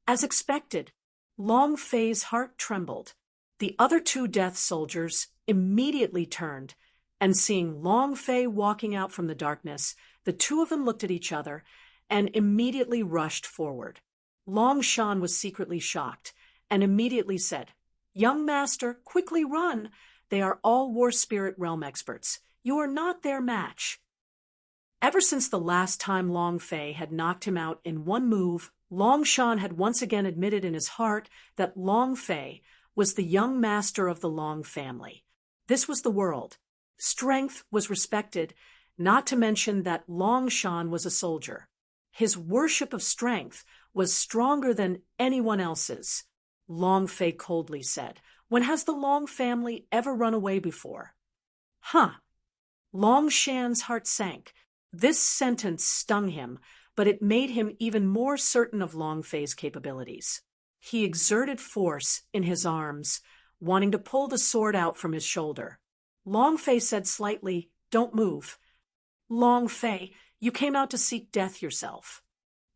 [SPEAKER 1] As expected, Long Fei's heart trembled. The other two Death Soldiers immediately turned, and seeing Long Fei walking out from the darkness, the two of them looked at each other and immediately rushed forward. Long Shan was secretly shocked and immediately said, "Young master, quickly run. They are all War Spirit Realm experts. You are not their match." Ever since the last time Long Fei had knocked him out in one move, Long Shan had once again admitted in his heart that Long Fei was the young master of the Long family. This was the world. Strength was respected, not to mention that Long Shan was a soldier. His worship of strength was stronger than anyone else's. Long Fei coldly said, "When has the Long family ever run away before?" Huh! Long Shan's heart sank. This sentence stung him, but it made him even more certain of Long Fei's capabilities. He exerted force in his arms, wanting to pull the sword out from his shoulder. Long Fei said slightly, "Don't move." "Long Fei, you came out to seek death yourself."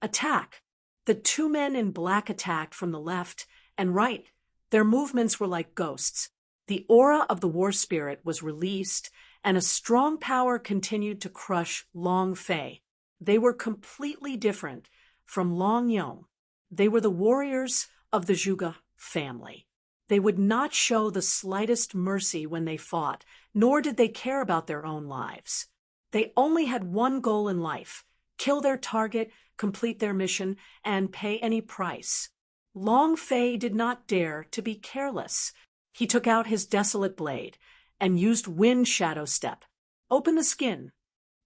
[SPEAKER 1] Attack! The two men in black attacked from the left and right. Their movements were like ghosts. The aura of the war spirit was released, and a strong power continued to crush Long Fei. They were completely different from Long Yong. They were the warriors of the Zhuge family. They would not show the slightest mercy when they fought, nor did they care about their own lives. They only had one goal in life: kill their target, complete their mission, and pay any price. Long Fei did not dare to be careless. He took out his desolate blade and used Wind Shadow Step. Open the skin.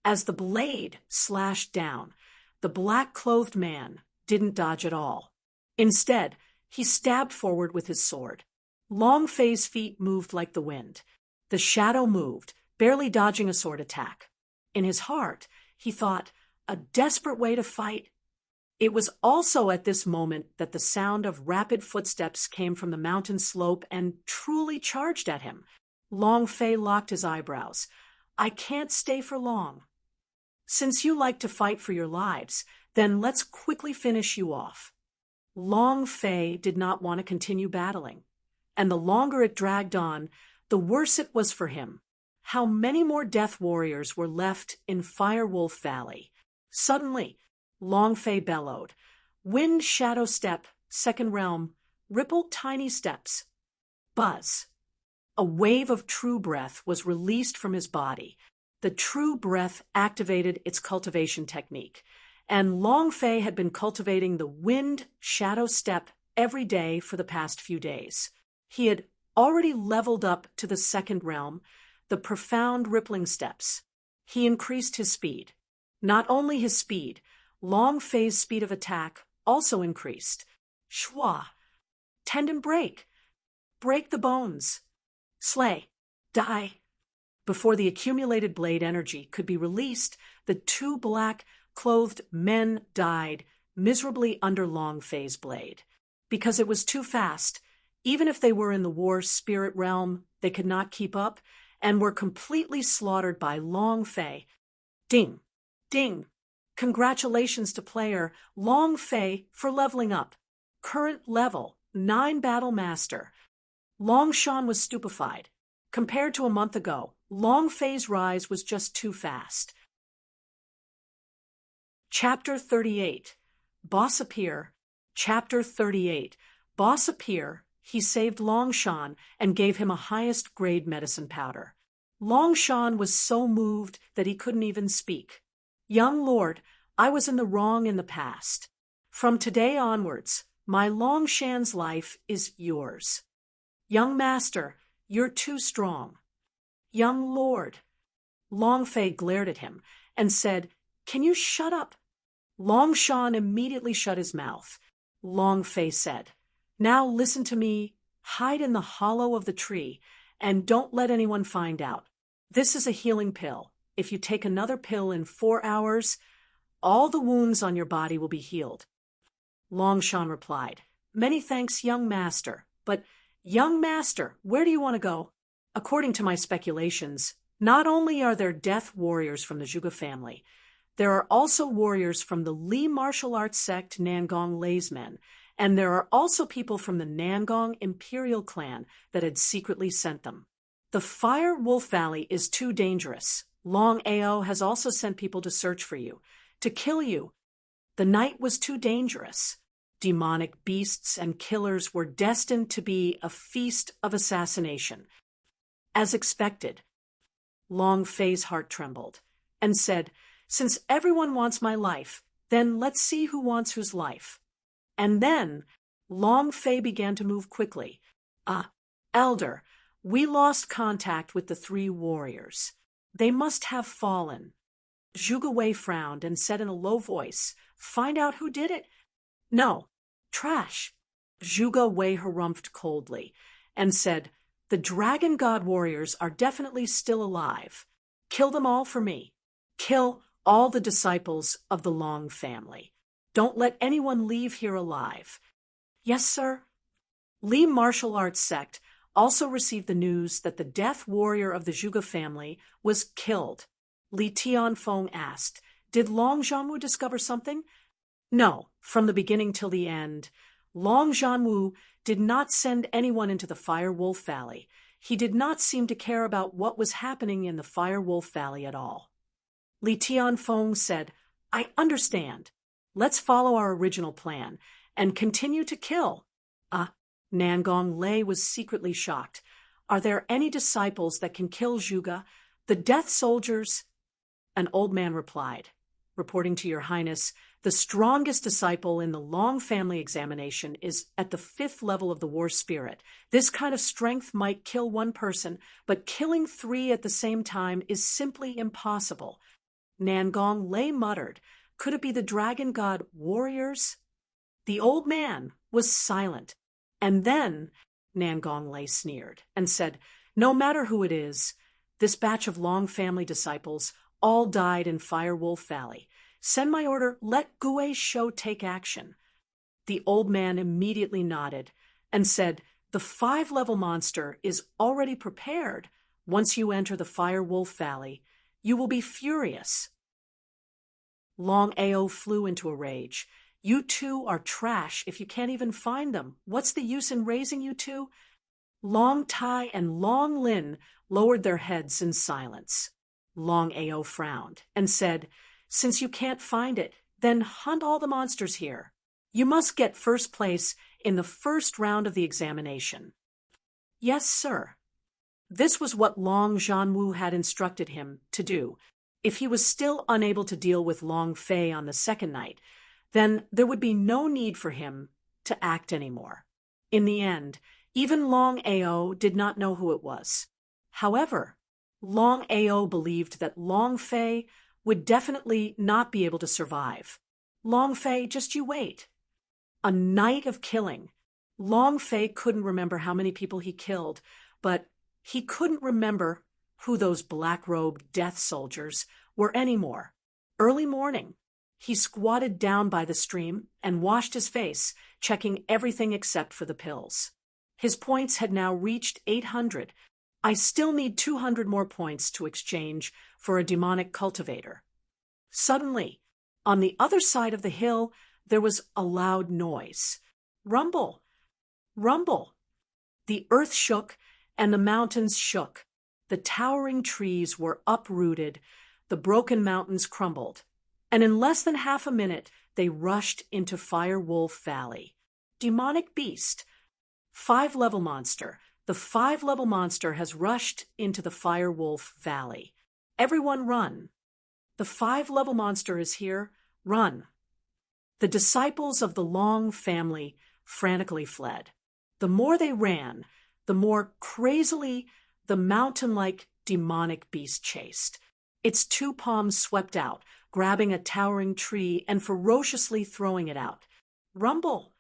[SPEAKER 1] As the blade slashed down, the black-clothed man didn't dodge at all. Instead, he stabbed forward with his sword. Long Fei's feet moved like the wind. The shadow moved, barely dodging a sword attack. In his heart, he thought, a desperate way to fight. It was also at this moment that the sound of rapid footsteps came from the mountain slope and truly charged at him. Long Fei locked his eyebrows. "I can't stay for long." "Since you like to fight for your lives, then let's quickly finish you off." Long Fei did not want to continue battling, and the longer it dragged on, the worse it was for him. How many more death warriors were left in Firewolf Valley? Suddenly, Long Fei bellowed. Wind Shadow Step, Second Realm, rippled tiny steps. Buzz. A wave of true breath was released from his body. The true breath activated its cultivation technique, and Long Fei had been cultivating the Wind Shadow Step every day for the past few days. He had already leveled up to the Second Realm, the profound rippling steps. He increased his speed. Not only his speed, Long Fei's speed of attack also increased. Shwa. Tendon break. Break the bones. Slay. Die. Before the accumulated blade energy could be released, the two black-clothed men died miserably under Long Fei's blade. Because it was too fast, even if they were in the war spirit realm, they could not keep up and were completely slaughtered by Long Fei. Ding. Ding. Congratulations to player Long Fei for leveling up. Current level, 9 Battle Master. Long Shan was stupefied. Compared to a month ago, Long Fei's rise was just too fast. Chapter 38. Boss Appear. Chapter 38. Boss Appear. He saved Long Shan and gave him a highest grade medicine powder. Long Shan was so moved that he couldn't even speak. Young Lord, I was in the wrong in the past. From today onwards, my Long Shan's life is yours. Young Master, you're too strong. Young Lord. Long Fei glared at him and said, Can you shut up? Long Shan immediately shut his mouth. Long Fei said, Now listen to me, hide in the hollow of the tree, and don't let anyone find out. This is a healing pill. If you take another pill in 4 hours, all the wounds on your body will be healed. Long Shan replied, Many thanks, young master, but young master, where do you want to go? According to my speculations, not only are there death warriors from the Zhuge family, there are also warriors from the Li martial arts sect Nangong Lei's men, and there are also people from the Nangong Imperial clan that had secretly sent them. The Fire Wolf Valley is too dangerous. Long Ao has also sent people to search for you, to kill you. The night was too dangerous. Demonic beasts and killers were destined to be a feast of assassination. As expected, Long Fei's heart trembled and said, Since everyone wants my life, then let's see who wants whose life. And then Long Fei began to move quickly. Elder, we lost contact with the 3 warriors. They must have fallen. Zhuge Wei frowned and said in a low voice, Find out who did it? No, trash. Zhuge Wei harumphed coldly and said, The Dragon God warriors are definitely still alive. Kill them all for me. Kill all the disciples of the Long family. Don't let anyone leave here alive. Yes, sir. Li martial arts sect also received the news that the death warrior of the Zhuge family was killed. Li Tianfeng asked, Did Long Zhanwu discover something? No, from the beginning till the end. Long Zhanwu did not send anyone into the Fire Wolf Valley. He did not seem to care about what was happening in the Fire Wolf Valley at all. Li Tianfeng said, I understand. Let's follow our original plan and continue to kill. Nangong Lei was secretly shocked. Are there any disciples that can kill Zhuge, the death soldiers? An old man replied, Reporting to your highness, the strongest disciple in the Long family examination is at the 5th level of the war spirit. This kind of strength might kill one person, but killing 3 at the same time is simply impossible. Nangong Lei muttered, Could it be the dragon god warriors? The old man was silent. And then Nangong Lei sneered and said, No matter who it is, this batch of Long family disciples all died in Fire Wolf Valley. Send my order, let Gui's show take action. The old man immediately nodded and said, The 5-level monster is already prepared. Once you enter the Fire Wolf Valley, you will be furious. Long Ao flew into a rage. You two are trash if you can't even find them. What's the use in raising you two? Long Tai and Long Lin lowered their heads in silence. Long Ao frowned and said, "Since you can't find it, then hunt all the monsters here. You must get first place in the first round of the examination." "Yes, sir." This was what Long Zhanwu had instructed him to do. If he was still unable to deal with Long Fei on the second night, then there would be no need for him to act anymore. In the end, even Long Ao did not know who it was. However, Long Ao believed that Long Fei would definitely not be able to survive. Long Fei, just you wait. A night of killing. Long Fei couldn't remember how many people he killed, but he couldn't remember who those black-robed death soldiers were anymore. Early morning, he squatted down by the stream and washed his face, checking everything except for the pills. His points had now reached 800. I still need 200 more points to exchange for a demonic cultivator. Suddenly, on the other side of the hill, there was a loud noise. Rumble! Rumble! The earth shook and the mountains shook. The towering trees were uprooted, the broken mountains crumbled, and in less than half a minute they rushed into Fire Wolf Valley. Demonic beast. 5-level monster. The 5-level monster has rushed into the Fire Wolf Valley. Everyone run. The 5-level monster is here. Run. The disciples of the Long family frantically fled. The more they ran, the more crazily the mountain-like demonic beast chased. Its 2 palms swept out, grabbing a towering tree and ferociously throwing it out. Rumble!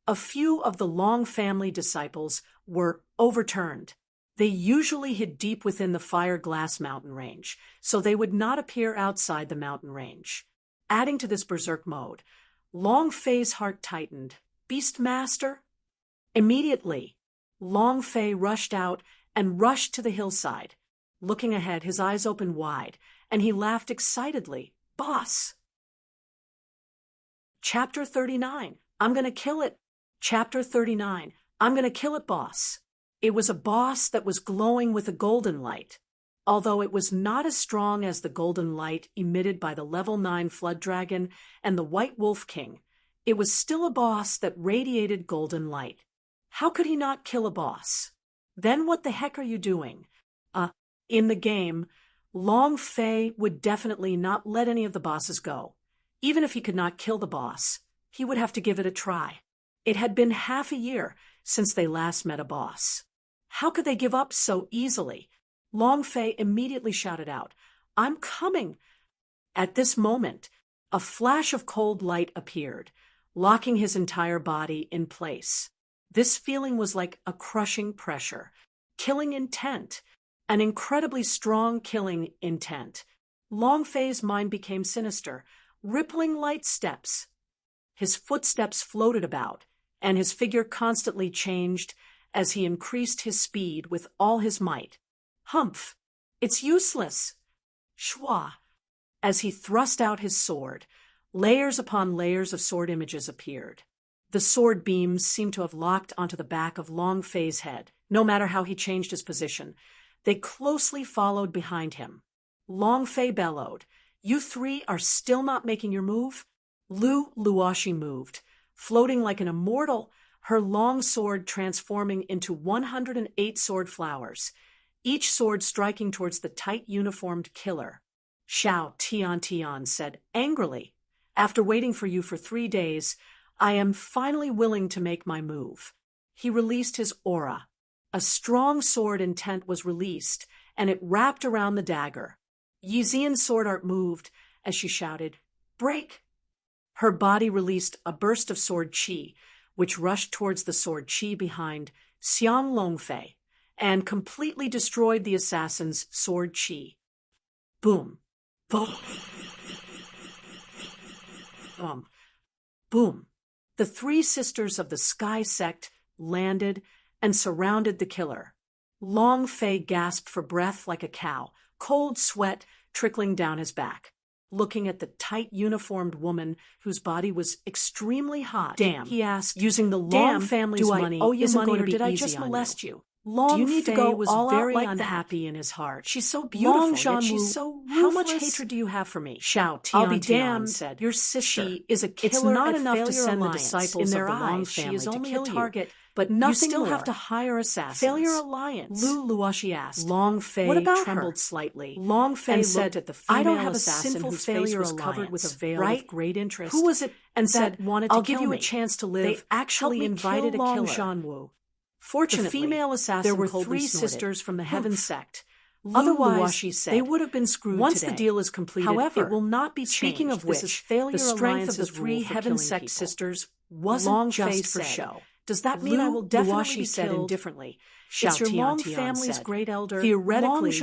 [SPEAKER 1] A few of the Long family disciples were overturned. They usually hid deep within the Fire Glass mountain range, so they would not appear outside the mountain range. Adding to this berserk mode, Long Fei's heart tightened. Beastmaster? Immediately, Long Fei rushed out and rushed to the hillside. Looking ahead, his eyes opened wide, and he laughed excitedly. Boss! Chapter 39. I'm gonna kill it. Chapter 39. I'm gonna kill it, boss. It was a boss that was glowing with a golden light. Although it was not as strong as the golden light emitted by the level 9 Flood Dragon and the White Wolf King, it was still a boss that radiated golden light. How could he not kill a boss? Then what the heck are you doing? In the game, Long Fei would definitely not let any of the bosses go. Even if he could not kill the boss, he would have to give it a try. It had been half a year since they last met a boss. How could they give up so easily? Long Fei immediately shouted out, "I'm coming!" At this moment, a flash of cold light appeared, locking his entire body in place. This feeling was like a crushing pressure, killing intent, an incredibly strong killing intent. Long Fei's mind became sinister, rippling light steps. His footsteps floated about, and his figure constantly changed as he increased his speed with all his might. Humph! It's useless! Shwa! As he thrust out his sword, layers upon layers of sword images appeared. The sword beams seemed to have locked onto the back of Long Fei's head, no matter how he changed his position. They closely followed behind him. Long Fei bellowed, "You 3 are still not making your move?" Lu Luoshi moved, floating like an immortal, her long sword transforming into 108 sword flowers, each sword striking towards the tight uniformed killer. Xiao Tian said angrily, "After waiting for you for 3 days, I am finally willing to make my move." He released his aura. A strong sword intent was released, and it wrapped around the dagger. Yixian's sword art moved as she shouted, "Break!" Her body released a burst of sword chi, which rushed towards the sword chi behind Xiang Longfei and completely destroyed the assassin's sword chi. Boom. Boom. Boom. Boom. The 3 sisters of the Sky Sect landed and surrounded the killer. Long Fei gasped for breath like a cow, cold sweat trickling down his back. looking at the tight uniformed woman whose body was extremely hot. "Damn," he asked, "using the Long family's money isn't going to be easy on you. Did I just molest you? Do you need to go was all very unhappy in his heart. She's so beautiful, yet she's so ruthless. How much hatred do you have for me?" Xiao Tian said, "Your sister. She is a killer. It's not enough to send the disciples in their of the Long family. She is only a target, but nothing you still have to hire assassins. Failure Alliance." Lu Luoshi asked. Long Fei trembled slightly. Long Fei looked at the female I don't have assassin a sinful whose failure face was covered with a veil of great interest. Who was it and said, wanted to give you a chance to live? They actually invited a killer. Zhanwu. Fortunately, the female assassin there were 3 sisters from the Heaven sect. Otherwise, they would have been screwed once today. The deal is completed. However, it will not be changed. Speaking of which, the strength of the 3 Heaven sect sisters wasn't just for show. Does that mean I will definitely be killed? Indifferently. It's your Long family's great elder. Theoretically,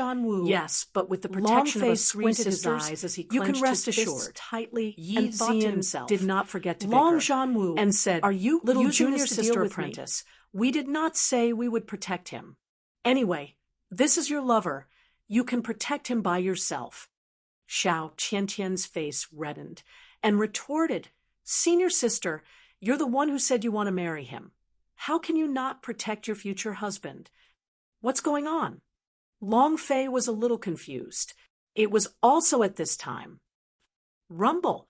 [SPEAKER 1] yes, but with the protection of us 3 sisters, as he you can rest assured tightly. Yi Ziyan did not forget to Long Zhanwu and said, "Are you little junior sister apprentice? We did not say we would protect him. Anyway, this is your lover. You can protect him by yourself." Xiao Qiantian's face reddened and retorted, "Senior sister, you're the one who said you want to marry him. How can you not protect your future husband? What's going on?" Long Fei was a little confused. It was also at this time. Rumble,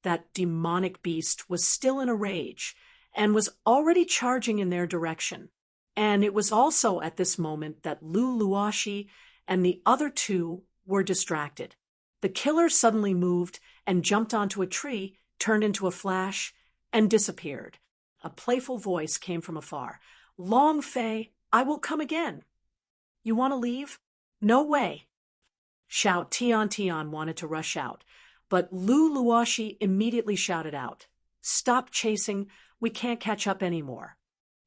[SPEAKER 1] that demonic beast, was still in a rage and was already charging in their direction. And it was also at this moment that Lu Luoshi and the other 2 were distracted. The killer suddenly moved and jumped onto a tree, turned into a flash, and disappeared. A playful voice came from afar. "Long Fei, I will come again." "You want to leave?" "No way." Xiao Tian wanted to rush out, but Lu Luoshi immediately shouted out, "Stop chasing. We can't catch up anymore.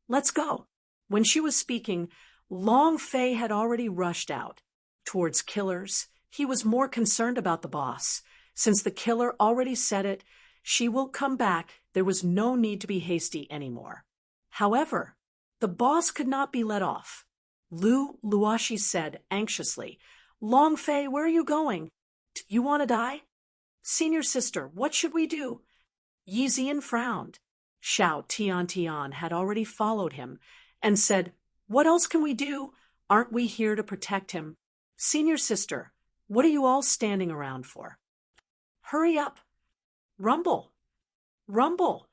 [SPEAKER 1] Let's go." When she was speaking, Long Fei had already rushed out. Towards killers, he was more concerned about the boss. Since the killer already said it, she will come back, there was no need to be hasty anymore. However, the boss could not be let off. Lu Luoshi said anxiously, "Long Fei, where are you going? You want to die?" "Senior sister, what should we do?" Yi Ziyan frowned. Xiao Tian had already followed him and said, "What else can we do? Aren't we here to protect him? Senior sister, what are you all standing around for? Hurry up. Rumble. Rumble."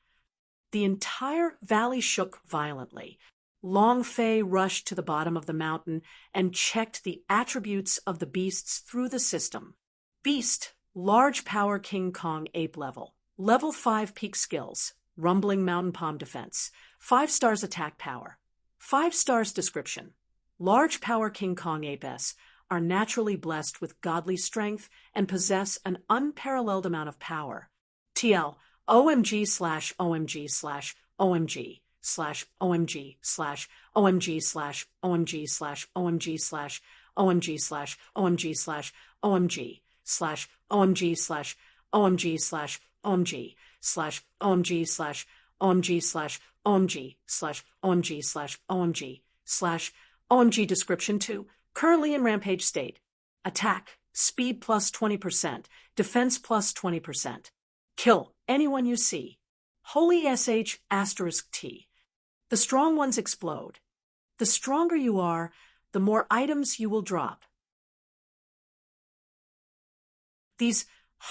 [SPEAKER 1] The entire valley shook violently. Long Fei rushed to the bottom of the mountain and checked the attributes of the beasts through the system. Beast, large power King Kong ape level. Level 5 peak skills. Rumbling mountain palm defense. 5 stars attack power. 5 stars description. Large power King Kong apes are naturally blessed with godly strength and possess an unparalleled amount of power. TL OMG description 2. Currently in rampage state. Attack, speed plus 20%, defense plus 20%. Kill anyone you see. Holy SH *T. The strong ones explode. The stronger you are, the more items you will drop. These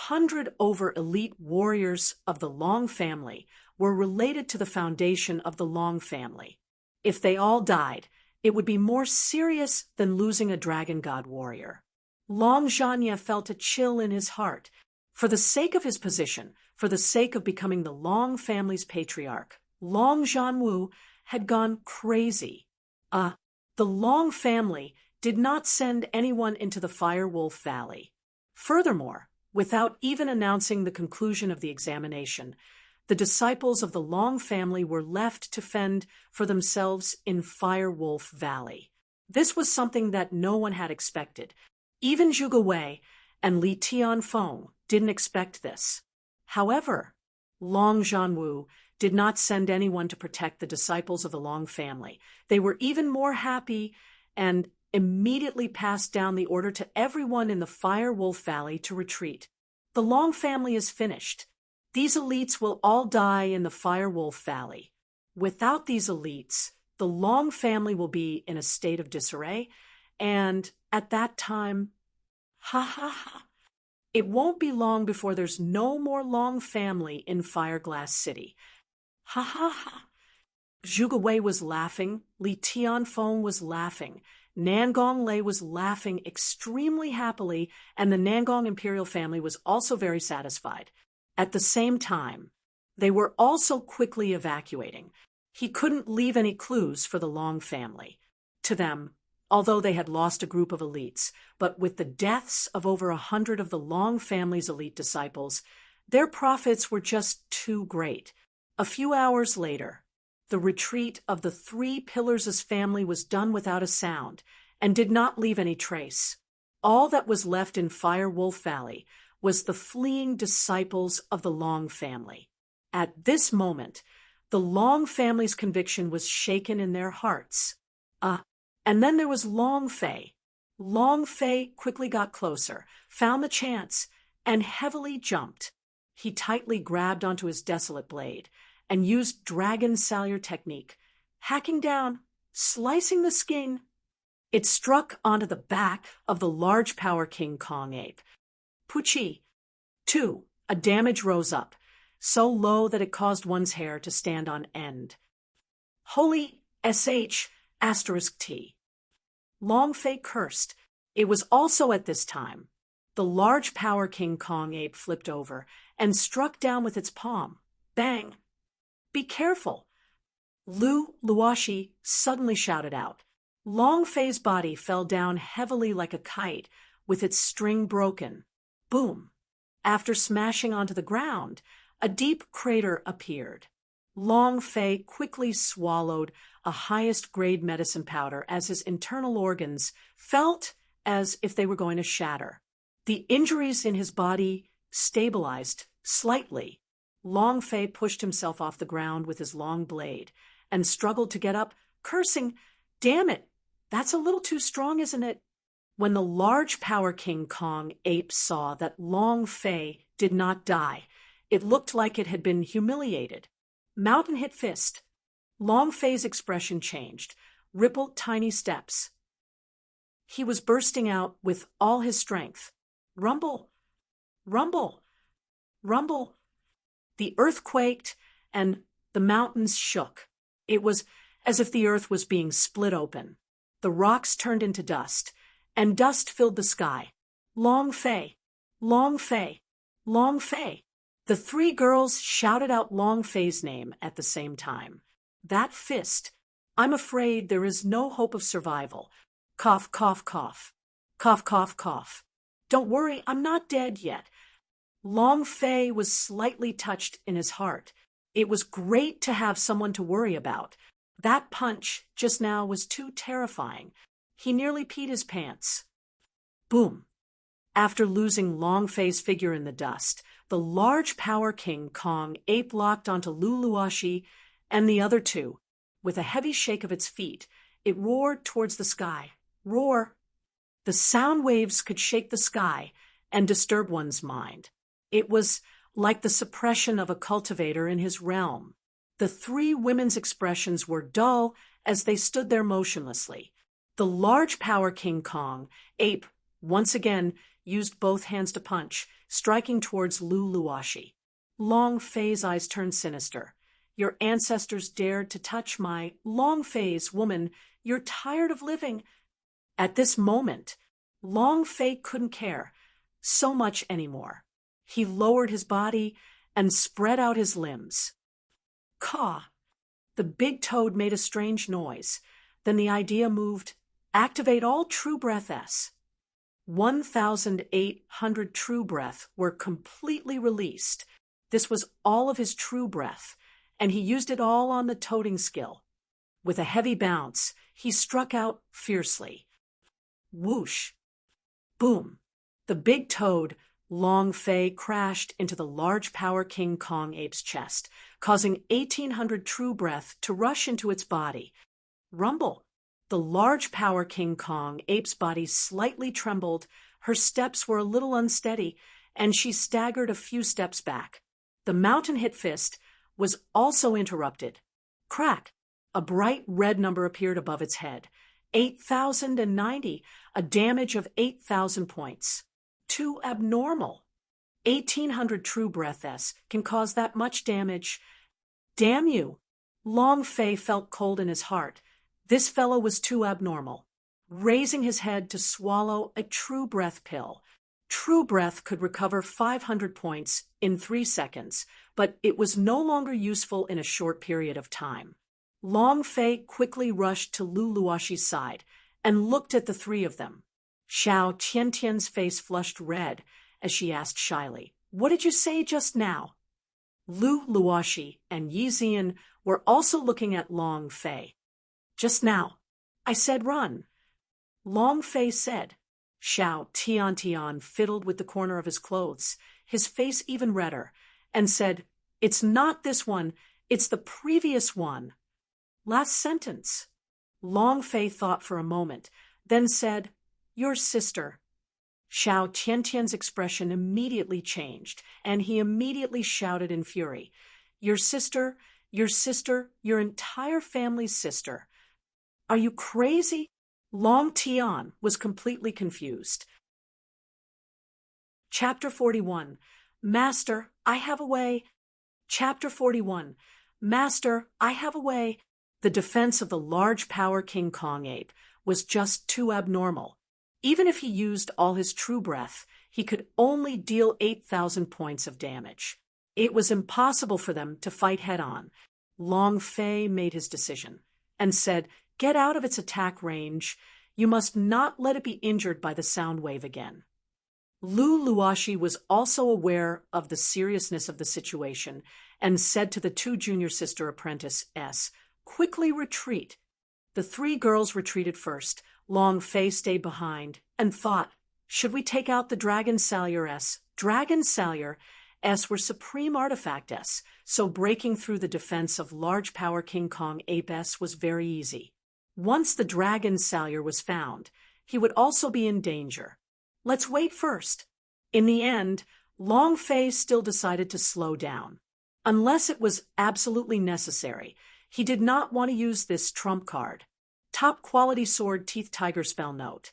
[SPEAKER 1] 100 over elite warriors of the Long family were related to the foundation of the Long family. If they all died, it would be more serious than losing a dragon god warrior. Long Zhanya felt a chill in his heart. For the sake of his position, for the sake of becoming the Long family's patriarch, Long Zhanwu had gone crazy. The Long family did not send anyone into the Firewolf Valley. Furthermore, without even announcing the conclusion of the examination, the disciples of the Long family were left to fend for themselves in Firewolf Valley. This was something that no one had expected. Even Zhuge Wei and Li Tianfeng didn't expect this. However, Long Zhanwu did not send anyone to protect the disciples of the Long family. They were even more happy and immediately passed down the order to everyone in the Firewolf Valley to retreat. The Long family is finished. These elites will all die in the Firewolf Valley. Without these elites, the Long family will be in a state of disarray, and at that time, ha ha ha, it won't be long before there's no more Long family in Fireglass City. Ha ha ha. Zhuge Wei was laughing, Li Tianfeng was laughing, Nangong Lei was laughing extremely happily, and the Nangong imperial family was also very satisfied. At the same time, they were also quickly evacuating. He couldn't leave any clues for the Long family. To them, although they had lost a group of elites, but with the deaths of over 100 of the Long family's elite disciples, their profits were just too great. A few hours later, the retreat of the Three Pillars' family was done without a sound and did not leave any trace. All that was left in Firewolf Valley was the fleeing disciples of the Long family. At this moment, the Long family's conviction was shaken in their hearts. And then there was Long Fei. Long Fei quickly got closer, found the chance, and heavily jumped. He tightly grabbed onto his desolate blade and used Dragon Salyer technique, hacking down, slicing the skin. It struck onto the back of the large Power King Kong ape. Puchi. 2. A damage rose up, so low that it caused one's hair to stand on end. Holy SH *T. Long Fei cursed. It was also at this time. The large Power King Kong ape flipped over and struck down with its palm. Bang! Be careful! Lu Luoshi suddenly shouted out. Long Fei's body fell down heavily like a kite, with its string broken. Boom! After smashing onto the ground, a deep crater appeared. Long Fei quickly swallowed a highest-grade medicine powder as his internal organs felt as if they were going to shatter. The injuries in his body stabilized slightly. Long Fei pushed himself off the ground with his long blade and struggled to get up, cursing, "Damn it, that's a little too strong, isn't it?" When the large Power King Kong ape saw that Long Fei did not die, it looked like it had been humiliated. Mountain hit fist. Long Fei's expression changed, rippled tiny steps. He was bursting out with all his strength. Rumble! Rumble! Rumble! The earth quaked, and the mountains shook. It was as if the earth was being split open. The rocks turned into dust, and dust filled the sky. Long Fei! Long Fei! Long Fei! The three girls shouted out Long Fei's name at the same time. That fist! I'm afraid there is no hope of survival. Cough, cough, cough. Cough, cough, cough. Don't worry, I'm not dead yet. Long Fei was slightly touched in his heart. It was great to have someone to worry about. That punch just now was too terrifying. He nearly peed his pants. Boom! After losing Long Fei's figure in the dust, the large Power King Kong ape locked onto Lu Luoshi and the other two. With a heavy shake of its feet, it roared towards the sky. Roar! The sound waves could shake the sky and disturb one's mind. It was like the suppression of a cultivator in his realm. The three women's expressions were dull as they stood there motionlessly. The large Power King Kong ape once again used both hands to punch, striking towards Lu Luoshi. Long Fei's eyes turned sinister. Your ancestors dared to touch my Long Fei's woman. You're tired of living. At this moment, Long Fei couldn't care so much anymore. He lowered his body and spread out his limbs. Caw! The big toad made a strange noise. Then the idea moved. Activate all True Breath S. 1,800 True Breath were completely released. This was all of his True Breath, and he used it all on the toading skill. With a heavy bounce, he struck out fiercely. Whoosh! Boom! The big toad, Long Fei, crashed into the large Power King Kong ape's chest, causing 1,800 True Breath to rush into its body. Rumble! The large Power King Kong ape's body slightly trembled, her steps were a little unsteady, and she staggered a few steps back. The mountain-hit fist was also interrupted. Crack! A bright red number appeared above its head. 8,090, a damage of 8,000 points. Too abnormal. 1,800 true breath S can cause that much damage. Damn you! Long Fei felt cold in his heart. This fellow was too abnormal. Raising his head to swallow a true breath pill. True breath could recover 500 points in 3 seconds, but it was no longer useful in a short period of time. Long Fei quickly rushed to Lu Luoshi's side and looked at the three of them. Xiao Tiantian's face flushed red as she asked shyly, "What did you say just now?" Lu Luoshi and Yi Zian were also looking at Long Fei. "Just now, I said run." Long Fei said. Xiao Tiantian fiddled with the corner of his clothes, his face even redder, and said, "It's not this one, it's the previous one." Last sentence. Long Fei thought for a moment, then said, "Your sister." Xiao Tiantian's expression immediately changed, and he immediately shouted in fury, your sister, your entire family's sister. Are you crazy?" Long Tian was completely confused. Chapter 41. Master, I have a way. Chapter 41. Master, I have a way. The defense of the large power King Kong ape was just too abnormal. Even if he used all his true breath, he could only deal 8,000 points of damage. It was impossible for them to fight head-on. Long Fei made his decision and said, "Get out of its attack range. You must not let it be injured by the sound wave again." Lu Luoshi was also aware of the seriousness of the situation and said to the two junior sister apprentices, "Quickly retreat." The three girls retreated first. Long Fei stayed behind and thought, should we take out the Dragon Salyer S? Dragon Salyer S were supreme artifact S, so breaking through the defense of large power King Kong Ape S was very easy. Once the Dragon Salyer was found, he would also be in danger. Let's wait first. In the end, Long Fei still decided to slow down. Unless it was absolutely necessary, he did not want to use this trump card. Top quality sword teeth tiger spell note.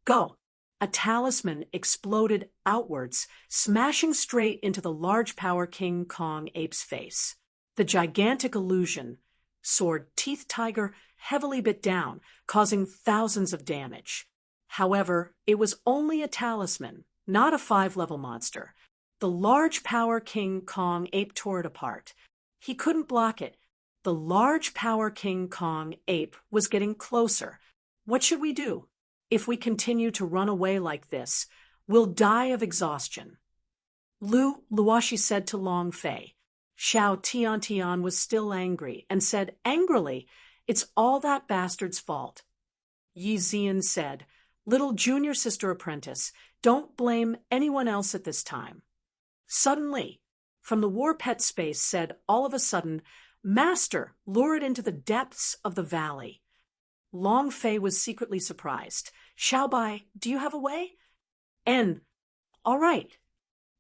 [SPEAKER 1] Go! A talisman exploded outwards, smashing straight into the large power King Kong ape's face. The gigantic illusion, sword teeth tiger, heavily bit down, causing thousands of damage. However, it was only a talisman, not a 5-level monster. The large power King Kong ape tore it apart. He couldn't block it. The large power King Kong ape was getting closer. What should we do? If we continue to run away like this, we'll die of exhaustion. Lu Luoshi said to Long Fei. Xiao Tiantian was still angry and said angrily, "It's all that bastard's fault." Yi Zian said, "Little junior sister apprentice, don't blame anyone else at this time." Suddenly, from the war pet space said all of a sudden, "Master, lure it into the depths of the valley." Long Fei was secretly surprised. "Xiaobai, do you have a way?" All right.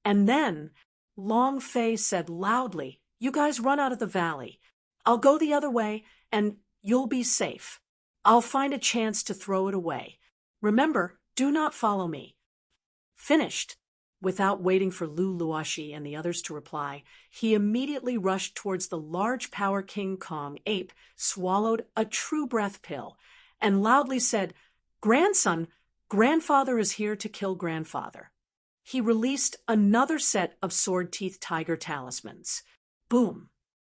[SPEAKER 1] And then Long Fei said loudly, "You guys run out of the valley. I'll go the other way, and you'll be safe. I'll find a chance to throw it away. Remember, do not follow me." Finished. Without waiting for Lu Luoshi and the others to reply, he immediately rushed towards the large power King Kong ape, swallowed a true breath pill, and loudly said, "Grandson, grandfather is here to kill grandfather." He released another set of sword teeth tiger talismans. Boom!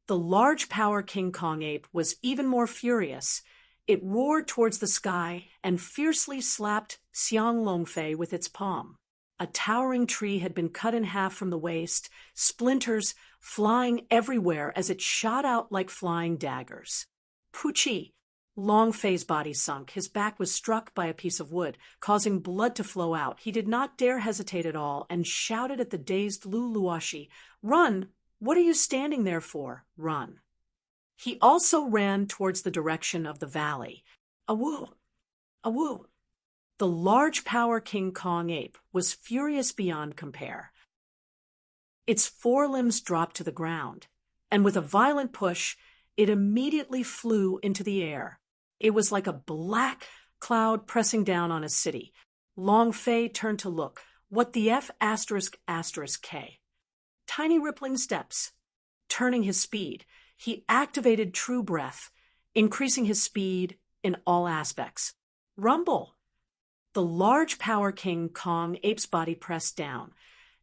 [SPEAKER 1] The large power King Kong ape was even more furious. It roared towards the sky and fiercely slapped Xiang Longfei with its palm. A towering tree had been cut in half from the waist, splinters flying everywhere as it shot out like flying daggers. Puchi! Long Fei's body sunk. His back was struck by a piece of wood, causing blood to flow out. He did not dare hesitate at all and shouted at the dazed Lu Luoshi, "Run! What are you standing there for? Run!" He also ran towards the direction of the valley. Awoo! Awoo! The large power King Kong ape was furious beyond compare. Its forelimbs dropped to the ground, and with a violent push, it immediately flew into the air. It was like a black cloud pressing down on a city. Long Fei turned to look. What the F *** K? Tiny rippling steps. Turning his speed, he activated True Breath, increasing his speed in all aspects. Rumble! The large Power King Kong ape's body pressed down.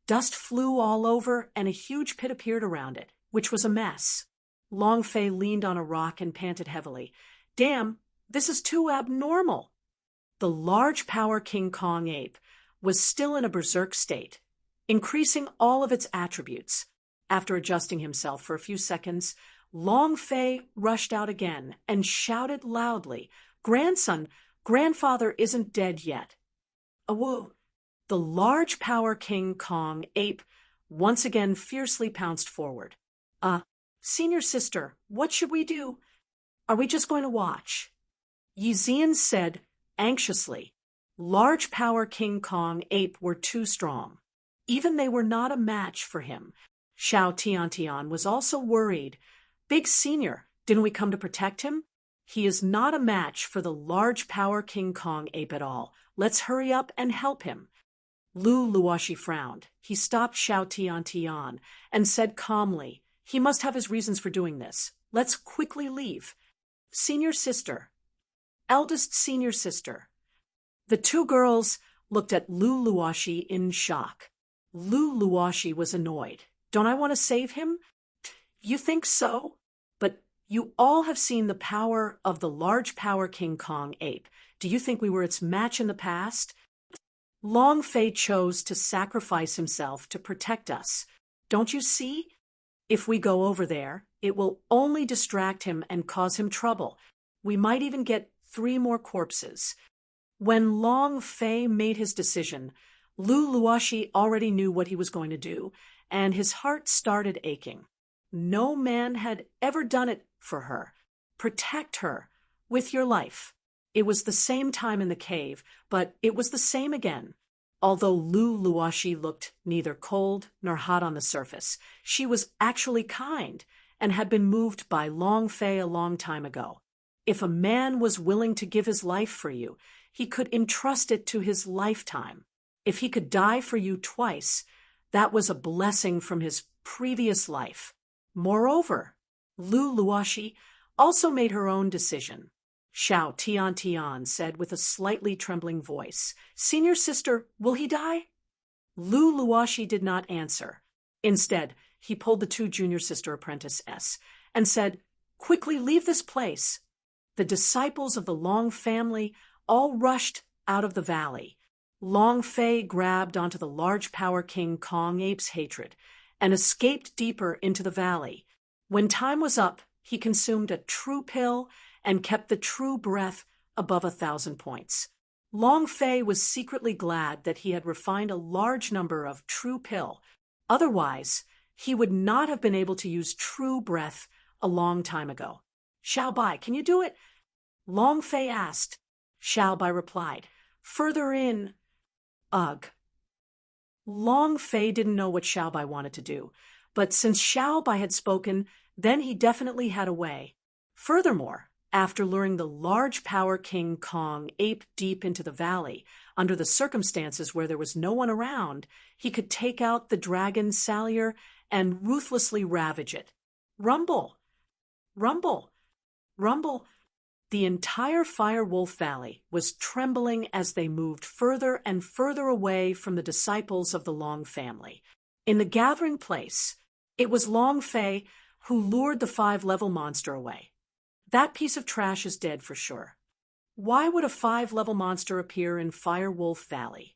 [SPEAKER 1] Dust flew all over, and a huge pit appeared around it, which was a mess. Long Fei leaned on a rock and panted heavily. Damn, this is too abnormal. The large Power King Kong ape was still in a berserk state, increasing all of its attributes. After adjusting himself for a few seconds, Long Fei rushed out again and shouted loudly, Grandson, grandfather isn't dead yet. Awoo! The large Power King Kong ape once again fiercely pounced forward. Senior sister, what should we do? Are we just going to watch? Yixian said anxiously. Large Power King Kong ape were too strong. Even they were not a match for him. Xiao Tiantian was also worried. Big Senior, didn't we come to protect him? He is not a match for the large Power King Kong ape at all. Let's hurry up and help him. Lu Luoxi frowned. He stopped Xiao Tiantian and said calmly, he must have his reasons for doing this. Let's quickly leave. Senior sister. Eldest senior sister. The two girls looked at Lu Luoxi in shock. Lu Luoxi was annoyed. Don't I want to save him? You think so? But you all have seen the power of the large Power King Kong ape. Do you think we were its match in the past? Long Fei chose to sacrifice himself to protect us. Don't you see? If we go over there, it will only distract him and cause him trouble. We might even get 3 more corpses. When Long Fei made his decision, Lu Luoxi already knew what he was going to do, and his heart started aching. No man had ever done it for her. Protect her with your life. It was the same time in the cave, but it was the same again. Although Lu Luoxi looked neither cold nor hot on the surface, she was actually kind and had been moved by Long Fei a long time ago. If a man was willing to give his life for you, he could entrust it to his lifetime. If he could die for you twice, that was a blessing from his previous life. Moreover, Lu Luoxi also made her own decision. Xiao Tiantian said with a slightly trembling voice, Senior sister, will he die? Lu Luoxi did not answer. Instead, he pulled the 2 junior sister apprentices and said, Quickly leave this place. The disciples of the Long family all rushed out of the valley. Long Fei grabbed onto the large Power King Kong ape's hatred and escaped deeper into the valley. When time was up, he consumed a true pill and kept the true breath above 1,000 points. Long Fei was secretly glad that he had refined a large number of true pill. Otherwise, he would not have been able to use true breath a long time ago. Xiao Bai, can you do it? Long Fei asked. Xiao Bai replied, Further in. Ugh. Long Fei didn't know what Xiao Bai wanted to do, but since Xiao Bai had spoken, then he definitely had a way. Furthermore, after luring the large Power King Kong ape deep into the valley, under the circumstances where there was no one around, he could take out the dragon Salier and ruthlessly ravage it. Rumble! Rumble! Rumble! The entire Fire Wolf Valley was trembling as they moved further and further away from the disciples of the Long family. In the gathering place, it was Long Fei who lured the 5-level monster away. That piece of trash is dead for sure. Why would a 5-level monster appear in Fire Wolf Valley?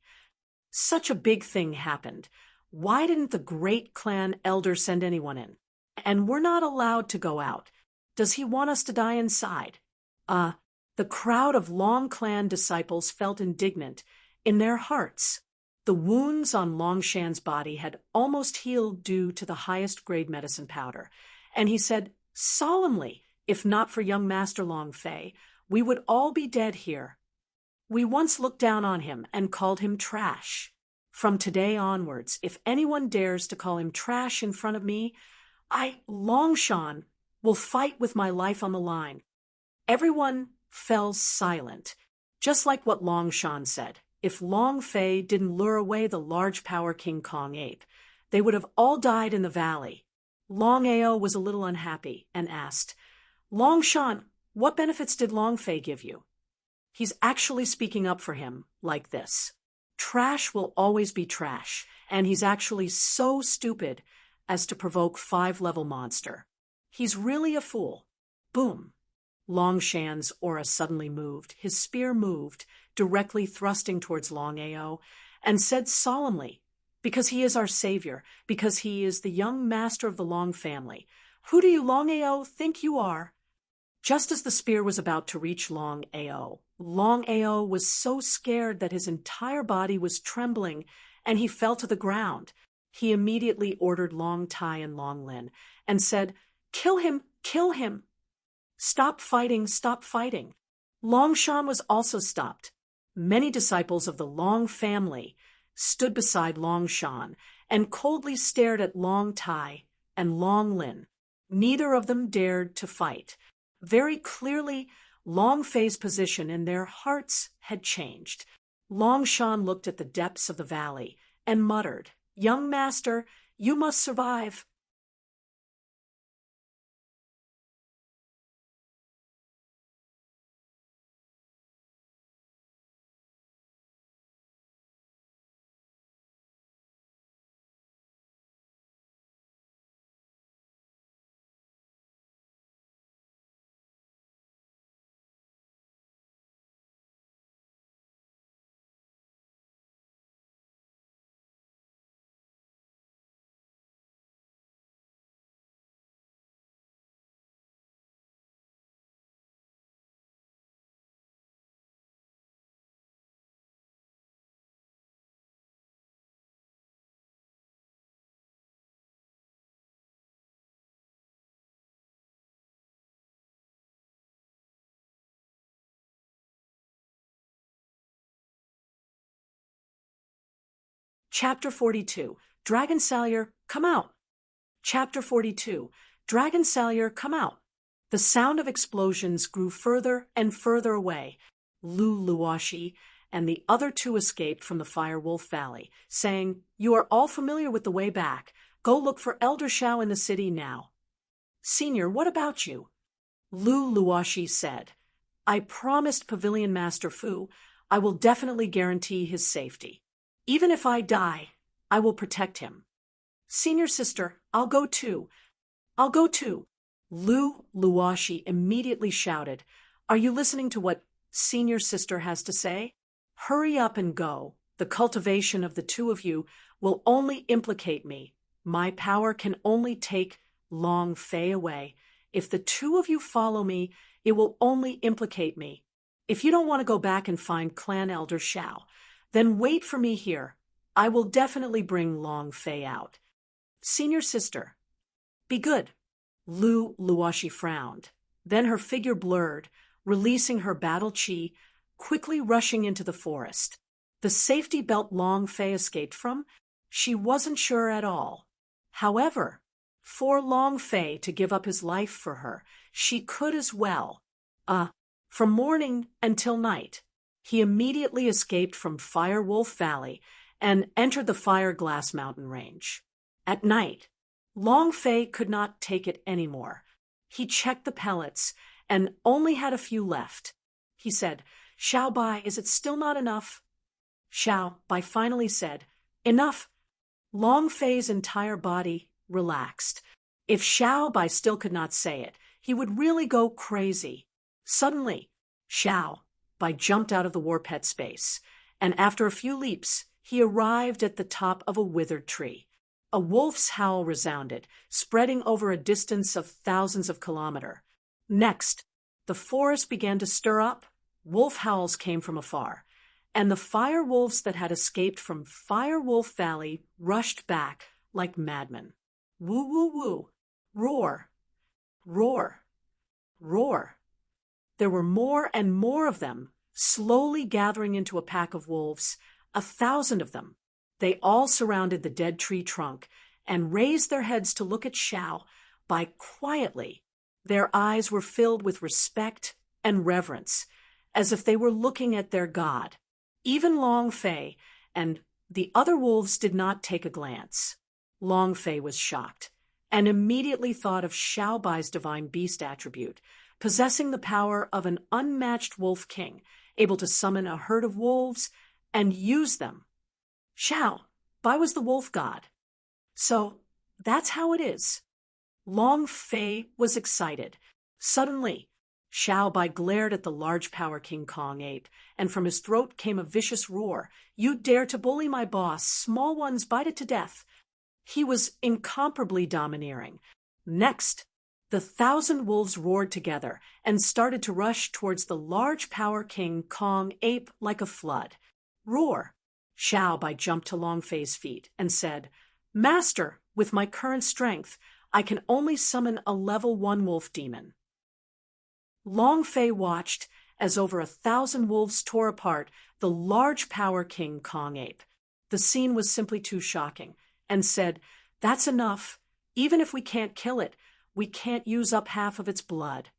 [SPEAKER 1] Such a big thing happened. Why didn't the great clan elder send anyone in? And we're not allowed to go out. Does he want us to die inside? The crowd of Long clan disciples felt indignant in their hearts. The wounds on Long Shan's body had almost healed due to the highest grade medicine powder, and he said solemnly, if not for young Master Long Fei, we would all be dead here. We once looked down on him and called him trash. From today onwards, if anyone dares to call him trash in front of me, Longshan, will fight with my life on the line. Everyone fell silent, just like what Longshan said. If Long Fei didn't lure away the large power King Kong ape, they would have all died in the valley. Long Ao was a little unhappy and asked, Longshan, what benefits did Long Fei give you? He's actually speaking up for him like this. Trash will always be trash, and he's actually so stupid as to provoke 5-level monster. He's really a fool. Boom. Long Shan's aura suddenly moved. His spear moved, directly thrusting towards Long Ao, and said solemnly, because he is our savior, because he is the young master of the Long family, who do you, Long Ao, think you are? Just as the spear was about to reach Long Ao was so scared that his entire body was trembling, and he fell to the ground. He immediately ordered Long Tai and Long Lin, and said, Kill him! Kill him! Stop fighting! Stop fighting! Long Shan was also stopped. Many disciples of the Long family stood beside Long Shan and coldly stared at Long Tai and Long Lin. Neither of them dared to fight. Very clearly, Long Fei's position in their hearts had changed. Long Shan looked at the depths of the valley and muttered, Young master, you must survive. Chapter 42. Dragon Salyer, come out! Chapter 42. Dragon Salyer, come out! The sound of explosions grew further and further away. Lu Luoshi and the other two escaped from the Fire Wolf Valley, saying, You are all familiar with the way back. Go look for Elder Shao in the city now. Senior, what about you? Lu Luoshi said, I promised Pavilion Master Fu I will definitely guarantee his safety. Even if I die, I will protect him. Senior sister, I'll go too. I'll go too. Lu Luoshi immediately shouted, Are you listening to what senior sister has to say? Hurry up and go. The cultivation of the two of you will only implicate me. My power can only take Long Fei away. If the two of you follow me, it will only implicate me. If you don't want to go back and find Clan Elder Shao, then wait for me here. I will definitely bring Long Fei out. Senior sister, be good. Lu Luoshi frowned. Then her figure blurred, releasing her battle chi, quickly rushing into the forest. The safety belt Long Fei escaped from? She wasn't sure at all. However, for Long Fei to give up his life for her, she could as well. From morning until night. He immediately escaped from Fire Wolf Valley and entered the Fire Glass Mountain Range. At night, Long Fei could not take it anymore. He checked the pellets and only had a few left. He said, Xiao Bai, is it still not enough? Xiao Bai finally said, Enough. Long Fei's entire body relaxed. If Xiao Bai still could not say it, he would really go crazy. Suddenly, Xiao Bai jumped out of the war pet space, and after a few leaps, he arrived at the top of a withered tree. A wolf's howl resounded, spreading over a distance of thousands of kilometers. Next, the forest began to stir up. Wolf howls came from afar, and the fire wolves that had escaped from Fire Wolf Valley rushed back like madmen. Woo, woo, woo. Roar. Roar. Roar. There were more and more of them, slowly gathering into a pack of wolves, 1,000 of them. They all surrounded the dead tree trunk and raised their heads to look at Xiao Bai quietly. Their eyes were filled with respect and reverence, as if they were looking at their god. Even Long Fei and the other wolves did not take a glance. Long Fei was shocked and immediately thought of Xiao Bai's divine beast attribute, possessing the power of an unmatched wolf king, able to summon a herd of wolves and use them. Xiao Bai was the wolf god. So that's how it is. Long Fei was excited. Suddenly, Xiao Bai glared at the large power King Kong ape, and from his throat came a vicious roar. "You dare to bully my boss, small ones bite it to death." He was incomparably domineering. Next, the 1,000 wolves roared together and started to rush towards the large power King Kong ape like a flood. Roar! Xiao Bai jumped to Long Fei's feet and said, "Master, with my current strength, I can only summon a level 1 wolf demon." Long Fei watched as over 1,000 wolves tore apart the large power King Kong ape. The scene was simply too shocking, and said, "That's enough. Even if we can't kill it, we can't use up half of its blood."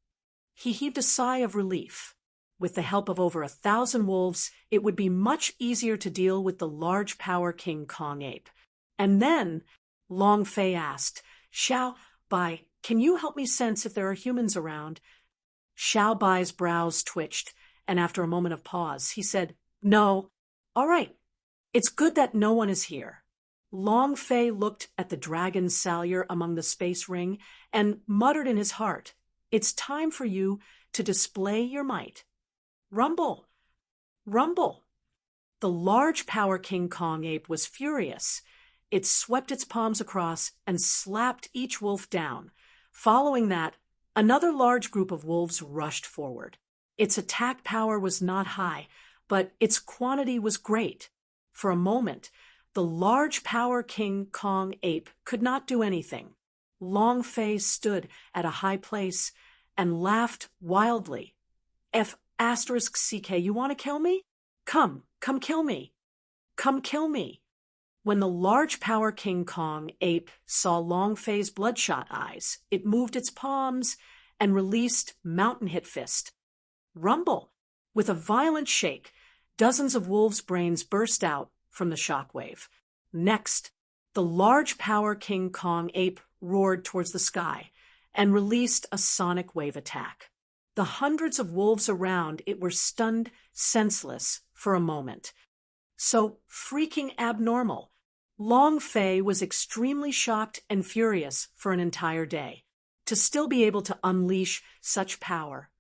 [SPEAKER 1] He heaved a sigh of relief. With the help of over 1,000 wolves, it would be much easier to deal with the large power King Kong ape. And then Long Fei asked, "Xiao Bai, can you help me sense if there are humans around?" Xiao Bai's brows twitched, and after a moment of pause, he said, "No." "All right. It's good that no one is here." Long Fei looked at the dragon Salyer among the space ring and muttered in his heart, "It's time for you to display your might." Rumble! Rumble! The large power King Kong ape was furious. It swept its palms across and slapped each wolf down. Following that, another large group of wolves rushed forward. Its attack power was not high, but its quantity was great. For a moment, the large power King Kong ape could not do anything. Long Fei stood at a high place and laughed wildly. F***CK, you want to kill me? Come kill me. Come kill me. When the large power King Kong ape saw Long Fei's bloodshot eyes, it moved its palms and released Mountain Hit Fist. Rumble! With a violent shake, dozens of wolves' brains burst out from the shockwave. Next, the large power King Kong ape roared towards the sky and released a sonic wave attack. The hundreds of wolves around it were stunned senseless for a moment. So freaking abnormal. Long Fei was extremely shocked and furious for an entire day. To still be able to unleash such power.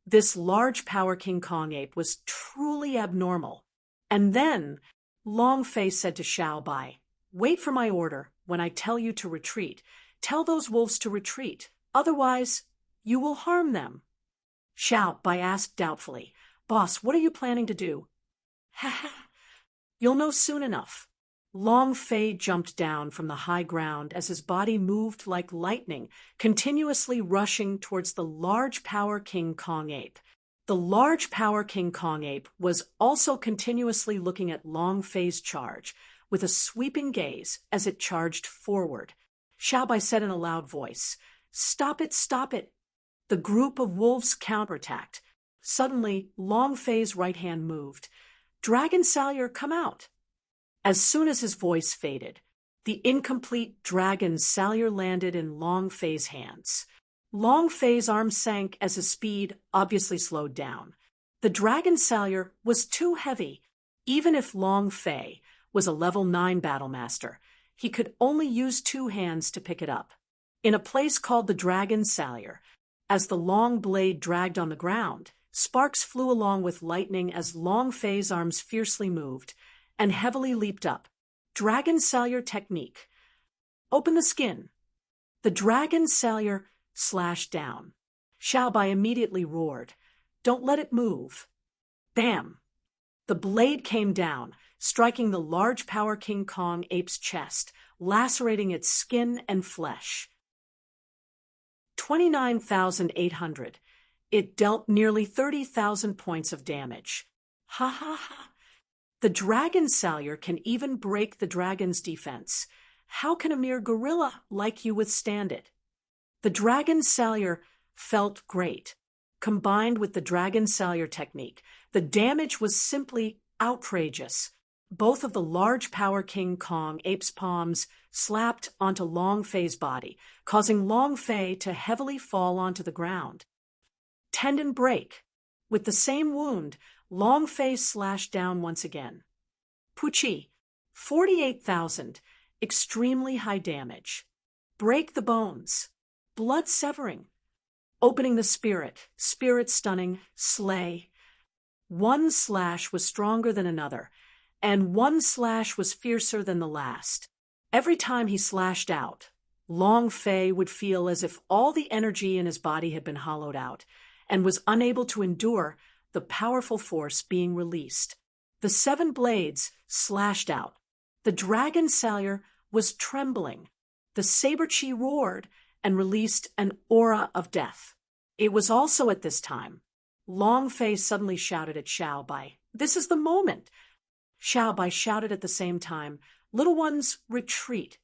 [SPEAKER 1] This large power King Kong ape was truly abnormal. And then Long Fei said to Xiao Bai, "Wait for my order. When I tell you to retreat, tell those wolves to retreat. Otherwise, you will harm them." Xiao Bai asked doubtfully, "Boss, what are you planning to do?" "Ha ha. You'll know soon enough." Long Fei jumped down from the high ground as his body moved like lightning, continuously rushing towards the large power King Kong ape. The large power King Kong ape was also continuously looking at Long Fei's charge, with a sweeping gaze as it charged forward. Xiao Bai said in a loud voice, "Stop it, stop it." The group of wolves counterattacked. Suddenly, Long Fei's right hand moved. "Dragon Salyer, come out." As soon as his voice faded, the incomplete dragon Salyer landed in Long Fei's hands. Long Fei's arm sank as his speed obviously slowed down. The dragon Salyer was too heavy. Even if Long Fei was a level 9 battlemaster, he could only use 2 hands to pick it up. In a place called the Dragon Salyer, as the long blade dragged on the ground, sparks flew along with lightning as Long Fei's arms fiercely moved and heavily leaped up. Dragon Salyer technique. Open the skin. The Dragon Salyer slashed down. Xiao Bai immediately roared, "Don't let it move." Bam! The blade came down, striking the large power King Kong ape's chest, lacerating its skin and flesh. 29,800. It dealt nearly 30,000 points of damage. Ha ha ha. The dragon salyer can even break the dragon's defense. How can a mere gorilla like you withstand it? The dragon salyer felt great. Combined with the dragon salyer technique, the damage was simply outrageous. Both of the large power King Kong ape's palms slapped onto Long Fei's body, causing Long Fei to heavily fall onto the ground. Tendon break. With the same wound, Long Fei slashed down once again. Puchi, 48,000, extremely high damage. Break the bones. Blood severing. Opening the spirit stunning, slay. One slash was stronger than another, and one slash was fiercer than the last. Every time he slashed out, Long Fei would feel as if all the energy in his body had been hollowed out, and was unable to endure the powerful force being released. The 7 blades slashed out. The dragon salyer was trembling. The saber-chi roared and released an aura of death. It was also at this time Long Fei suddenly shouted at Xiao Bai, "This is the moment!" Xiao Bai shouted at the same time, "Little ones, retreat!"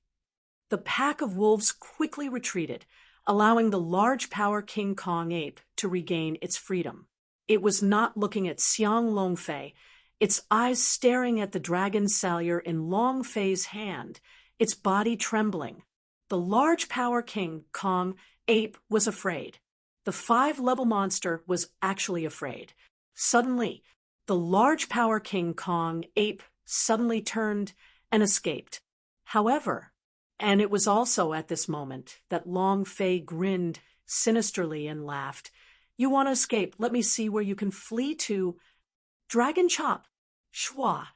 [SPEAKER 1] The pack of wolves quickly retreated, allowing the large power King Kong ape to regain its freedom. It was not looking at Xiang Long Fei, its eyes staring at the dragon salyer in Long Fei's hand, its body trembling. The large power King Kong ape was afraid. The 5-level monster was actually afraid. Suddenly, the large power King Kong ape suddenly turned and escaped. However, and it was also at this moment that Long Fei grinned sinisterly and laughed. "You want to escape? Let me see where you can flee to." Dragon chop! Shwa!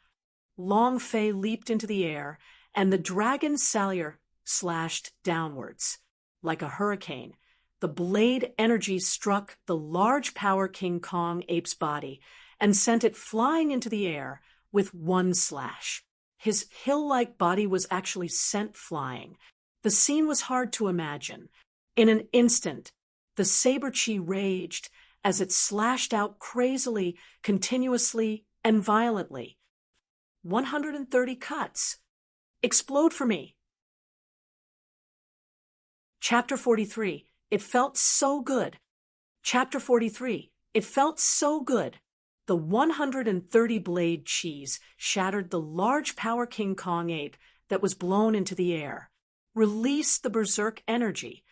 [SPEAKER 1] Long Fei leaped into the air, and the dragon salyer slashed downwards. Like a hurricane, the blade energy struck the large power King Kong ape's body and sent it flying into the air with one slash. His hill-like body was actually sent flying. The scene was hard to imagine. In an instant, the saber-chi raged as it slashed out crazily, continuously, and violently. 130 cuts. Explode for me. Chapter 43. It felt so good. Chapter 43. It felt so good. The 130 blade cheese shattered the large power King Kong ape that was blown into the air. Release the berserk energy.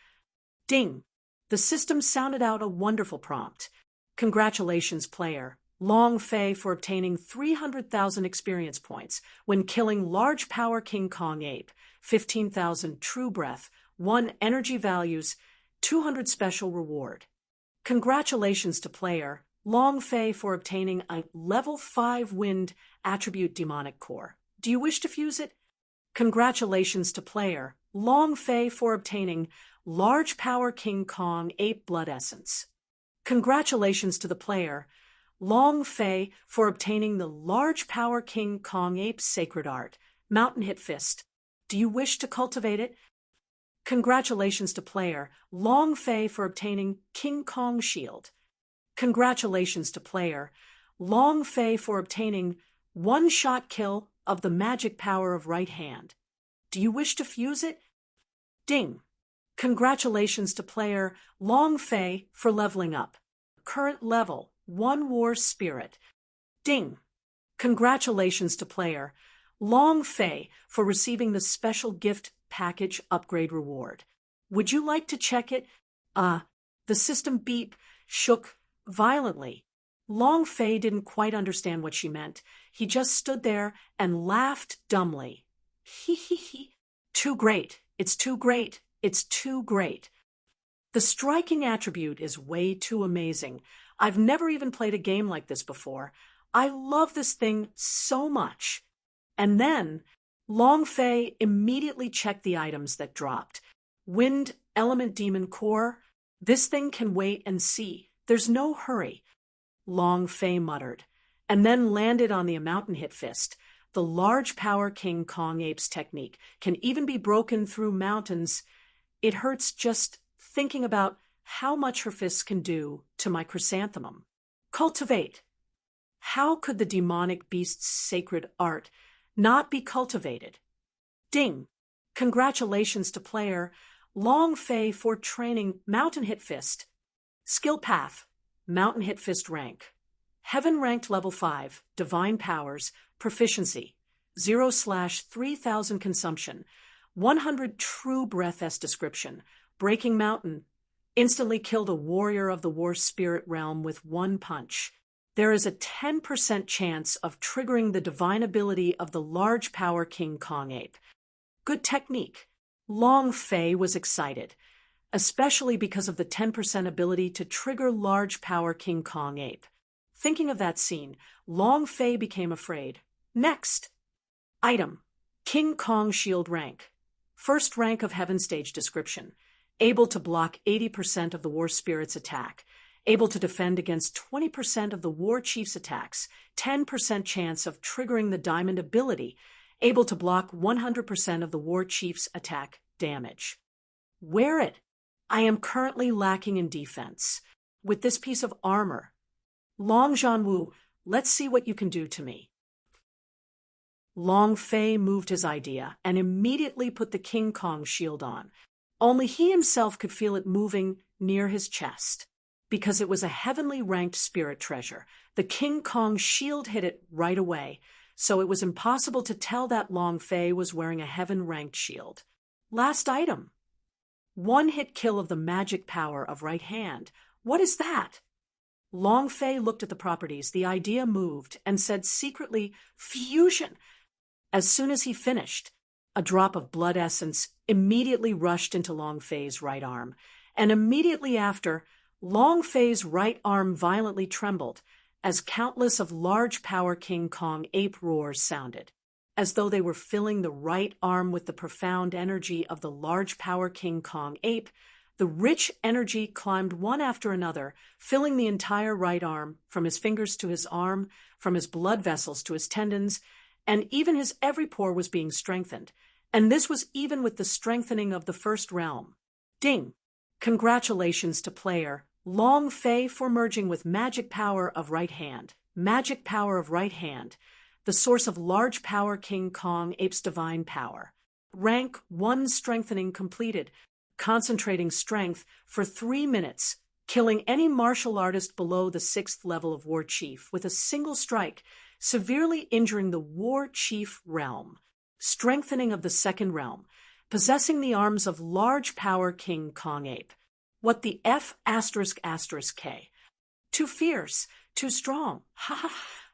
[SPEAKER 1] Ding! The system sounded out a wonderful prompt. Congratulations, player. Long Fei for obtaining 300,000 experience points when killing large power King Kong ape, 15,000 true breath, 1 energy values, 200 special reward. Congratulations to player Long Fei for obtaining a level 5 wind attribute demonic core. Do you wish to fuse it? Congratulations to player Long Fei for obtaining large power King Kong ape blood essence. Congratulations to the player Long Fei for obtaining the large power King Kong ape sacred art, mountain hit fist. Do you wish to cultivate it? Congratulations to player Long Fei for obtaining King Kong shield. Congratulations to player Long Fei for obtaining one-shot kill of the magic power of right hand. Do you wish to fuse it? Ding! Congratulations to player Long Fei for leveling up. Current level, 1 War Spirit. Ding! Congratulations to player Long Fei for receiving the special gift package upgrade reward. Would you like to check it? The system beep shook violently. Long Fei didn't quite understand what she meant. He just stood there and laughed dumbly. Hee hee hee. Too great. It's too great. It's too great. The striking attribute is way too amazing. I've never even played a game like this before. I love this thing so much. And then Long Fei immediately checked the items that dropped. Wind Element Demon Core. This thing can wait and see. There's no hurry. Long Fei muttered, and then landed on the mountain hit fist. The large power King Kong ape's technique can even be broken through mountains. It hurts just thinking about how much her fists can do to my chrysanthemum. Cultivate. How could the demonic beast's sacred art not be cultivated? Ding! Congratulations to player Long Fei for training Mountain Hit Fist. Skill path, Mountain Hit Fist rank. Heaven ranked level 5, Divine Powers, Proficiency, 0/3000 consumption, 100 true breath S description, Breaking Mountain, instantly killed a warrior of the war spirit realm with one punch. There is a 10% chance of triggering the divine ability of the large power King Kong ape. Good technique. Long Fei was excited, especially because of the 10% ability to trigger large power King Kong ape. Thinking of that scene, Long Fei became afraid. Next. Item. King Kong Shield rank. First rank of Heaven stage description. Able to block 80% of the War Spirit's attack. Able to defend against 20% of the War Chief's attacks. 10% chance of triggering the Diamond ability. Able to block 100% of the War Chief's attack damage. Wear it. I am currently lacking in defense. With this piece of armor. Long Zhanwu, let's see what you can do to me. Long Fei moved his idea and immediately put the King Kong shield on. Only he himself could feel it moving near his chest. Because it was a heavenly ranked spirit treasure, the King Kong shield hit it right away, so it was impossible to tell that Long Fei was wearing a heaven ranked shield. Last item. One hit kill of the magic power of right hand. What is that? Long Fei looked at the properties, the idea moved, and said secretly, fusion. As soon as he finished, a drop of blood essence immediately rushed into Long Fei's right arm, and immediately after, Long Fei's right arm violently trembled as countless of large power King Kong ape roars sounded, as though they were filling the right arm with the profound energy of the large power King Kong ape. The rich energy climbed one after another, filling the entire right arm, from his fingers to his arm, from his blood vessels to his tendons, and even his every pore was being strengthened. And this was even with the strengthening of the first realm. Ding! Congratulations to player Long Fei for merging with magic power of right hand. Magic power of right hand, the source of large power King Kong ape's divine power. Rank 1 strengthening completed. Concentrating strength for 3 minutes, killing any martial artist below the 6th level of War Chief with a single strike, severely injuring the War Chief realm. Strengthening of the 2nd realm, possessing the arms of large power King Kong ape. What the F *************** K? Too fierce, too strong. Ha ha ha.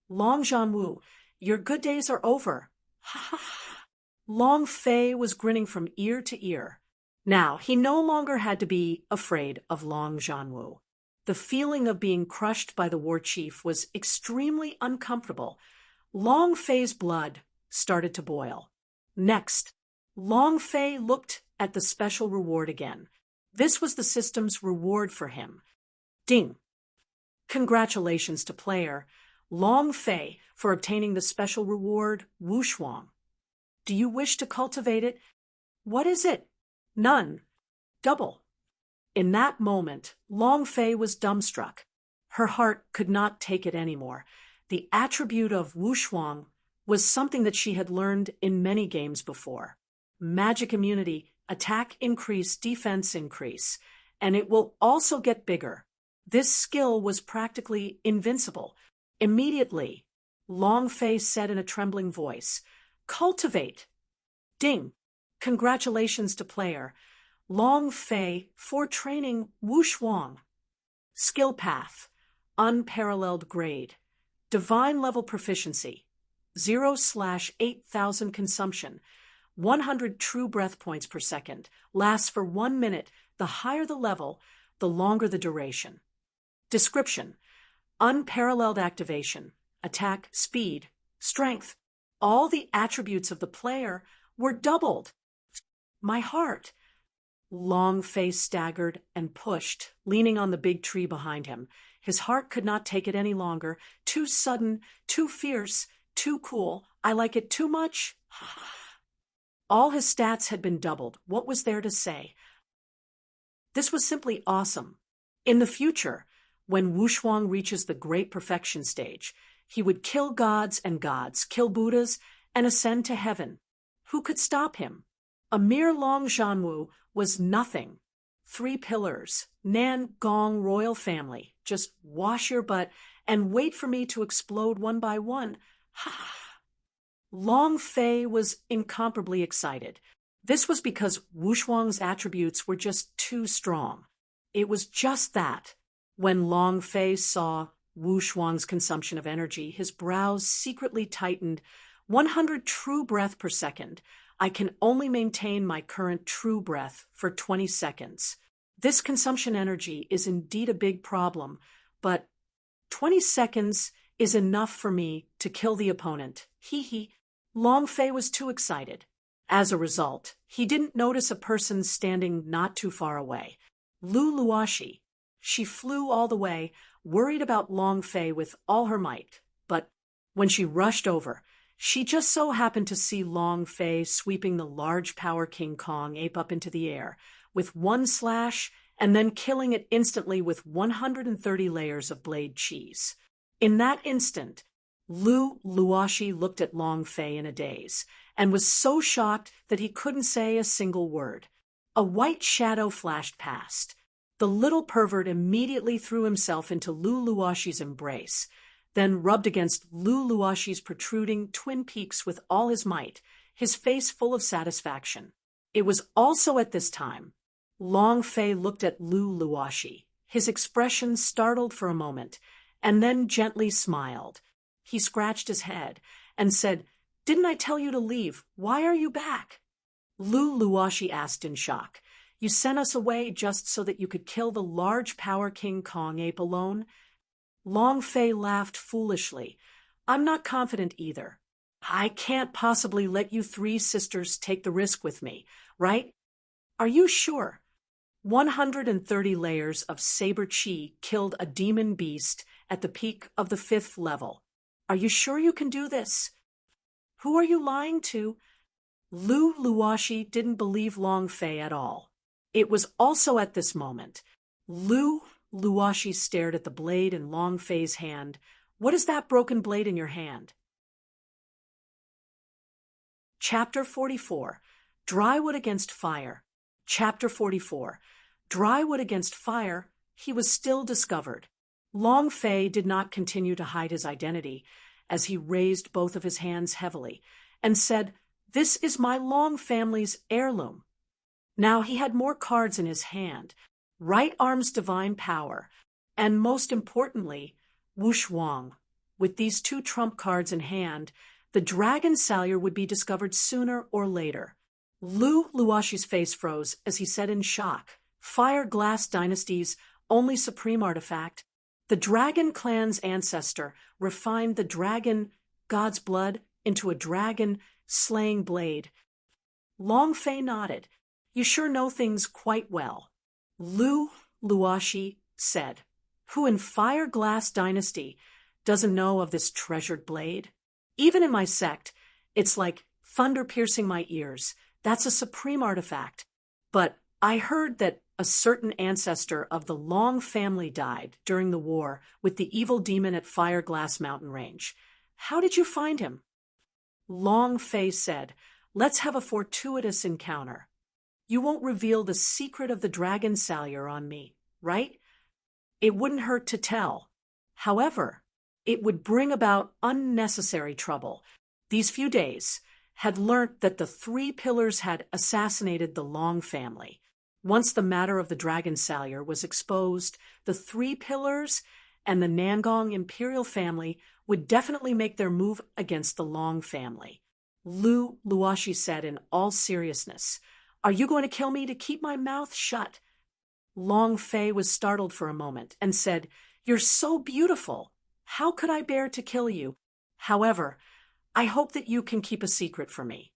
[SPEAKER 1] Long Zhanwu, your good days are over. Ha ha ha. Long Fei was grinning from ear to ear. Now, he no longer had to be afraid of Long Zhanwu. The feeling of being crushed by the War Chief was extremely uncomfortable. Long Fei's blood started to boil. Next, Long Fei looked at the special reward again. This was the system's reward for him. Ding! Congratulations to player Long Fei for obtaining the special reward Wushuang. Do you wish to cultivate it? What is it? None. Double. In that moment, Long Fei was dumbstruck. Her heart could not take it anymore. The attribute of Wushuang was something that she had learned in many games before. Magic immunity, attack increase, defense increase, and it will also get bigger. This skill was practically invincible. Immediately, Long Fei said in a trembling voice, "Cultivate." Ding! Congratulations to player Long Fei for training Wushuang. Skill path, unparalleled grade, divine level proficiency, 0/8000 consumption, 100 true breath points per second, lasts for 1 minute. The higher the level, the longer the duration. Description, unparalleled activation, attack, speed, strength. All the attributes of the player were doubled. My heart. Long Fei staggered and pushed, leaning on the big tree behind him. His heart could not take it any longer. Too sudden, too fierce, too cool. I like it too much. All his stats had been doubled. What was there to say? This was simply awesome. In the future, When Wushuang reaches the great perfection stage, he would kill gods and gods, kill Buddhas, and ascend to heaven. Who could stop him? A mere Long Zhanwu was nothing. 3 pillars, Nan Gong royal family, just wash your butt and wait for me to explode one by one. Ha! Long Fei was incomparably excited. This was because Wushuang's attributes were just too strong. It was just that. When Long Fei saw Wushuang's consumption of energy, his brows secretly tightened. 100 true breath per second. I can only maintain my current true breath for 20 seconds. This consumption energy is indeed a big problem, but 20 seconds is enough for me to kill the opponent. Hee. Long Fei was too excited. As a result, he didn't notice a person standing not too far away. Lu Luoxi. She flew all the way, worried about Long Fei with all her might. But when she rushed over, she just so happened to see Long Fei sweeping the large power King Kong ape up into the air with one slash and then killing it instantly with 130 layers of blade cheese. In that instant, Lu Luoxi looked at Long Fei in a daze and was so shocked that he couldn't say a single word. A white shadow flashed past. The little pervert immediately threw himself into Lu Luoxi's embrace, then rubbed against Lu Luoxi's protruding twin peaks with all his might, his face full of satisfaction. It was also at this time Long Fei looked at Lu Luoxi, his expression startled for a moment, and then gently smiled. He scratched his head and said, "Didn't I tell you to leave? Why are you back?" Lu Luoxi asked in shock, "You sent us away just so that you could kill the large power King Kong ape alone?" Long Fei laughed foolishly. "I'm not confident either. I can't possibly let you 3 sisters take the risk with me, right? Are you sure? 130 layers of saber chi killed a demon beast at the peak of the 5th level. Are you sure you can do this? Who are you lying to?" Lu Luoxi didn't believe Long Fei at all. It was also at this moment. Lu Luoxi stared at the blade in Long Fei's hand. "What is that broken blade in your hand?" Chapter 44. Drywood against fire. Chapter 44. Drywood against fire. He was still discovered. Long Fei did not continue to hide his identity as he raised both of his hands heavily and said, "This is my Long family's heirloom." Now he had more cards in his hand, right arm's divine power, and most importantly, Wushuang. With these 2 trump cards in hand, the dragon salyer would be discovered sooner or later. Lu Luoxi's face froze as he said in shock, "Fire Glass Dynasty's only supreme artifact. The dragon clan's ancestor refined the dragon god's blood into a dragon slaying blade." Long Fei nodded. "You sure know things quite well." Lu Luoxi said, "Who in Fire Glass Dynasty doesn't know of this treasured blade? Even in my sect, it's like thunder piercing my ears. That's a supreme artifact. But I heard that a certain ancestor of the Long family died during the war with the evil demon at Fire Glass Mountain Range. How did you find him?" Long Fei said, "Let's have a fortuitous encounter. You won't reveal the secret of the dragon salyer on me, right? It wouldn't hurt to tell. However, it would bring about unnecessary trouble. These few days had learnt that the 3 pillars had assassinated the Long family. Once the matter of the dragon salyer was exposed, the 3 pillars and the Nangong imperial family would definitely make their move against the Long family." Lu Luoxi said in all seriousness, "Are you going to kill me to keep my mouth shut?" Long Fei was startled for a moment and said, "You're so beautiful. How could I bear to kill you? However, I hope that you can keep a secret for me."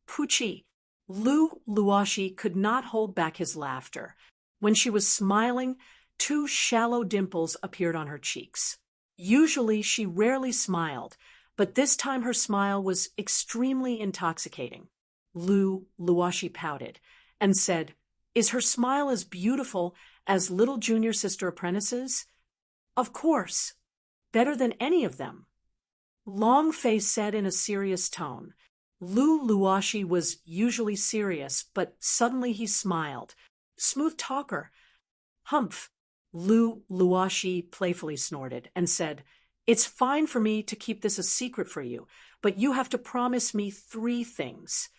[SPEAKER 1] Puchi. Lu Luoxi could not hold back his laughter. When she was smiling, 2 shallow dimples appeared on her cheeks. Usually she rarely smiled, but this time her smile was extremely intoxicating. Lu Luoxi pouted and said, "Is her smile as beautiful as little junior sister apprentices?" Of course. Better than any of them. Long Fei said in a serious tone. Lu Luoshi was usually serious, but suddenly he smiled. Smooth talker. Humph. Lu Luoshi playfully snorted and said, It's fine for me to keep this a secret for you, but you have to promise me 3 things.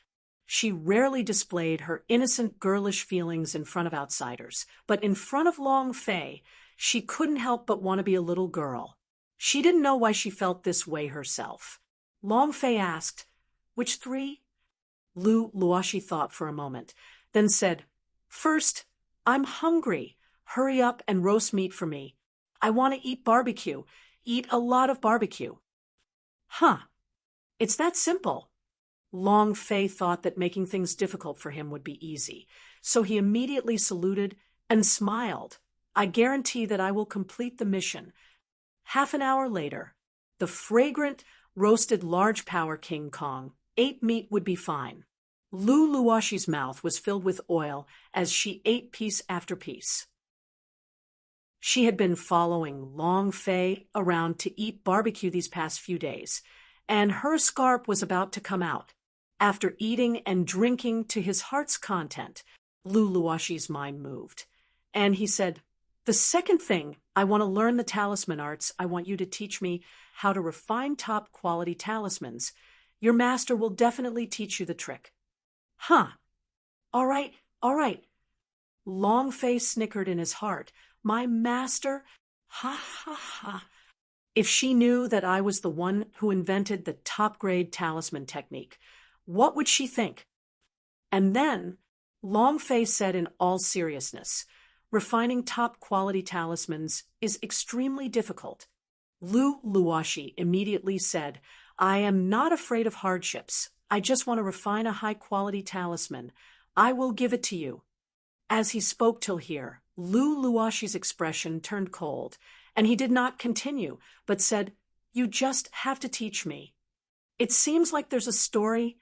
[SPEAKER 1] She rarely displayed her innocent girlish feelings in front of outsiders, but in front of Long Fei, she couldn't help but want to be a little girl. She didn't know why she felt this way herself. Long Fei asked, Which 3? Lu Luoshi thought for a moment, then said, First, I'm hungry. Hurry up and roast meat for me. I want to eat barbecue. Eat a lot of barbecue. Huh. It's that simple. Long Fei thought that making things difficult for him would be easy, so he immediately saluted and smiled. I guarantee that I will complete the mission. Half an hour later, the fragrant, roasted large power King Kong ate meat would be fine. Lu Luoshi's mouth was filled with oil as she ate piece after piece. She had been following Long Fei around to eat barbecue these past few days, and her scarp was about to come out. After eating and drinking to his heart's content, Lu Luoshi's mind moved, and he said, The second thing, I want to learn the talisman arts. I want you to teach me how to refine top-quality talismans. Your master will definitely teach you the trick. Huh. All right. Long Fei snickered in his heart. My master? Ha ha ha. If she knew that I was the one who invented the top-grade talisman technique, what would she think? And then, Long Fei said in all seriousness, Refining top-quality talismans is extremely difficult. Lu Luoshi immediately said, I am not afraid of hardships. I just want to refine a high-quality talisman. I will give it to you. As he spoke till here, Lu Luoshi's expression turned cold, and he did not continue, but said, You just have to teach me. It seems like there's a story.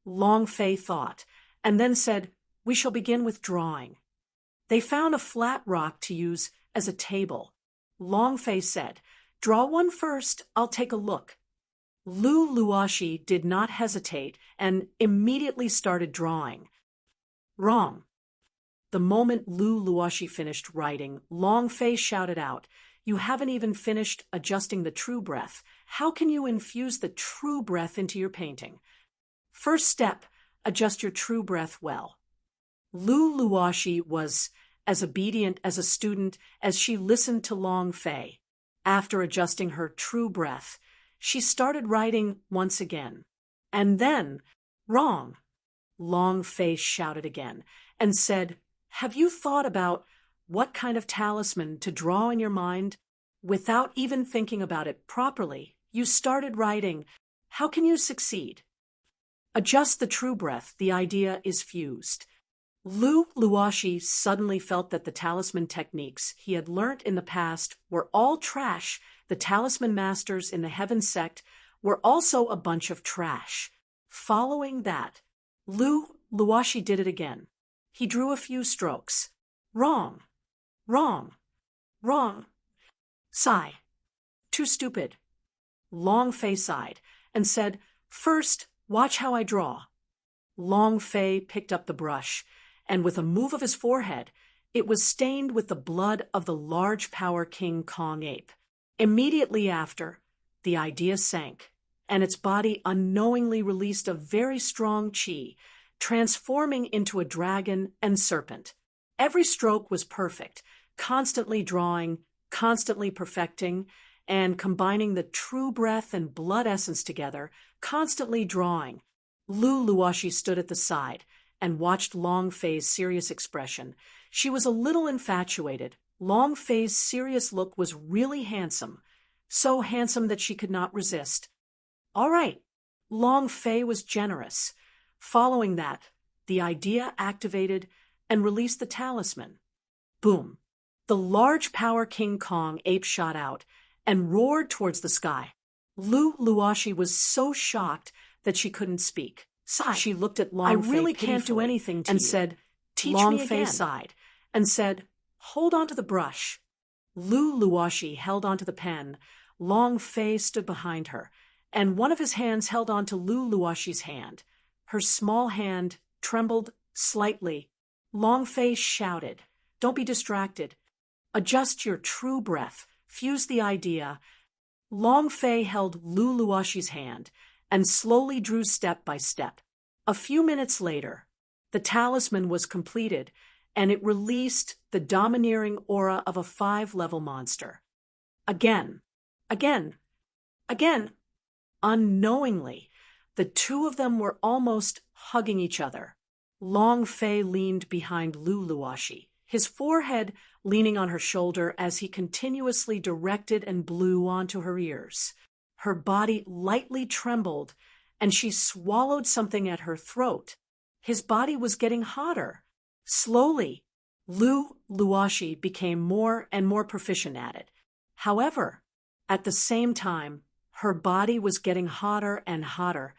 [SPEAKER 1] Long Fei thought, and then said, We shall begin with drawing. They found a flat rock to use as a table. Long Fei said, Draw one first, I'll take a look. Lu Luoshi did not hesitate and immediately started drawing. Wrong. The moment Lu Luoshi finished writing, Long Fei shouted out, You haven't even finished adjusting the true breath. How can you infuse the true breath into your painting? First step, adjust your true breath well. Lu Luoshi was as obedient as a student as she listened to Long Fei. After adjusting her true breath, she started writing once again. And then, Wrong. Long Fei shouted again and said, Have you thought about what kind of talisman to draw in your mind? Without even thinking about it properly, you started writing. How can you succeed? Adjust the true breath. The idea is fused. Lu Luoshi suddenly felt that the talisman techniques he had learnt in the past were all trash. The talisman masters in the Heaven sect were also a bunch of trash. Following that, Lu Luoshi did it again. He drew a few strokes. Wrong. Sigh. Too stupid. Long Fei sighed and said, First, watch how I draw. Long Fei picked up the brush, and with a move of his forehead, it was stained with the blood of the large power King Kong ape. Immediately after, the idea sank, and its body unknowingly released a very strong qi, transforming into a dragon and serpent. Every stroke was perfect, constantly drawing, constantly perfecting, and combining the true breath and blood essence together, constantly drawing. Lu Luoshi stood at the side and watched Long Fei's serious expression. She was a little infatuated. Long Fei's serious look was really handsome, so handsome that she could not resist. All right, Long Fei was generous. Following that, the idea activated and released the talisman. Boom! The large power King Kong ape shot out and roared towards the sky. Lu Luoshi was so shocked that she couldn't speak. She looked at Long Fei
[SPEAKER 2] I really can't do
[SPEAKER 1] pitifully
[SPEAKER 2] anything to
[SPEAKER 1] and
[SPEAKER 2] you.
[SPEAKER 1] said,
[SPEAKER 2] Teach
[SPEAKER 1] Long
[SPEAKER 2] me
[SPEAKER 1] Fei
[SPEAKER 2] again.
[SPEAKER 1] sighed and said, Hold on to the brush. Lu Luoshi held onto the pen. Long Fei stood behind her, and one of his hands held onto Lu Luoshi's hand. Her small hand trembled slightly. Long Fei shouted, "Don't be distracted. Adjust your true breath. Fuse the idea." Long Fei held Lu Luoshi's hand and slowly drew step by step. A few minutes later, the talisman was completed, and it released the domineering aura of a 5-level monster. Again, again, again. Unknowingly, the two of them were almost hugging each other. Long Fei leaned behind Lu Luoshi, his forehead leaning on her shoulder as he continuously directed and blew onto her ears. Her body lightly trembled, and she swallowed something at her throat. His body was getting hotter. Slowly, Lu Luoshi became more and more proficient at it. However, at the same time, her body was getting hotter and hotter.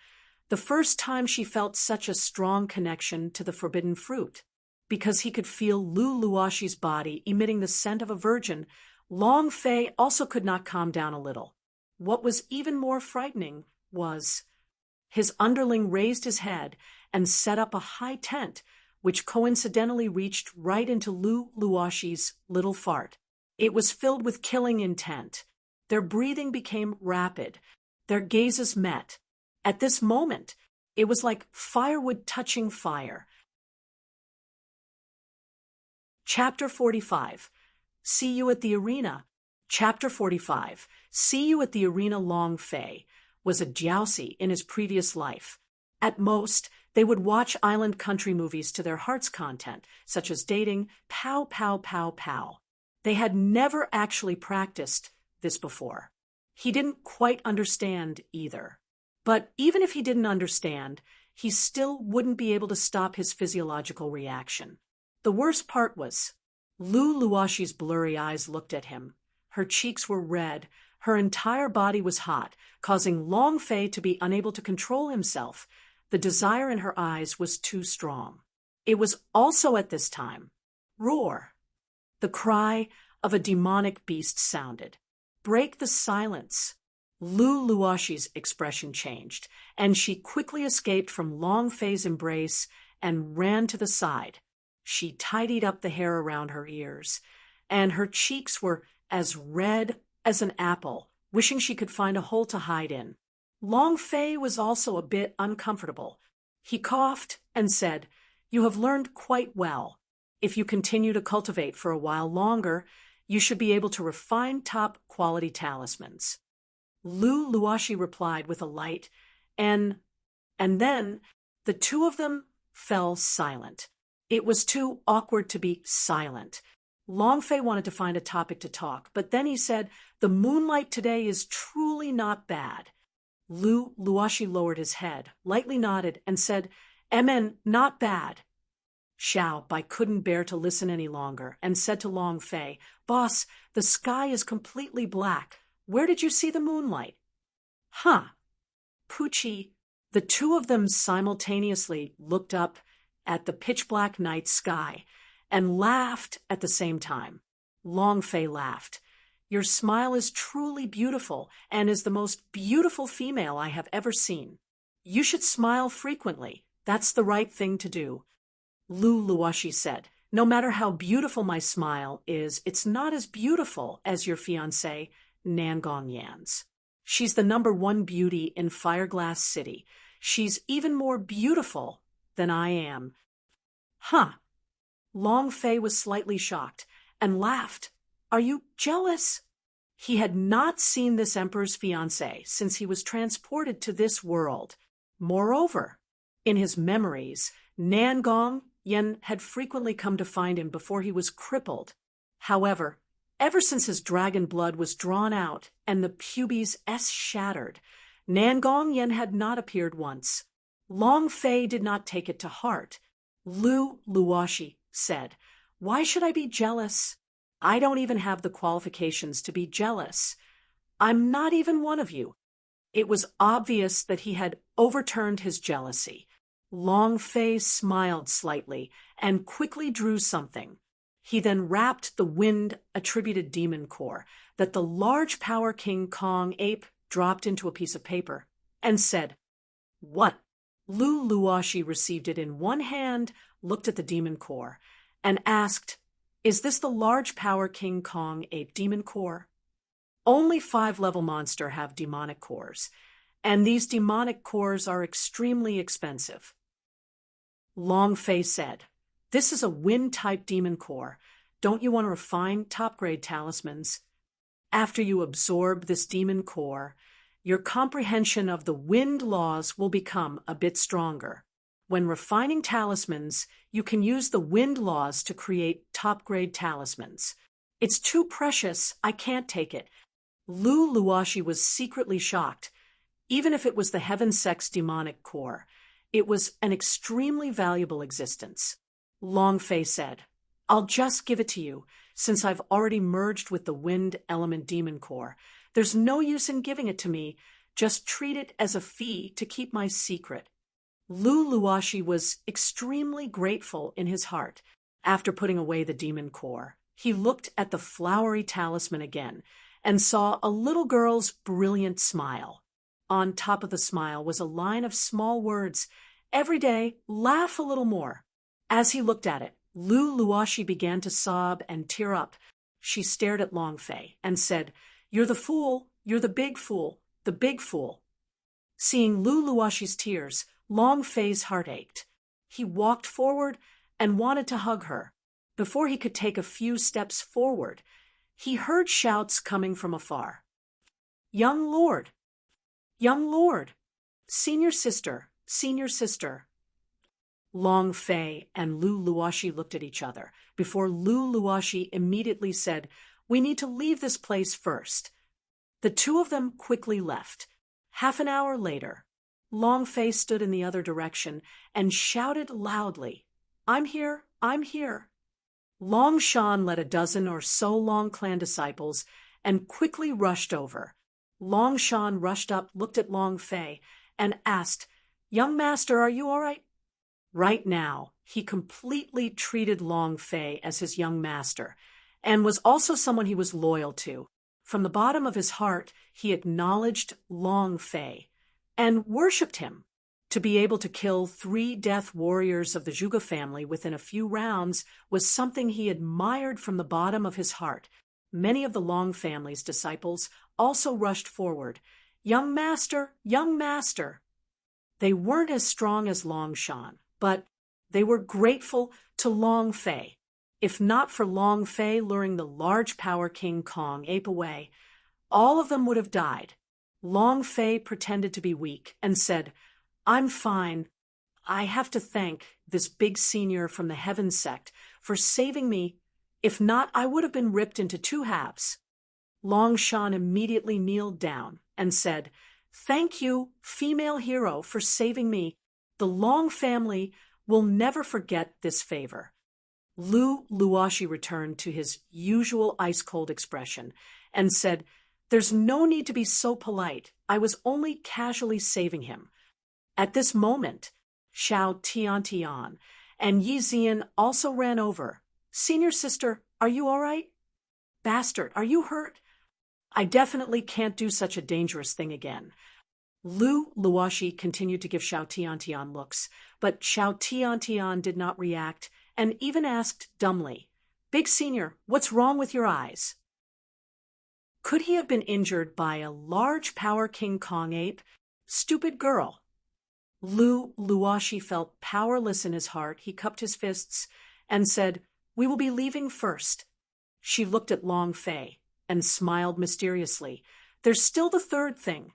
[SPEAKER 1] The first time she felt such a strong connection to the forbidden fruit. Because he could feel Lu Luoshi's body emitting the scent of a virgin, Long Fei also could not calm down a little. What was even more frightening was his underling raised his head and set up a high tent, which coincidentally reached right into Lu Luoshi's little fart. It was filled with killing intent. Their breathing became rapid. Their gazes met. At this moment, it was like firewood touching fire. Chapter 45. See you at the arena. Chapter 45. See you at the arena. Long Fei was a Jiaoxi in his previous life. At most, they would watch island country movies to their heart's content, such as dating, pow, pow, pow, pow. They had never actually practiced this before. He didn't quite understand either. But even if he didn't understand, he still wouldn't be able to stop his physiological reaction. The worst part was, Lu Luoshi's blurry eyes looked at him. Her cheeks were red. Her entire body was hot, causing Long Fei to be unable to control himself. The desire in her eyes was too strong. It was also at this time. Roar! The cry of a demonic beast sounded. Break the silence! Lu Luoshi's expression changed, and she quickly escaped from Long Fei's embrace and ran to the side. She tidied up the hair around her ears, and her cheeks were as red as an apple, wishing she could find a hole to hide in. Long Fei was also a bit uncomfortable. He coughed and said, "You have learned quite well. If you continue to cultivate for a while longer, you should be able to refine top-quality talismans." Lu Luoshi replied with a light, and then the two of them fell silent. It was too awkward to be silent. Long Fei wanted to find a topic to talk, but then he said, "The moonlight today is truly not bad." Lu Luoshi lowered his head, lightly nodded, and said, "Amen, not bad." Xiao Bai couldn't bear to listen any longer and said to Long Fei, "Boss, the sky is completely black. Where did you see the moonlight?" "Huh." Pucci. The two of them simultaneously looked up at the pitch-black night sky and laughed at the same time. Long Fei laughed. "Your smile is truly beautiful and is the most beautiful female I have ever seen. You should smile frequently. That's the right thing to do." Lu Luoshi said, "No matter how beautiful my smile is, it's not as beautiful as your fiancée, Nangong Yan's. She's the #1 beauty in Fireglass City. She's even more beautiful than I am." "Huh." Long Fei was slightly shocked and laughed. "Are you jealous?" He had not seen this emperor's fiancée since he was transported to this world. Moreover, in his memories, Nangong Yan had frequently come to find him before he was crippled. However, ever since his dragon blood was drawn out and the pubes shattered, Nangong Yan had not appeared once. Long Fei did not take it to heart. Lu Luoshi said, "Why should I be jealous? I don't even have the qualifications to be jealous. I'm not even one of you." It was obvious that he had overturned his jealousy. Long Fei smiled slightly and quickly drew something. He then rapped the wind-attributed demon core that the large power King Kong ape dropped into a piece of paper, and said, "What?" Lu Luoshi received it in one hand, looked at the demon core, and asked, "Is this the large power King Kong ape demon core?" Only 5-level monster have demonic cores, and these demonic cores are extremely expensive. Long Fei said, "This is a wind-type demon core. Don't you want to refine top-grade talismans? After you absorb this demon core, your comprehension of the wind laws will become a bit stronger. When refining talismans, you can use the wind laws to create top-grade talismans. It's too precious, I can't take it." Lu Luoshi was secretly shocked. Even if it was the Heaven Sex demonic core, it was an extremely valuable existence. Long Fei said, "I'll just give it to you, since I've already merged with the wind element demon core. There's no use in giving it to me. Just treat it as a fee to keep my secret." Lu Luoshi was extremely grateful in his heart. After putting away the demon core, he looked at the flowery talisman again and saw a little girl's brilliant smile. On top of the smile was a line of small words, "Every day, laugh a little more." As he looked at it, Lu Luoshi began to sob and tear up. She stared at Long Fei and said, "You're the fool, you're the big fool, the big fool." Seeing Lu Luoshi's tears, Long Fei's heart ached. He walked forward and wanted to hug her. Before he could take a few steps forward, he heard shouts coming from afar. "Young Lord! Young Lord! Senior sister! Senior sister!" Long Fei and Lu Luoshi looked at each other before Lu Luoshi immediately said, "We need to leave this place first." The two of them quickly left. Half an hour later, Long Fei stood in the other direction and shouted loudly, "I'm here, I'm here." Long Shan led a dozen or so Long Clan disciples and quickly rushed over. Long Shan rushed up, looked at Long Fei, and asked, "Young master, are you all right?" Right now, he completely treated Long Fei as his young master, and was also someone he was loyal to. From the bottom of his heart, he acknowledged Long Fei and worshipped him. To be able to kill 3 death warriors of the Zhuge family within a few rounds was something he admired from the bottom of his heart. Many of the Long family's disciples also rushed forward. "Young master, young master!" They weren't as strong as Long Shan, but they were grateful to Long Fei. If not for Long Fei luring the large power King Kong ape away, all of them would have died. Long Fei pretended to be weak and said, "I'm fine. I have to thank this big senior from the Heaven sect for saving me. If not, I would have been ripped into 2 halves." Long Shan immediately kneeled down and said, "Thank you, female hero, for saving me. The Long family will never forget this favor." Lu Luoshi returned to his usual ice-cold expression and said, "There's no need to be so polite. I was only casually saving him." At this moment, Xiao Tiantian and Yi Zian also ran over. "Senior sister, are you all right?" "Bastard, are you hurt?" "I definitely can't do such a dangerous thing again." Lu Luoshi continued to give Xiao Tiantian looks, but Xiao Tiantian did not react and even asked dumbly, "Big senior, what's wrong with your eyes?" Could he have been injured by a large power King Kong ape? Stupid girl. Lu Luoshi felt powerless in his heart. He cupped his fists and said, "We will be leaving first." She looked at Long Fei and smiled mysteriously. "There's still the third thing."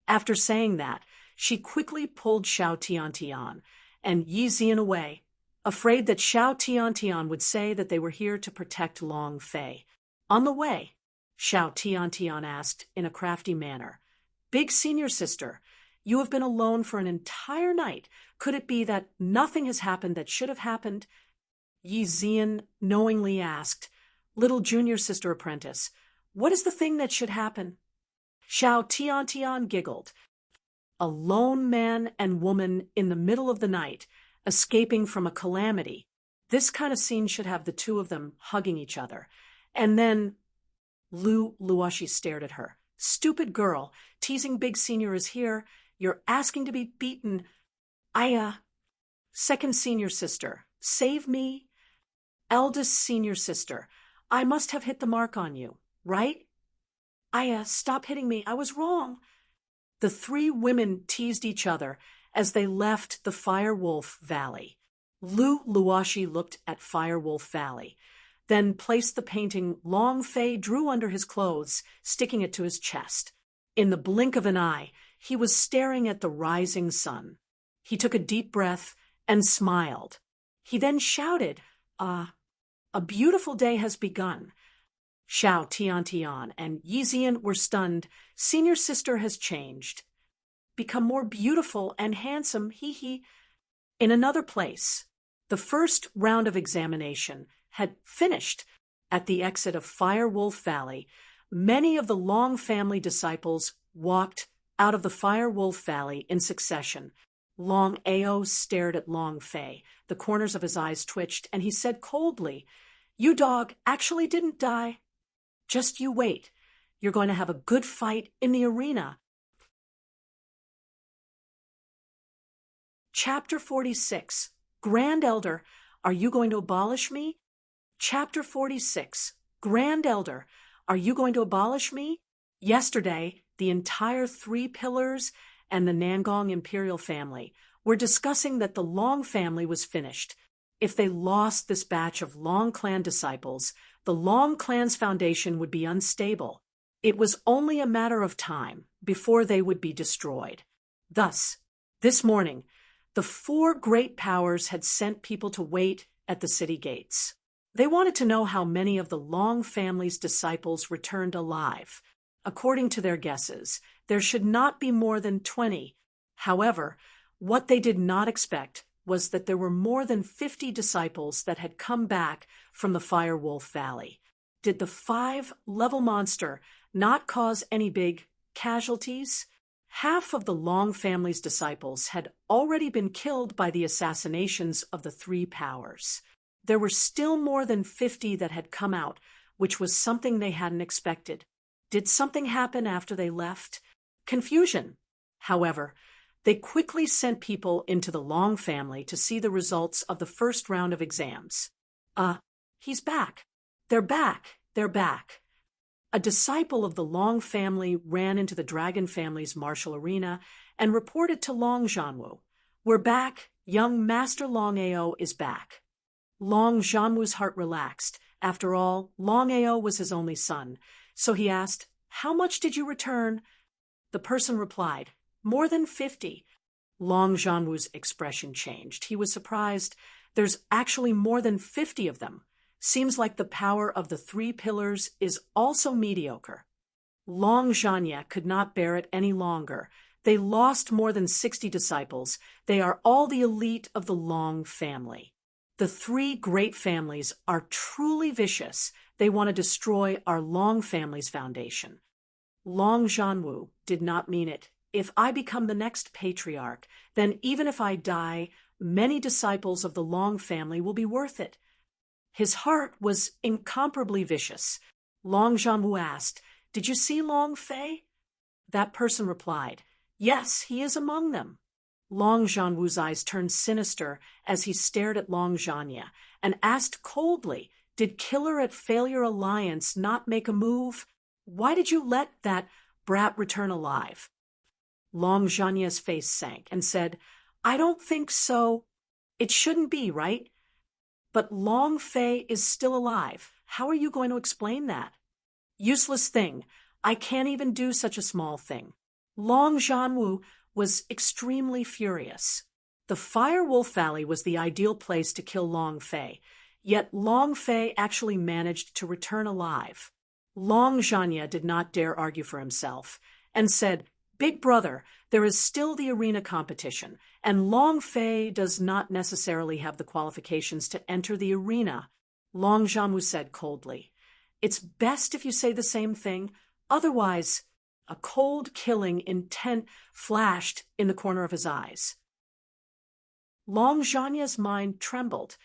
[SPEAKER 1] After saying that, she quickly pulled Xiao Tiantian and Yi Zian away, afraid that Xiao Tiantian would say that they were here to protect Long Fei. On the way, Xiao Tiantian asked in a crafty manner, "Big senior sister, you have been alone for an entire night. Could it be that nothing has happened that should have happened?" Yi Zian knowingly asked, "Little junior sister apprentice, what is the thing that should happen?" Xiao Tiantian giggled. A lone man and woman in the middle of the night, escaping from a calamity. This kind of scene should have the two of them hugging each other. And then Luoshi stared at her. Stupid girl, teasing Big Senior is here. You're asking to be beaten. Second senior sister, save me. Eldest senior sister, I must have hit the mark on you, right? Stop hitting me. I was wrong. The three women teased each other as they left the Firewolf Valley. Luoshi looked at Firewolf Valley, then placed the painting Long Fei drew under his clothes, sticking it to his chest. In the blink of an eye, he was staring at the rising sun. He took a deep breath and smiled. He then shouted, a beautiful day has begun. Xiao Tian and Yixian were stunned. Senior sister has changed. Become more beautiful and handsome, hee. In another place, the first round of examination had finished. At the exit of Firewolf Valley, many of the Long family disciples walked out of the Firewolf Valley in succession. Long Ao stared at Long Fei. The corners of his eyes twitched, and he said coldly, "You dog actually didn't die. Just you wait. You're going to have a good fight in the arena." Chapter 46. Grand Elder, are you going to abolish me? Chapter 46. Grand Elder, are you going to abolish me? Yesterday, the entire Three Pillars and the Nangong imperial family were discussing that the Long family was finished. If they lost this batch of Long clan disciples, the Long clan's foundation would be unstable. It was only a matter of time before they would be destroyed. Thus, this morning, the four great powers had sent people to wait at the city gates. They wanted to know how many of the Long family's disciples returned alive. According to their guesses, there should not be more than 20. However, what they did not expect was that there were more than 50 disciples that had come back from the Firewolf Valley. Did the 5-level monster not cause any big casualties? Half of the Long family's disciples had already been killed by the assassinations of the three powers. There were still more than 50 that had come out, which was something they hadn't expected. Did something happen after they left? Confusion. However, they quickly sent people into the Long family to see the results of the first round of exams. He's back. They're back. They're back. A disciple of the Long family ran into the Dragon family's martial arena and reported to Long Zhanwu, "We're back. Young Master Long Ao is back." Long Zhanwu's heart relaxed. After all, Long Ao was his only son. So he asked, "How much did you return?" The person replied, "More than 50. Long Zhanwu's expression changed. He was surprised. There's actually more than 50 of them. Seems like the power of the Three Pillars is also mediocre. Long Zhanya could not bear it any longer. They lost more than 60 disciples. They are all the elite of the Long family. The three great families are truly vicious. They want to destroy our Long family's foundation. Long Zhanwu did not mean it. If I become the next patriarch, then even if I die, many disciples of the Long family will be worth it." His heart was incomparably vicious. Long Zhanwu asked, "Did you see Long Fei?" That person replied, "Yes, he is among them." Long Zhanwu's eyes turned sinister as he stared at Long Zhanya and asked coldly, "Did Killer at Failure Alliance not make a move? Why did you let that brat return alive?" Long Zhanya's face sank and said, "I don't think so. It shouldn't be, right? But Long Fei is still alive. How are you going to explain that?" "Useless thing. I can't even do such a small thing." Long Zhanwu was extremely furious. The Firewolf Valley was the ideal place to kill Long Fei, yet Long Fei actually managed to return alive. Long Zhanya did not dare argue for himself and said, "Big brother, there is still the arena competition, and Long Fei does not necessarily have the qualifications to enter the arena." Long Zhanwu said coldly, "It's best if you say the same thing, otherwise—" A cold, killing intent flashed in the corner of his eyes. Long Zhanya's mind trembled.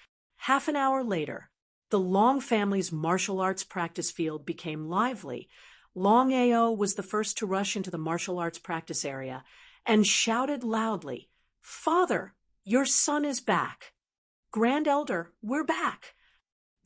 [SPEAKER 1] Half an hour later, the Long family's martial arts practice field became lively. Long Ao was the first to rush into the martial arts practice area and shouted loudly, "Father, your son is back. Grand Elder, we're back."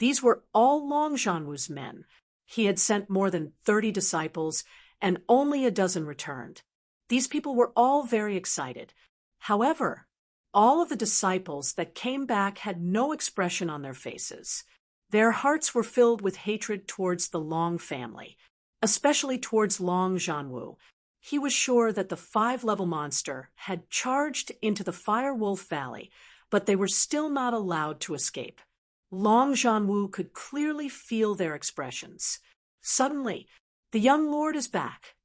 [SPEAKER 1] These were all Long Zhanwu's men. He had sent more than 30 disciples, and only a dozen returned. These people were all very excited. However, all of the disciples that came back had no expression on their faces. Their hearts were filled with hatred towards the Long family, especially towards Long Zhanwu. He was sure that the 5-level monster had charged into the Fire Wolf Valley, but they were still not allowed to escape. Long Zhanwu could clearly feel their expressions. Suddenly, "The young lord is back."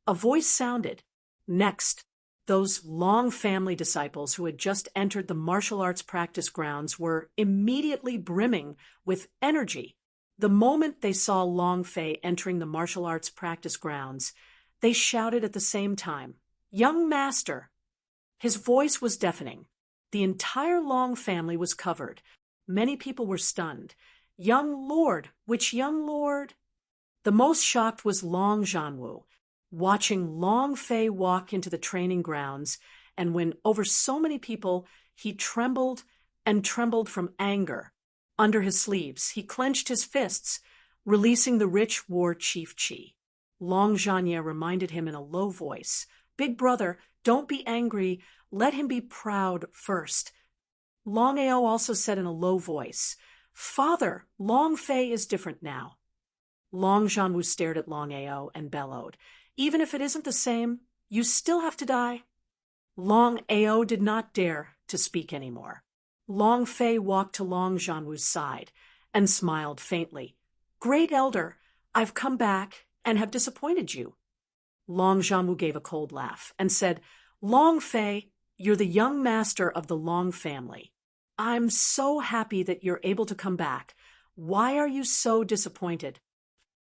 [SPEAKER 1] A voice sounded. Next, those Long family disciples who had just entered the martial arts practice grounds were immediately brimming with energy. The moment they saw Long Fei entering the martial arts practice grounds, they shouted at the same time, "Young master!" His voice was deafening. The entire Long family was covered. Many people were stunned. "Young lord! Which young lord?" The most shocked was Long Zhanwu, watching Long Fei walk into the training grounds and win over so many people. He trembled and trembled from anger. Under his sleeves, he clenched his fists, releasing the rich war chief chi. Long Zhanye reminded him in a low voice, "Big brother, don't be angry. Let him be proud first." Long Ao also said in a low voice, "Father, Long Fei is different now." Long Zhanwu stared at Long Ao and bellowed, "Even if it isn't the same, you still have to die." Long Ao did not dare to speak anymore. Long Fei walked to Long Zhanwu's side and smiled faintly. "Great Elder, I've come back and have disappointed you." Long Zhanwu gave a cold laugh and said, "Long Fei, you're the young master of the Long family. I'm so happy that you're able to come back. Why are you so disappointed?"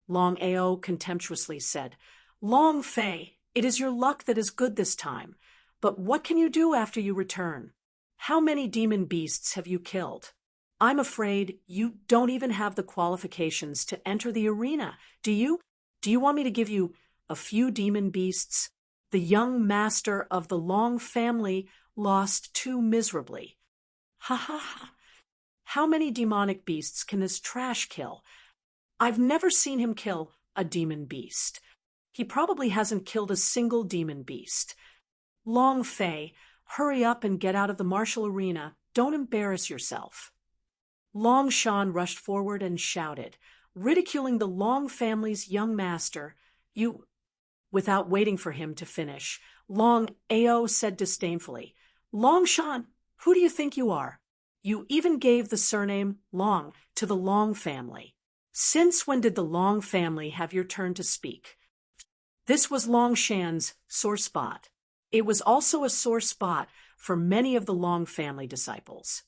[SPEAKER 1] Long Ao contemptuously said, "Long Fei, it is your luck that is good this time. But what can you do after you return? How many demon beasts have you killed? I'm afraid you don't even have the qualifications to enter the arena. Do you? Do you want me to give you a few demon beasts? The young master of the Long family lost too miserably." "Ha ha ha. How many demonic beasts can this trash kill? I've never seen him kill a demon beast. He probably hasn't killed a single demon beast. Long Fei, hurry up and get out of the martial arena. Don't embarrass yourself." Long Shan rushed forward and shouted, ridiculing the Long family's young master, "You—" Without waiting for him to finish, Long Ao said disdainfully, "Long Shan, who do you think you are? You even gave the surname Long to the Long family. Since when did the Long family have your turn to speak?" This was Long Shan's sore spot. It was also a sore spot for many of the Long family disciples.